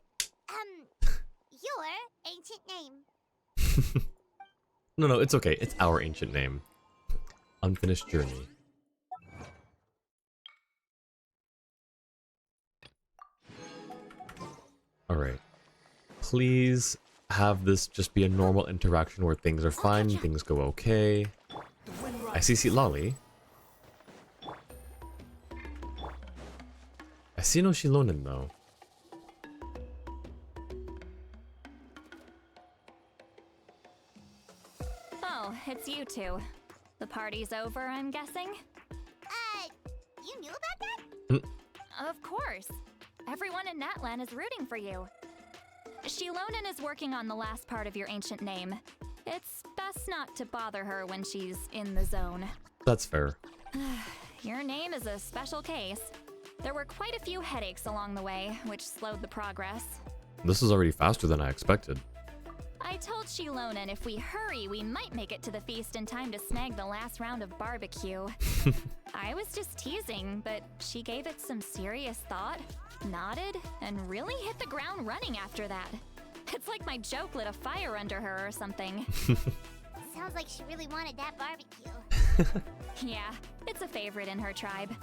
your ancient name. No, it's okay. It's our ancient name. Unfinished journey. Alright. Please have this just be a normal interaction where things are fine, things go okay. I see Citlali. I see no Shilonin though. Oh, it's you two. The party's over, I'm guessing? You knew about that? Of course. Everyone in Natlan is rooting for you. Shilonin is working on the last part of your ancient name. It's best not to bother her when she's in the zone. That's fair. Your name is a special case. There were quite a few headaches along the way, which slowed the progress. This is already faster than I expected. I told Shilonin if we hurry, we might make it to the feast in time to snag the last round of barbecue. I was just teasing, but she gave it some serious thought, nodded, and really hit the ground running after that. It's like my joke lit a fire under her or something. Sounds like she really wanted that barbecue. Yeah, it's a favorite in her tribe.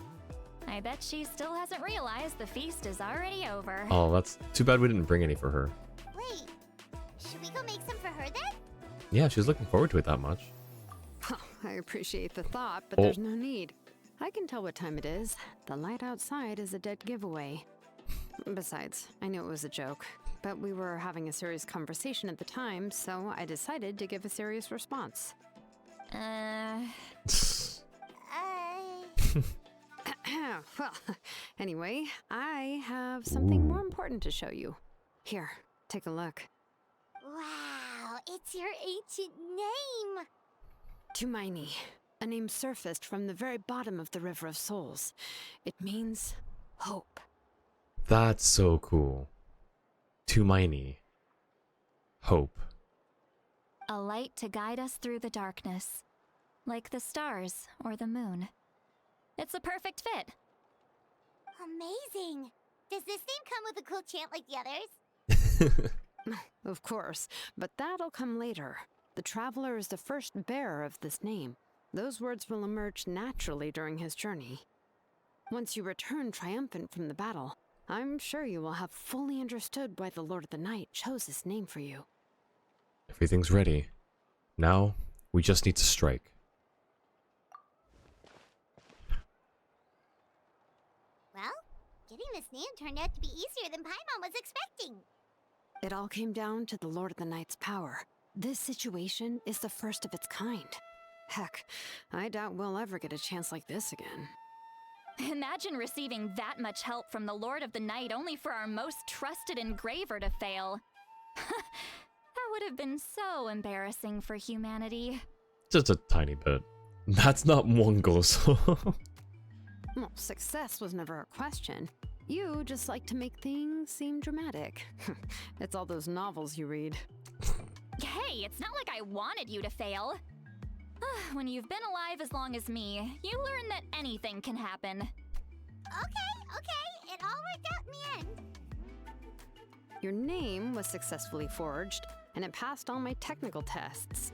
I bet she still hasn't realized the feast is already over. Oh, that's too bad we didn't bring any for her. Wait, should we go make some for her then? Yeah, she's looking forward to it that much. Oh, I appreciate the thought, but Oh. there's no need. I can tell what time it is. The light outside is a dead giveaway. Besides, I knew it was a joke, but we were having a serious conversation at the time, so I decided to give a serious response. Well, anyway, I have something more important to show you. Here, take a look. Wow, it's your ancient name! Tumaini, a name surfaced from the very bottom of the River of Souls. It means hope. That's so cool. Tumaini. Hope. A light to guide us through the darkness, like the stars or the moon. It's a perfect fit. Amazing! Does this name come with a cool chant like the others? Of course, but that'll come later. The Traveler is the first bearer of this name. Those words will emerge naturally during his journey. Once you return triumphant from the battle, I'm sure you will have fully understood why the Lord of the Night chose this name for you. Everything's ready. Now, we just need to strike. Well, getting this name turned out to be easier than Paimon was expecting. It all came down to the Lord of the Night's power. This situation is the first of its kind. Heck, I doubt we'll ever get a chance like this again. Imagine receiving that much help from the Lord of the Night only for our most trusted engraver to fail. That would have been so embarrassing for humanity. Just a tiny bit. That's not Mongol, so... Well, success was never a question. You just like to make things seem dramatic. It's all those novels you read. Hey, it's not like I wanted you to fail. When you've been alive as long as me, you learn that anything can happen. Okay, it all worked out in the end. Your name was successfully forged, and it passed all my technical tests.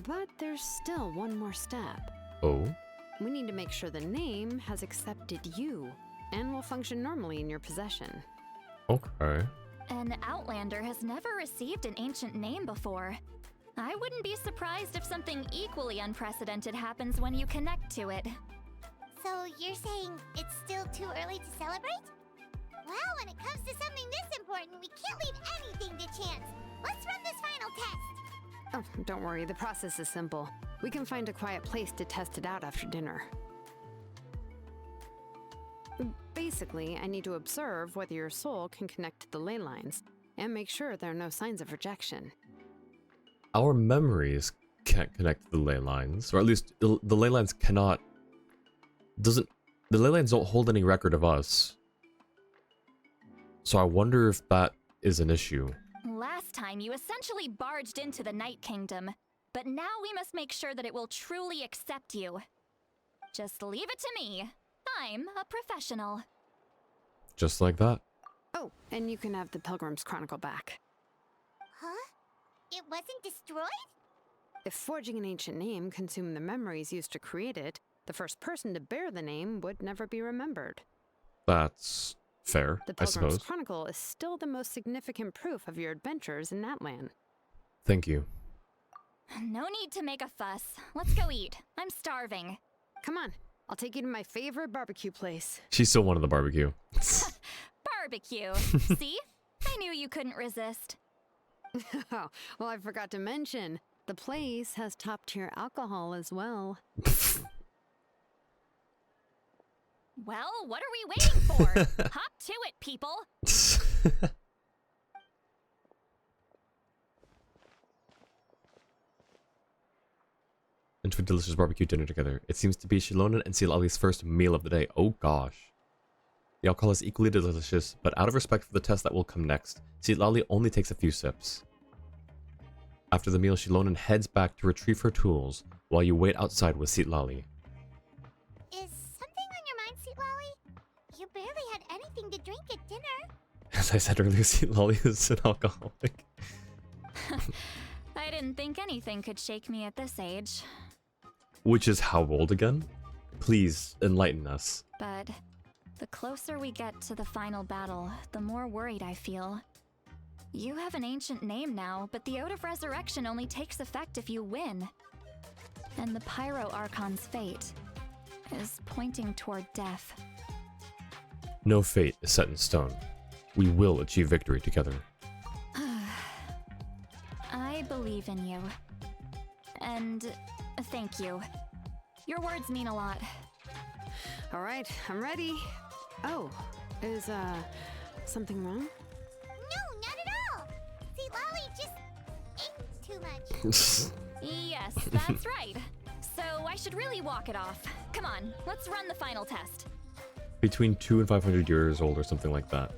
But there's still one more step. Oh? We need to make sure the name has accepted you, and will function normally in your possession. Okay. An Outlander has never received an ancient name before. I wouldn't be surprised if something equally unprecedented happens when you connect to it. So you're saying it's still too early to celebrate? Well, when it comes to something this important, we can't leave anything to chance. Let's run this final test. Oh, don't worry, the process is simple. We can find a quiet place to test it out after dinner. Basically, I need to observe whether your soul can connect to the ley lines, and make sure there are no signs of rejection. Our memories can't connect to the ley lines, or at least the ley lines cannot... The ley lines don't hold any record of us. So I wonder if that is an issue. Last time, you essentially barged into the Night Kingdom, but now we must make sure that it will truly accept you. Just leave it to me. I'm a professional. Just like that. Oh, and you can have the Pilgrim's Chronicle back. Huh? It wasn't destroyed? If forging an ancient name consumed the memories used to create it, the first person to bear the name would never be remembered. That's fair, The I Pilgrim's suppose. Chronicle is still the most significant proof of your adventures in Natlan. Thank you. No need to make a fuss. Let's go eat. I'm starving. Come on, I'll take you to my favorite barbecue place. She still wanted the barbecue. Barbecue. See? I knew you couldn't resist. Oh, well, I forgot to mention, the place has top-tier alcohol as well. Well, what are we waiting for? Hop to it, people. Into a delicious barbecue dinner together. It seems to be Shilonen and Citlali's first meal of the day. Oh gosh. The alcohol is equally delicious, but out of respect for the test that will come next, Citlali only takes a few sips. After the meal, Shilonen heads back to retrieve her tools, while you wait outside with Citlali. Is something on your mind, Citlali? You barely had anything to drink at dinner. As I said earlier, Citlali is an alcoholic. I didn't think anything could shake me at this age. Which is how old again? Please enlighten us. But the closer we get to the final battle, the more worried I feel. You have an ancient name now, but the Ode of Resurrection only takes effect if you win. And the Pyro Archon's fate is pointing toward death. No fate is set in stone. We will achieve victory together. believe in you. And thank you. Your words mean a lot. All right, I'm ready. Oh, is, something wrong? No, not at all. Citlali just ate too much. Yes, that's right. So I should really walk it off. Come on, let's run the final test. Between 2 and 500 years old or something like that.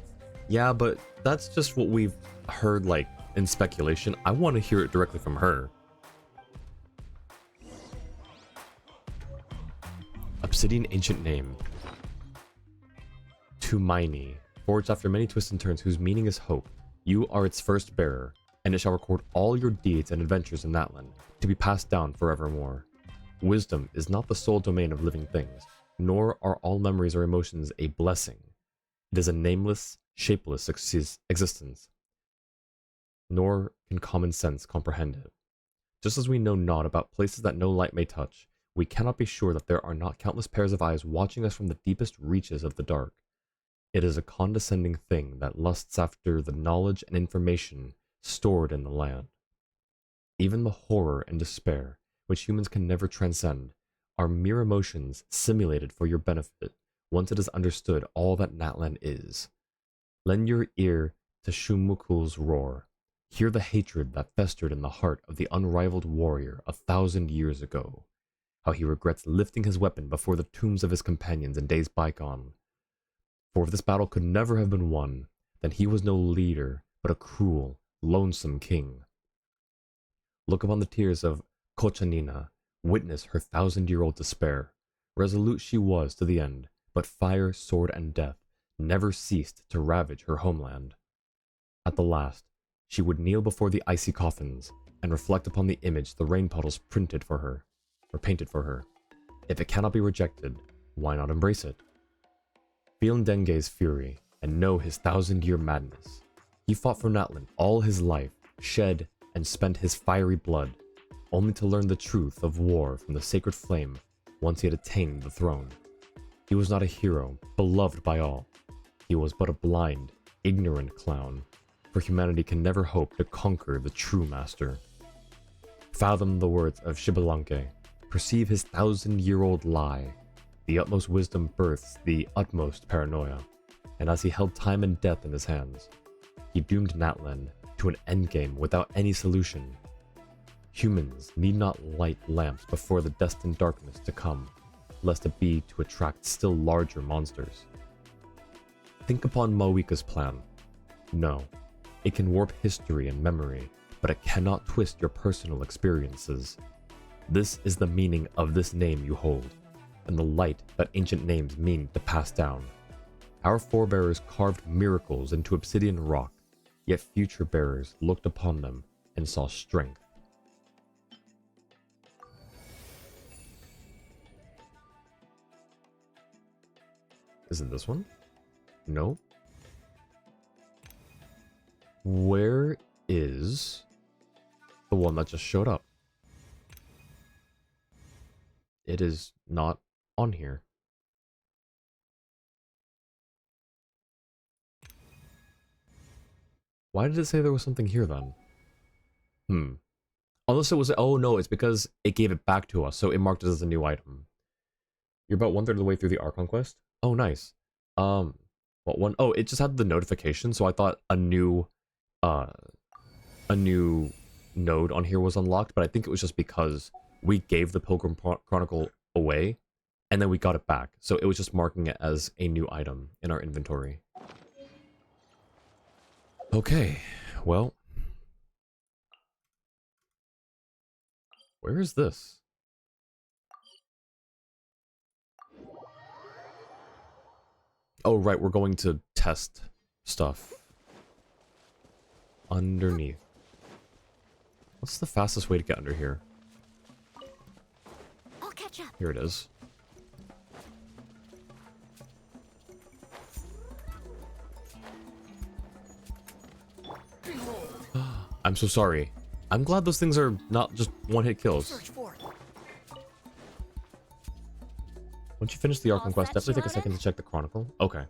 Yeah, but that's just what we've heard, like, in speculation. I want to hear it directly from her. Obsidian ancient name. Tumaini, forged after many twists and turns whose meaning is hope. You are its first bearer, and it shall record all your deeds and adventures in Natlan, to be passed down forevermore. Wisdom is not the sole domain of living things, nor are all memories or emotions a blessing. It is a nameless, shapeless existence, nor can common sense comprehend it. Just as we know not about places that no light may touch, we cannot be sure that there are not countless pairs of eyes watching us from the deepest reaches of the dark. It is a condescending thing that lusts after the knowledge and information stored in the land. Even the horror and despair, which humans can never transcend, are mere emotions simulated for your benefit once it is understood all that Natlan is. Lend your ear to Shumukul's roar. Hear the hatred that festered in the heart of the unrivaled warrior 1,000 years ago. How he regrets lifting his weapon before the tombs of his companions in days bygone. For if this battle could never have been won, then he was no leader, but a cruel, lonesome king. Look upon the tears of Kochanina, witness her 1,000-year-old despair. Resolute she was to the end, but fire, sword, and death never ceased to ravage her homeland. At the last, she would kneel before the icy coffins and reflect upon the image the rain puddles painted for her. If it cannot be rejected, why not embrace it? Feel Ndenge's fury and know his 1,000-year madness. He fought for Natlan all his life, shed and spent his fiery blood, only to learn the truth of war from the sacred flame once he had attained the throne. He was not a hero, beloved by all. He was but a blind, ignorant clown, for humanity can never hope to conquer the true master. Fathom the words of Shibalanke, perceive his 1,000-year-old lie. The utmost wisdom births the utmost paranoia, and as he held time and death in his hands, he doomed Natlan to an endgame without any solution. Humans need not light lamps before the destined darkness to come, lest it be to attract still larger monsters. Think upon Mavuika's plan. No, it can warp history and memory, but it cannot twist your personal experiences. This is the meaning of this name you hold, and the light that ancient names mean to pass down. Our forebears carved miracles into obsidian rock, yet future bearers looked upon them and saw strength. Is it this one? No. Where is the one that just showed up? It is not on here. Why did it say there was something here then? Unless it was, oh no, it's because it gave it back to us, so it marked it as a new item. You're about 1/3 of the way through the Archon quest? Oh, nice. What one? Oh, it just had the notification, so I thought a new node on here was unlocked, but I think it was just because we gave the Pilgrim Chronicle away, and then we got it back, so it was just marking it as a new item in our inventory. Okay, well, where is this? Oh, right, we're going to test stuff underneath. What's the fastest way to get under here? I'll catch up. Here it is. I'm so sorry. I'm glad those things are not just one-hit kills. Once you finish the Archon quest, definitely take a second to check the Chronicle. Okay.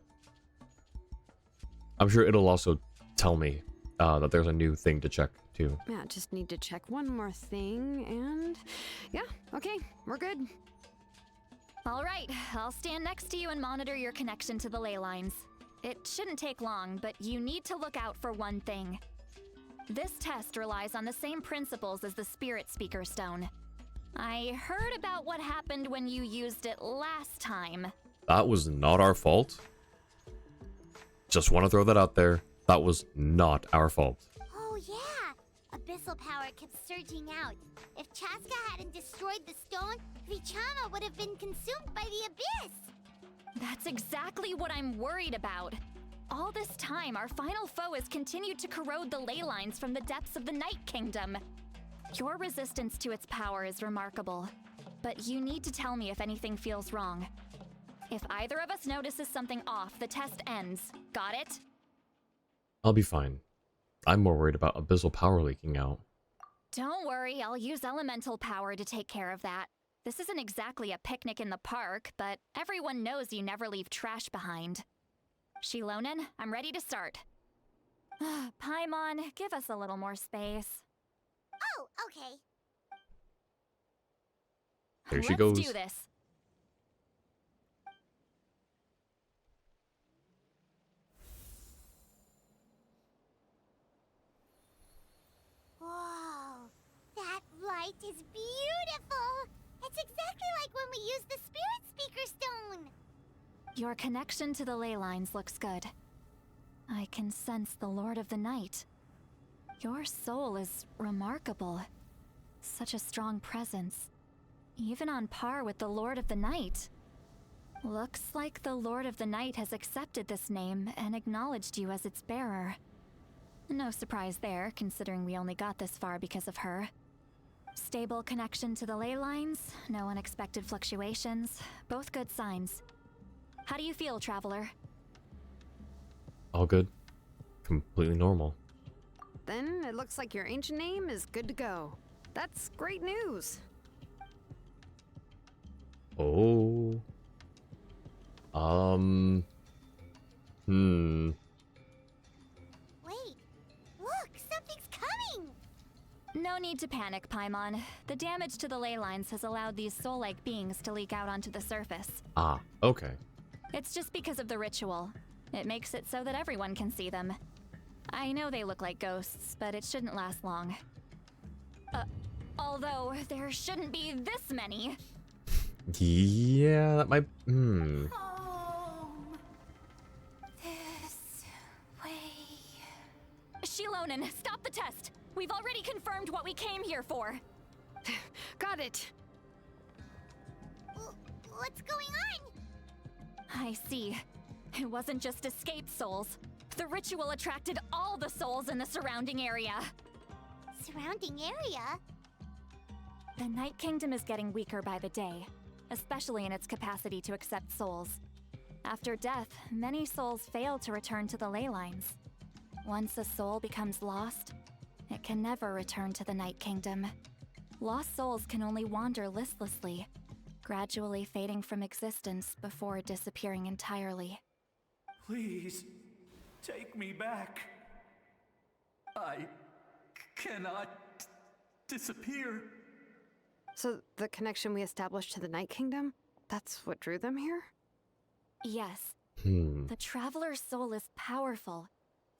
I'm sure it'll also tell me that there's a new thing to check too. Yeah, just need to check one more thing, and yeah, okay, we're good. All right, I'll stand next to you and monitor your connection to the ley lines. It shouldn't take long, but you need to look out for one thing. This test relies on the same principles as the Spirit Speaker Stone. I heard about what happened when you used it last time. That was not our fault. Just want to throw that out there. That was not our fault. Oh yeah! Abyssal power kept surging out. If Chaska hadn't destroyed the stone, Vichama would have been consumed by the abyss! That's exactly what I'm worried about. All this time, our final foe has continued to corrode the ley lines from the depths of the Night Kingdom. Your resistance to its power is remarkable, but you need to tell me if anything feels wrong. If either of us notices something off, the test ends. Got it? I'll be fine. I'm more worried about abyssal power leaking out. Don't worry, I'll use elemental power to take care of that. This isn't exactly a picnic in the park, but everyone knows you never leave trash behind. Shilonen, I'm ready to start. Paimon, give us a little more space. Oh, okay. There she goes. Let's do this. Whoa, that light is beautiful! It's exactly like when we used the Spirit Speaker Stone! Your connection to the ley lines looks good. I can sense the Lord of the Night. Your soul is remarkable. Such a strong presence. Even on par with the Lord of the Night. Looks like the Lord of the Night has accepted this name and acknowledged you as its bearer. No surprise there, considering we only got this far because of her. Stable connection to the ley lines, no unexpected fluctuations, both good signs. How do you feel, Traveler? All good. Completely normal. Then it looks like your ancient name is good to go. That's great news. Oh. Wait, look, something's coming! No need to panic, Paimon. The damage to the ley lines has allowed these soul-like beings to leak out onto the surface. Ah, okay. It's just because of the ritual. It makes it so that everyone can see them. I know they look like ghosts, but it shouldn't last long. Although, there shouldn't be this many. Yeah, that might... Home. This way. Shilonen, stop the test! We've already confirmed what we came here for. Got it. What's going on? I see. It wasn't just escaped souls. The ritual attracted all the souls in the surrounding area. Surrounding area? The Night Kingdom is getting weaker by the day, especially in its capacity to accept souls. After death, many souls fail to return to the ley lines. Once a soul becomes lost, it can never return to the Night Kingdom. Lost souls can only wander listlessly, gradually fading from existence before disappearing entirely. Please, take me back. I cannot disappear. So the connection we established to the Night Kingdom, that's what drew them here? Yes. Hmm. The Traveler's soul is powerful,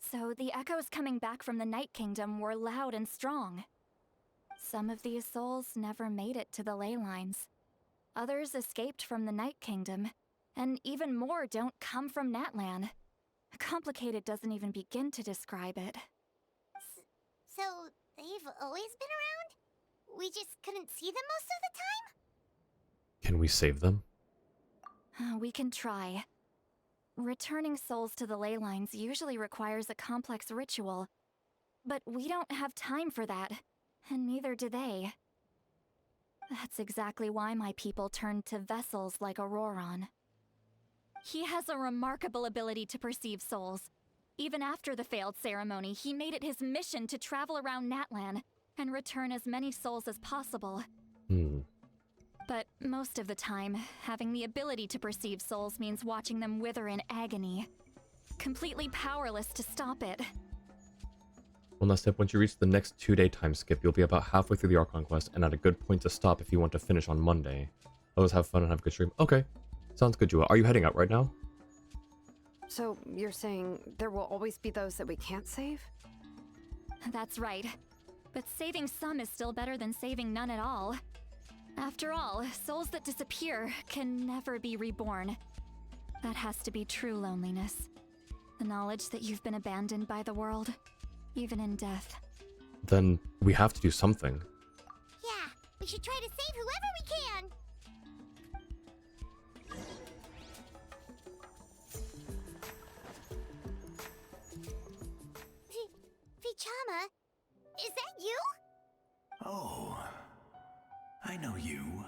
so the echoes coming back from the Night Kingdom were loud and strong. Some of these souls never made it to the ley lines. Others escaped from the Night Kingdom, and even more don't come from Natlan. Complicated doesn't even begin to describe it. So, they've always been around? We just couldn't see them most of the time? Can we save them? We can try. Returning souls to the ley lines usually requires a complex ritual, but we don't have time for that, and neither do they. That's exactly why my people turned to vessels like Auroron. He has a remarkable ability to perceive souls. Even after the failed ceremony, he made it his mission to travel around Natlan and return as many souls as possible. But most of the time, having the ability to perceive souls means watching them wither in agony. Completely powerless to stop it. One last tip, once you reach the next 2-day time skip, you'll be about halfway through the Archon quest and at a good point to stop if you want to finish on Monday. Always have fun and have a good stream. Okay, sounds good, Jua. Are you heading out right now? So, you're saying there will always be those that we can't save? That's right. But saving some is still better than saving none at all. After all, souls that disappear can never be reborn. That has to be true loneliness. The knowledge that you've been abandoned by the world, even in death. Then we have to do something. Yeah, we should try to save whoever we can. Vichama, is that you? Oh, I know you.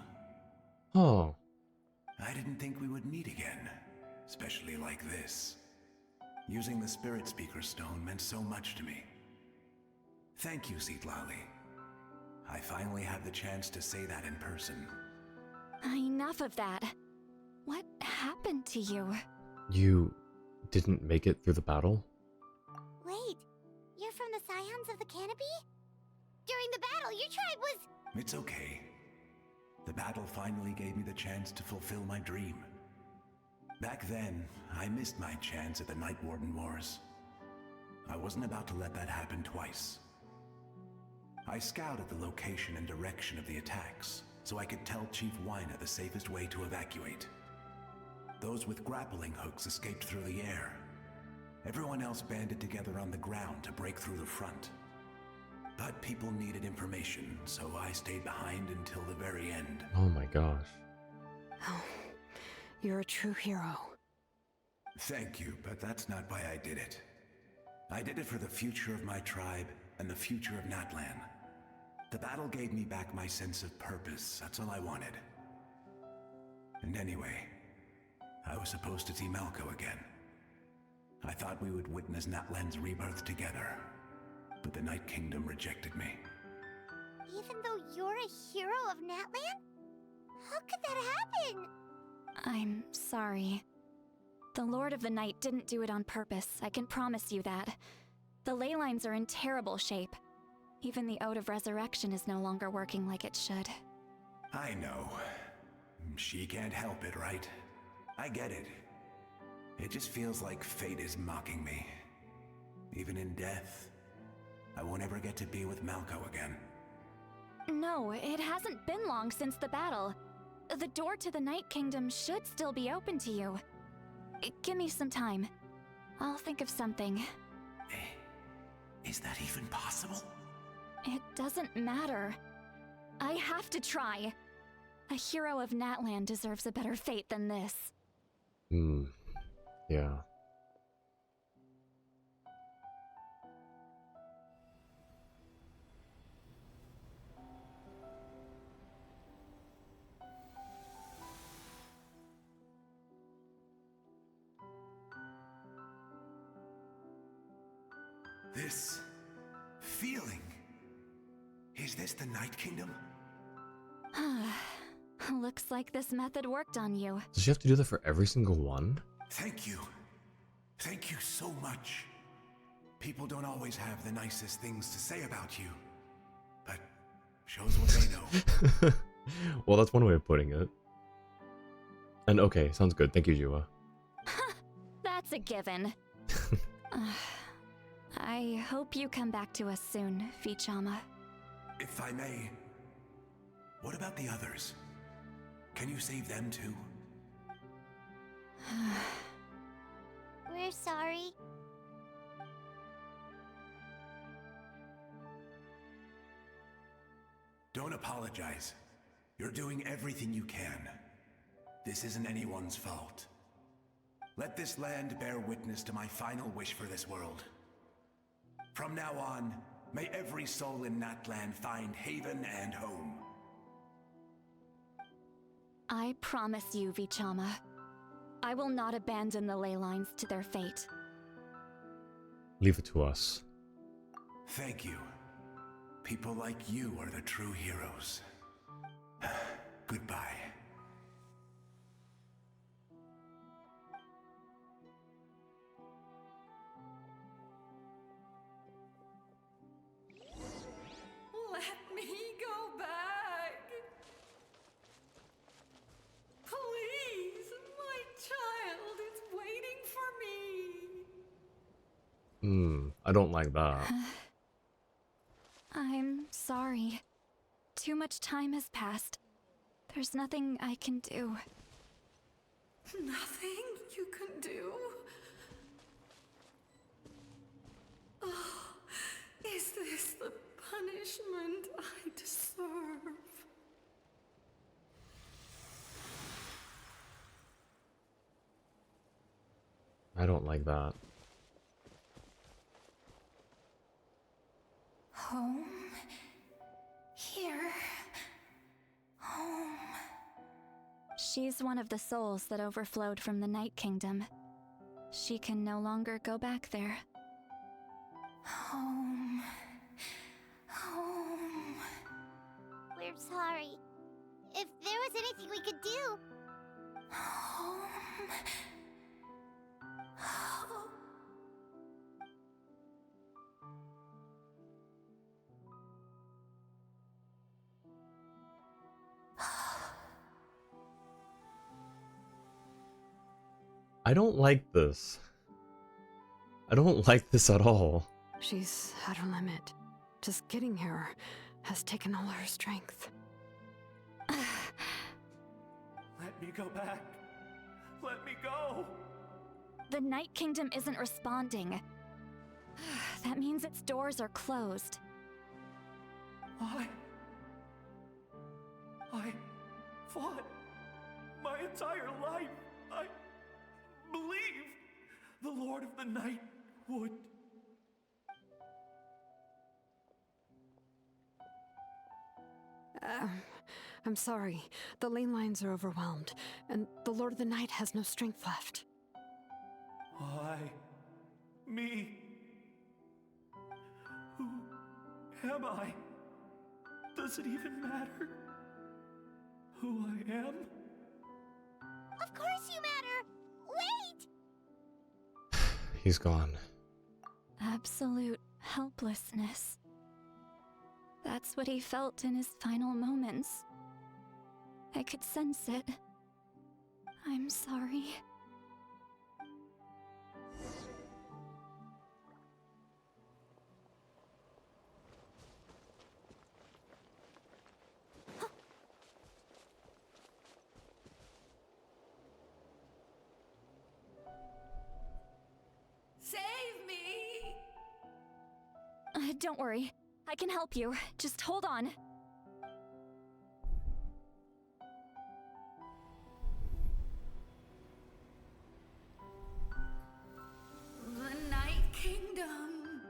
Oh. I didn't think we would meet again, especially like this. Using the Spirit Speaker Stone meant so much to me. Thank you, Citlali. I finally had the chance to say that in person. Enough of that. What happened to you? You didn't make it through the battle? Wait, you're from the Scions of the Canopy? During the battle, your tribe was... It's okay. The battle finally gave me the chance to fulfill my dream. Back then, I missed my chance at the Night Warden Wars. I wasn't about to let that happen twice. I scouted the location and direction of the attacks, so I could tell Chief Wyna the safest way to evacuate. Those with grappling hooks escaped through the air. Everyone else banded together on the ground to break through the front. But people needed information, so I stayed behind until the very end. Oh my gosh. Oh, you're a true hero. Thank you, but that's not why I did it. I did it for the future of my tribe and the future of Natlan. The battle gave me back my sense of purpose, that's all I wanted. And anyway, I was supposed to see Malco again. I thought we would witness Natlan's rebirth together, but the Night Kingdom rejected me. Even though you're a hero of Natlan? How could that happen? I'm sorry. The Lord of the Night didn't do it on purpose, I can promise you that. The ley lines are in terrible shape. Even the Ode of Resurrection is no longer working like it should. I know. She can't help it, right? I get it. It just feels like fate is mocking me. Even in death, I won't ever get to be with Malco again. No, it hasn't been long since the battle. The door to the Night Kingdom should still be open to you. Give me some time. I'll think of something. Is that even possible? It doesn't matter. I have to try. A hero of Natlan deserves a better fate than this. Yeah. This feeling. Is this the Night Kingdom? Looks like this method worked on you. Does she have to do that for every single one? Thank you. Thank you so much. People don't always have the nicest things to say about you, but shows what they know. Well, that's one way of putting it. And okay, sounds good. Thank you, Jua. That's a given. I hope you come back to us soon, Vichama. If I may, what about the others? Can you save them too? We're sorry. Don't apologize. You're doing everything you can. This isn't anyone's fault. Let this land bear witness to my final wish for this world. From now on, may every soul in Natlan find haven and home. I promise you, Vichama. I will not abandon the ley lines to their fate. Leave it to us. Thank you. People like you are the true heroes. Goodbye. I don't like that. I'm sorry. Too much time has passed. There's nothing I can do. Nothing you can do? Oh, is this the punishment I deserve? I don't like that. Home? Here? Home? She's one of the souls that overflowed from the Night Kingdom. She can no longer go back there. Home. Home. We're sorry. If there was anything we could do. Home. Home. I don't like this. I don't like this at all. She's at her limit. Just getting here has taken all her strength. Let me go back. Let me go. The Night Kingdom isn't responding. That means its doors are closed. I fought my entire life. I believed the Lord of the Night would. I'm sorry. The lane lines are overwhelmed, and the Lord of the Night has no strength left. Why? Me? Who am I? Does it even matter who I am? Of course you matter! Wait! He's gone. Absolute helplessness. That's what he felt in his final moments. I could sense it. I'm sorry. Save me! Don't worry. I can help you. Just hold on. The Night Kingdom.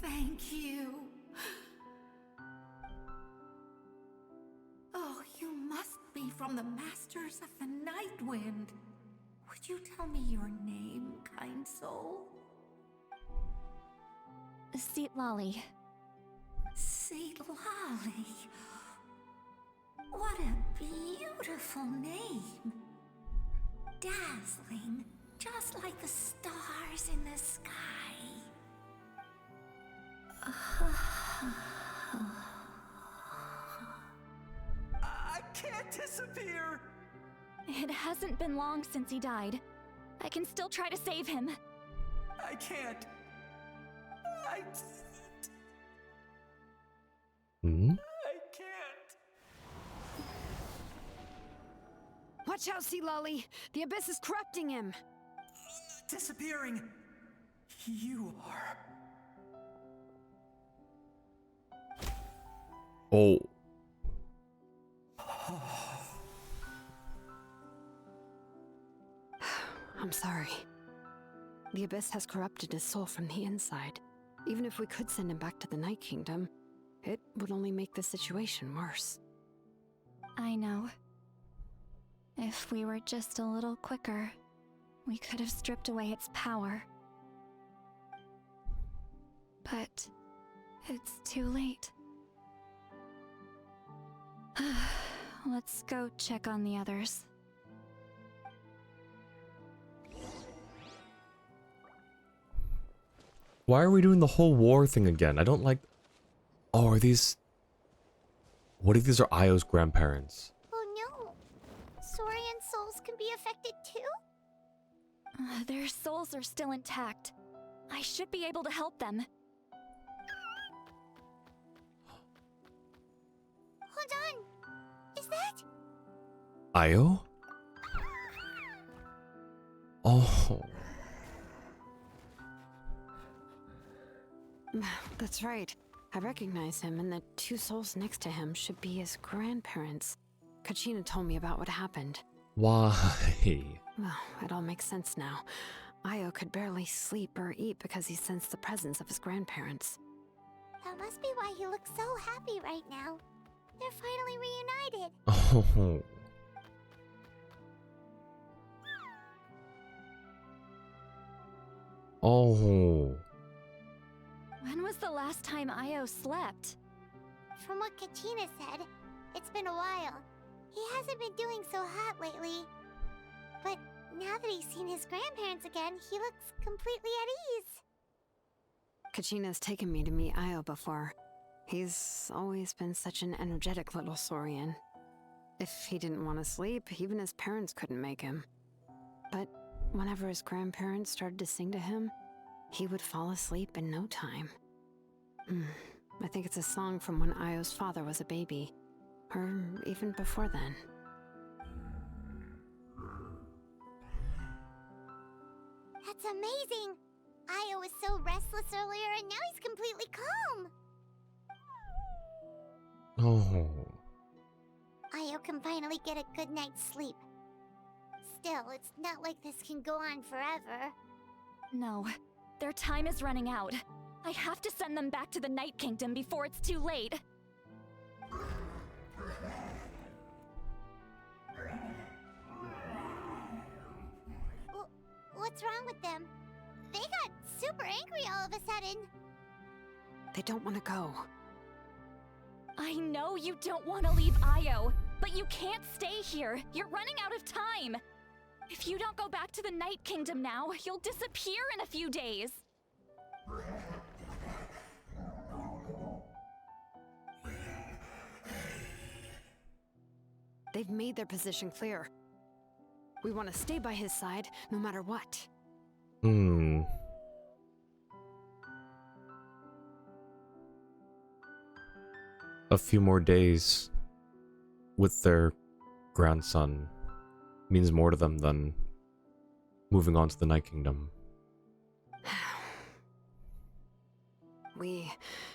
Thank you. Oh, you must be from the Masters of the Night Wind. Would you tell me your name, kind soul? Citlali. Citlali. What a beautiful name. Dazzling, just like the stars in the sky. I can't disappear! It hasn't been long since he died. I can still try to save him. I can't. I can't. Watch out, Citlali! The Abyss is corrupting him! Disappearing. You are. Oh. I'm sorry. The Abyss has corrupted his soul from the inside. Even if we could send him back to the Night Kingdom, it would only make the situation worse. I know. If we were just a little quicker, we could have stripped away its power. But it's too late. Let's go check on the others. Why are we doing the whole war thing again? I don't like... Oh, are these... What if these are Io's grandparents? Oh no. Saurian souls can be affected too? Their souls are still intact. I should be able to help them. Hold on. Is that? Io? Oh. That's right. I recognize him, and the two souls next to him should be his grandparents. Kachina told me about what happened. Why? Well, it all makes sense now. Io could barely sleep or eat because he sensed the presence of his grandparents. That must be why he looks so happy right now. They're finally reunited. Oh. Oh. When was the last time Io slept? From what Kachina said, it's been a while. He hasn't been doing so hot lately. But now that he's seen his grandparents again, he looks completely at ease. Kachina's taken me to meet Io before. He's always been such an energetic little Saurian. If he didn't want to sleep, even his parents couldn't make him. But whenever his grandparents started to sing to him, he would fall asleep in no time. I think it's a song from when Io's father was a baby, or even before then. That's amazing! Io was so restless earlier and now he's completely calm! Oh. Io can finally get a good night's sleep. Still, it's not like this can go on forever. No, their time is running out. I have to send them back to the Night Kingdom before it's too late. What's wrong with them? They got super angry all of a sudden. They don't want to go. I know you don't want to leave Io, but you can't stay here. You're running out of time. If you don't go back to the Night Kingdom now, you'll disappear in a few days. They've made their position clear. We want to stay by his side, no matter what. A few more days with their grandson means more to them than moving on to the Night Kingdom. We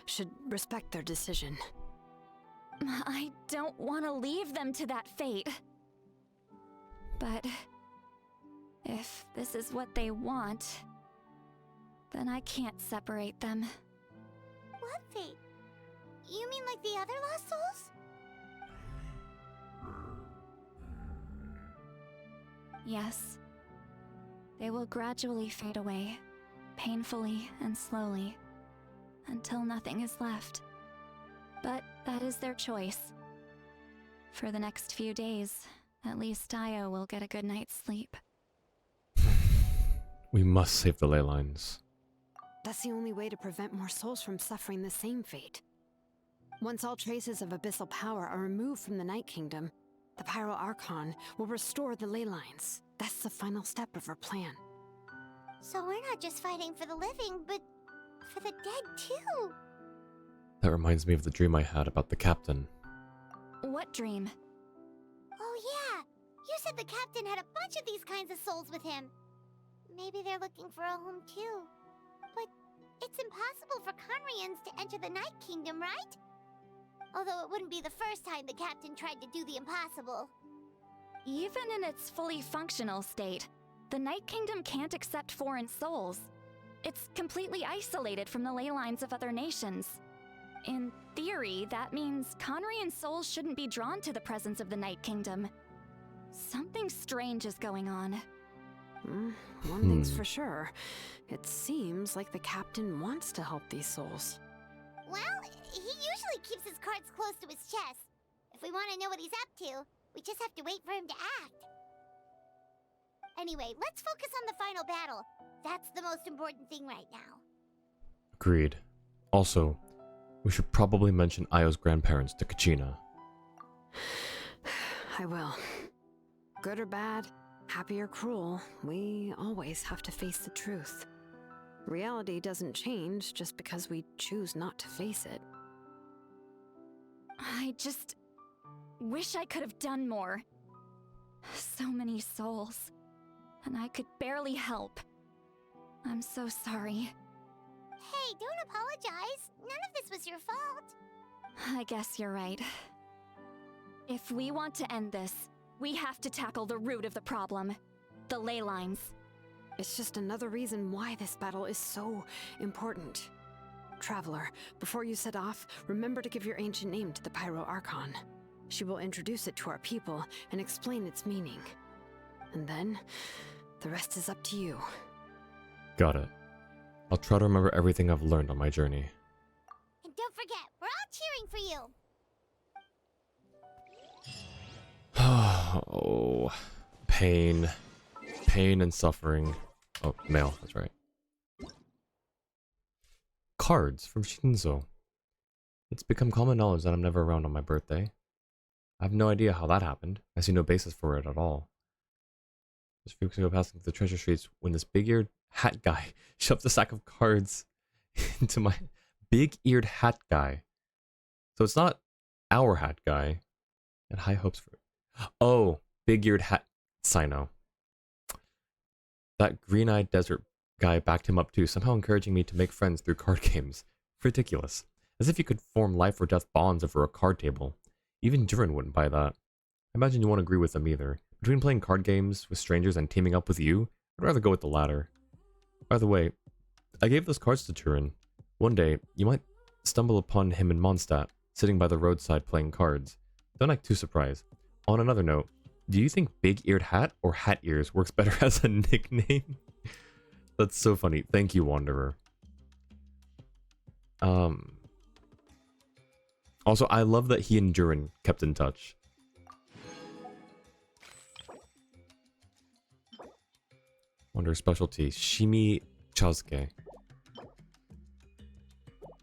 should respect their decision. I don't want to leave them to that fate. But if this is what they want, then I can't separate them. What fate? You mean like the other lost souls? Yes. They will gradually fade away, painfully and slowly, until nothing is left. But that is their choice. For the next few days, at least Io will get a good night's sleep. We must save the ley lines. That's the only way to prevent more souls from suffering the same fate. Once all traces of abyssal power are removed from the Night Kingdom, the Pyro Archon will restore the ley lines. That's the final step of our plan. So we're not just fighting for the living, but for the dead too. That reminds me of the dream I had about the captain. What dream? Oh yeah! You said the captain had a bunch of these kinds of souls with him. Maybe they're looking for a home too. But it's impossible for Conrians to enter the Night Kingdom, right? Although it wouldn't be the first time the captain tried to do the impossible. Even in its fully functional state, the Night Kingdom can't accept foreign souls. It's completely isolated from the ley lines of other nations. In theory, that means Conrian souls shouldn't be drawn to the presence of the Night Kingdom. Something strange is going on. One thing's for sure. It seems like the captain wants to help these souls. Well, he usually keeps his cards close to his chest. If we want to know what he's up to, we just have to wait for him to act. Anyway, let's focus on the final battle. That's the most important thing right now. Agreed. Also, we should probably mention Io's grandparents to Kachina. I will. Good or bad, Happy or cruel, we always have to face the truth. Reality doesn't change just because we choose not to face it. I just wish I could have done more. So many souls, and I could barely help. I'm so sorry. Hey, don't apologize. None of this was your fault. I guess you're right. If we want to end this, we have to tackle the root of the problem. The ley lines. It's just another reason why this battle is so important. Traveler, before you set off, remember to give your ancient name to the Pyro Archon. She will introduce it to our people and explain its meaning. And then, the rest is up to you. Got it. I'll try to remember everything I've learned on my journey. And don't forget, we're all cheering for you. Oh, pain. Pain and suffering. Oh, mail, that's right. Cards from Shinzo. It's become common knowledge that I'm never around on my birthday. I have no idea how that happened. I see no basis for it at all. Just a few weeks ago, passing through the treasure streets, when this big-eared hat guy shoved a sack of cards into my big-eared hat guy. So it's not our hat guy. And high hopes for it. Oh, big-eared hat Sino. That green-eyed desert guy backed him up too, somehow encouraging me to make friends through card games. Ridiculous. As if you could form life or death bonds over a card table. Even Durin wouldn't buy that. I imagine you won't agree with them either. Between playing card games with strangers and teaming up with you, I'd rather go with the latter. By the way, I gave those cards to Turin. One day, you might stumble upon him in Mondstadt, sitting by the roadside playing cards. Don't act too surprised. On another note, do you think big-eared hat or hat ears works better as a nickname? That's so funny. Thank you, Wanderer. Also, I love that he and Durin kept in touch. Wanderer specialty, Shimi Chasuke.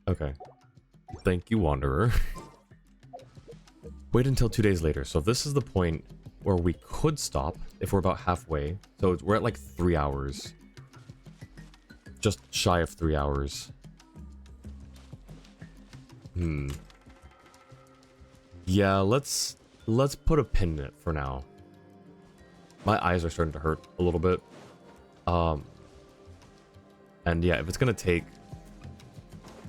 Okay. Thank you, Wanderer. Wait until 2 days later. So this is the point where we could stop if we're about halfway. So we're at like 3 hours. Just shy of 3 hours. Yeah, let's put a pin in it for now. My eyes are starting to hurt a little bit. And yeah, if it's gonna take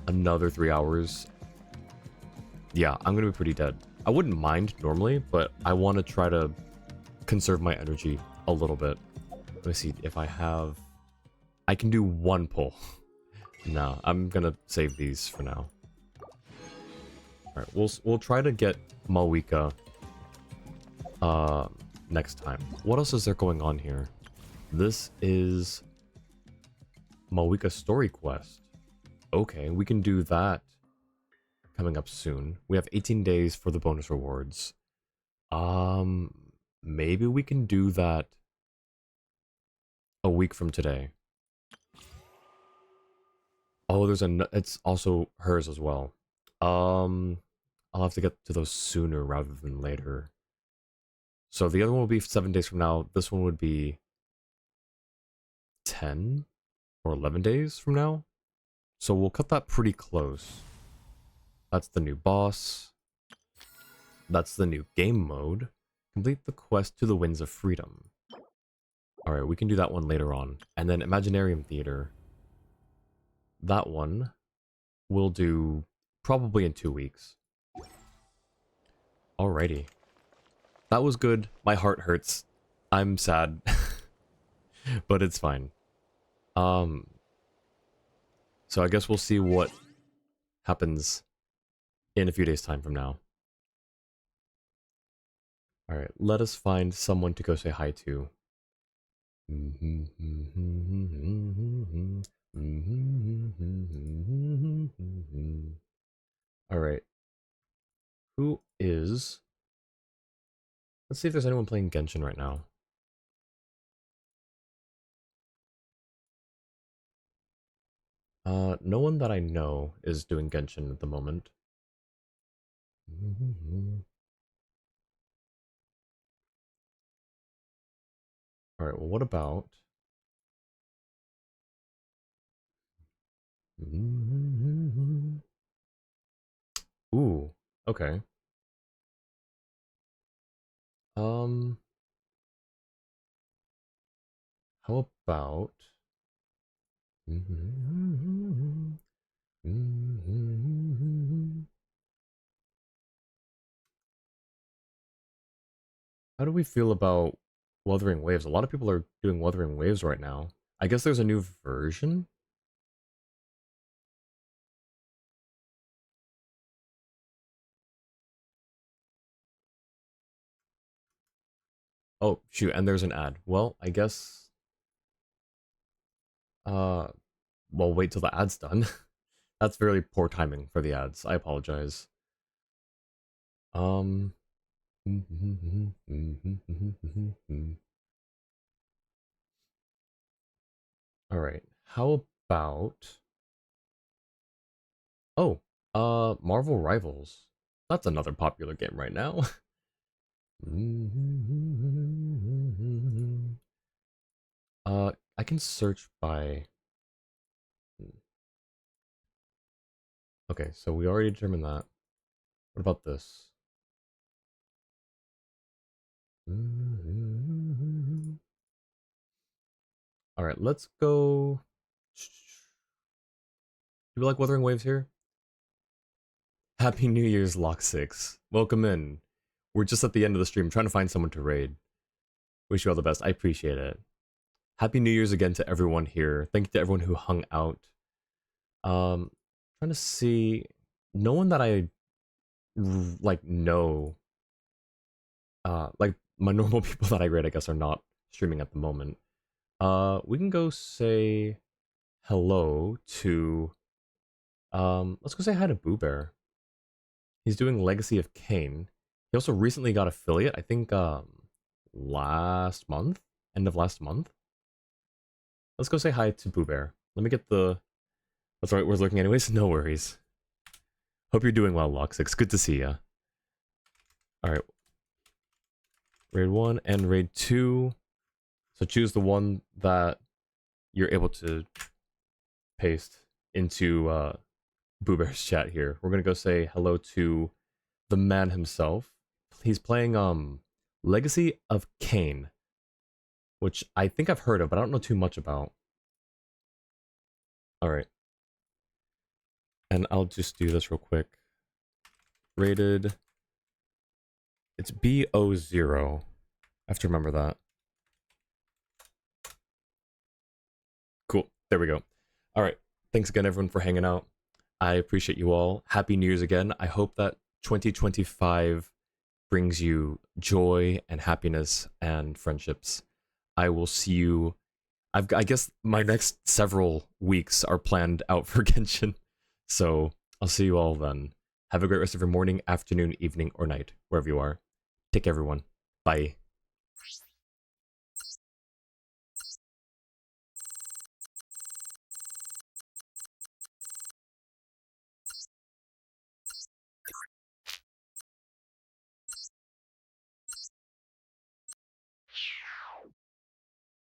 another 3 hours, yeah, I'm gonna be pretty dead. I wouldn't mind normally, but I want to try to conserve my energy a little bit. Let me see if I have... I can do one pull. No, I'm gonna save these for now. Alright, we'll try to get Mavuika next time. What else is there going on here? This is Mavuika story quest. Okay, we can do that coming up soon. We have 18 days for the bonus rewards. Maybe we can do that a week from today. Oh, it's also hers as well. I'll have to get to those sooner rather than later. So the other one will be 7 days from now. This one would be 10 or 11 days from now. So we'll cut that pretty close. That's the new boss. That's the new game mode. Complete the quest to the Winds of Freedom. Alright, we can do that one later on. And then Imaginarium Theater. That one we'll do probably in 2 weeks. Alrighty. That was good. My heart hurts. I'm sad. But it's fine. So I guess we'll see what happens in a few days' time from now. Alright, let us find someone to go say hi to. Alright. Who is... Let's see if there's anyone playing Genshin right now. No one that I know is doing Genshin at the moment. Alright, well, what about... Ooh, okay. How about... How do we feel about Wuthering Waves? A lot of people are doing Wuthering Waves right now. I guess there's a new version? Oh, shoot, and there's an ad. Well, I guess... well, wait till the ad's done. That's very poor timing for the ads. I apologize. Um... Alright, how about... Oh, Marvel Rivals. That's another popular game right now. I can search by... Okay, so we already determined that. What about this? Alright, let's go... Do we like Wuthering Waves here? Happy New Year's, Lock 6. Welcome in. We're just at the end of the stream, trying to find someone to raid. Wish you all the best. I appreciate it. Happy New Year's again to everyone here. Thank you to everyone who hung out. Trying to see... No one that I, like, know... like, my normal people that I raid, I guess, are not streaming at the moment. We can go say hello to... let's go say hi to Boo Bear. He's doing Legacy of Kain. He also recently got affiliate, I think, last month? End of last month? Let's go say hi to Boo Bear. Let me get the... That's right, we're looking anyways. No worries. Hope you're doing well, Lock6. Good to see ya. Alright. Raid 1 and Raid 2. So choose the one that you're able to paste into Boo Bear's chat here. We're gonna go say hello to the man himself. He's playing Legacy of Kain, which I think I've heard of, but I don't know too much about. Alright. And I'll just do this real quick. Rated. It's BO0. I have to remember that. Cool. There we go. Alright. Thanks again, everyone, for hanging out. I appreciate you all. Happy New Year's again. I hope that 2025 brings you joy and happiness and friendships. I will see you. I guess my next several weeks are planned out for Genshin. So I'll see you all then. Have a great rest of your morning, afternoon, evening, or night, wherever you are. Take care, everyone. Bye.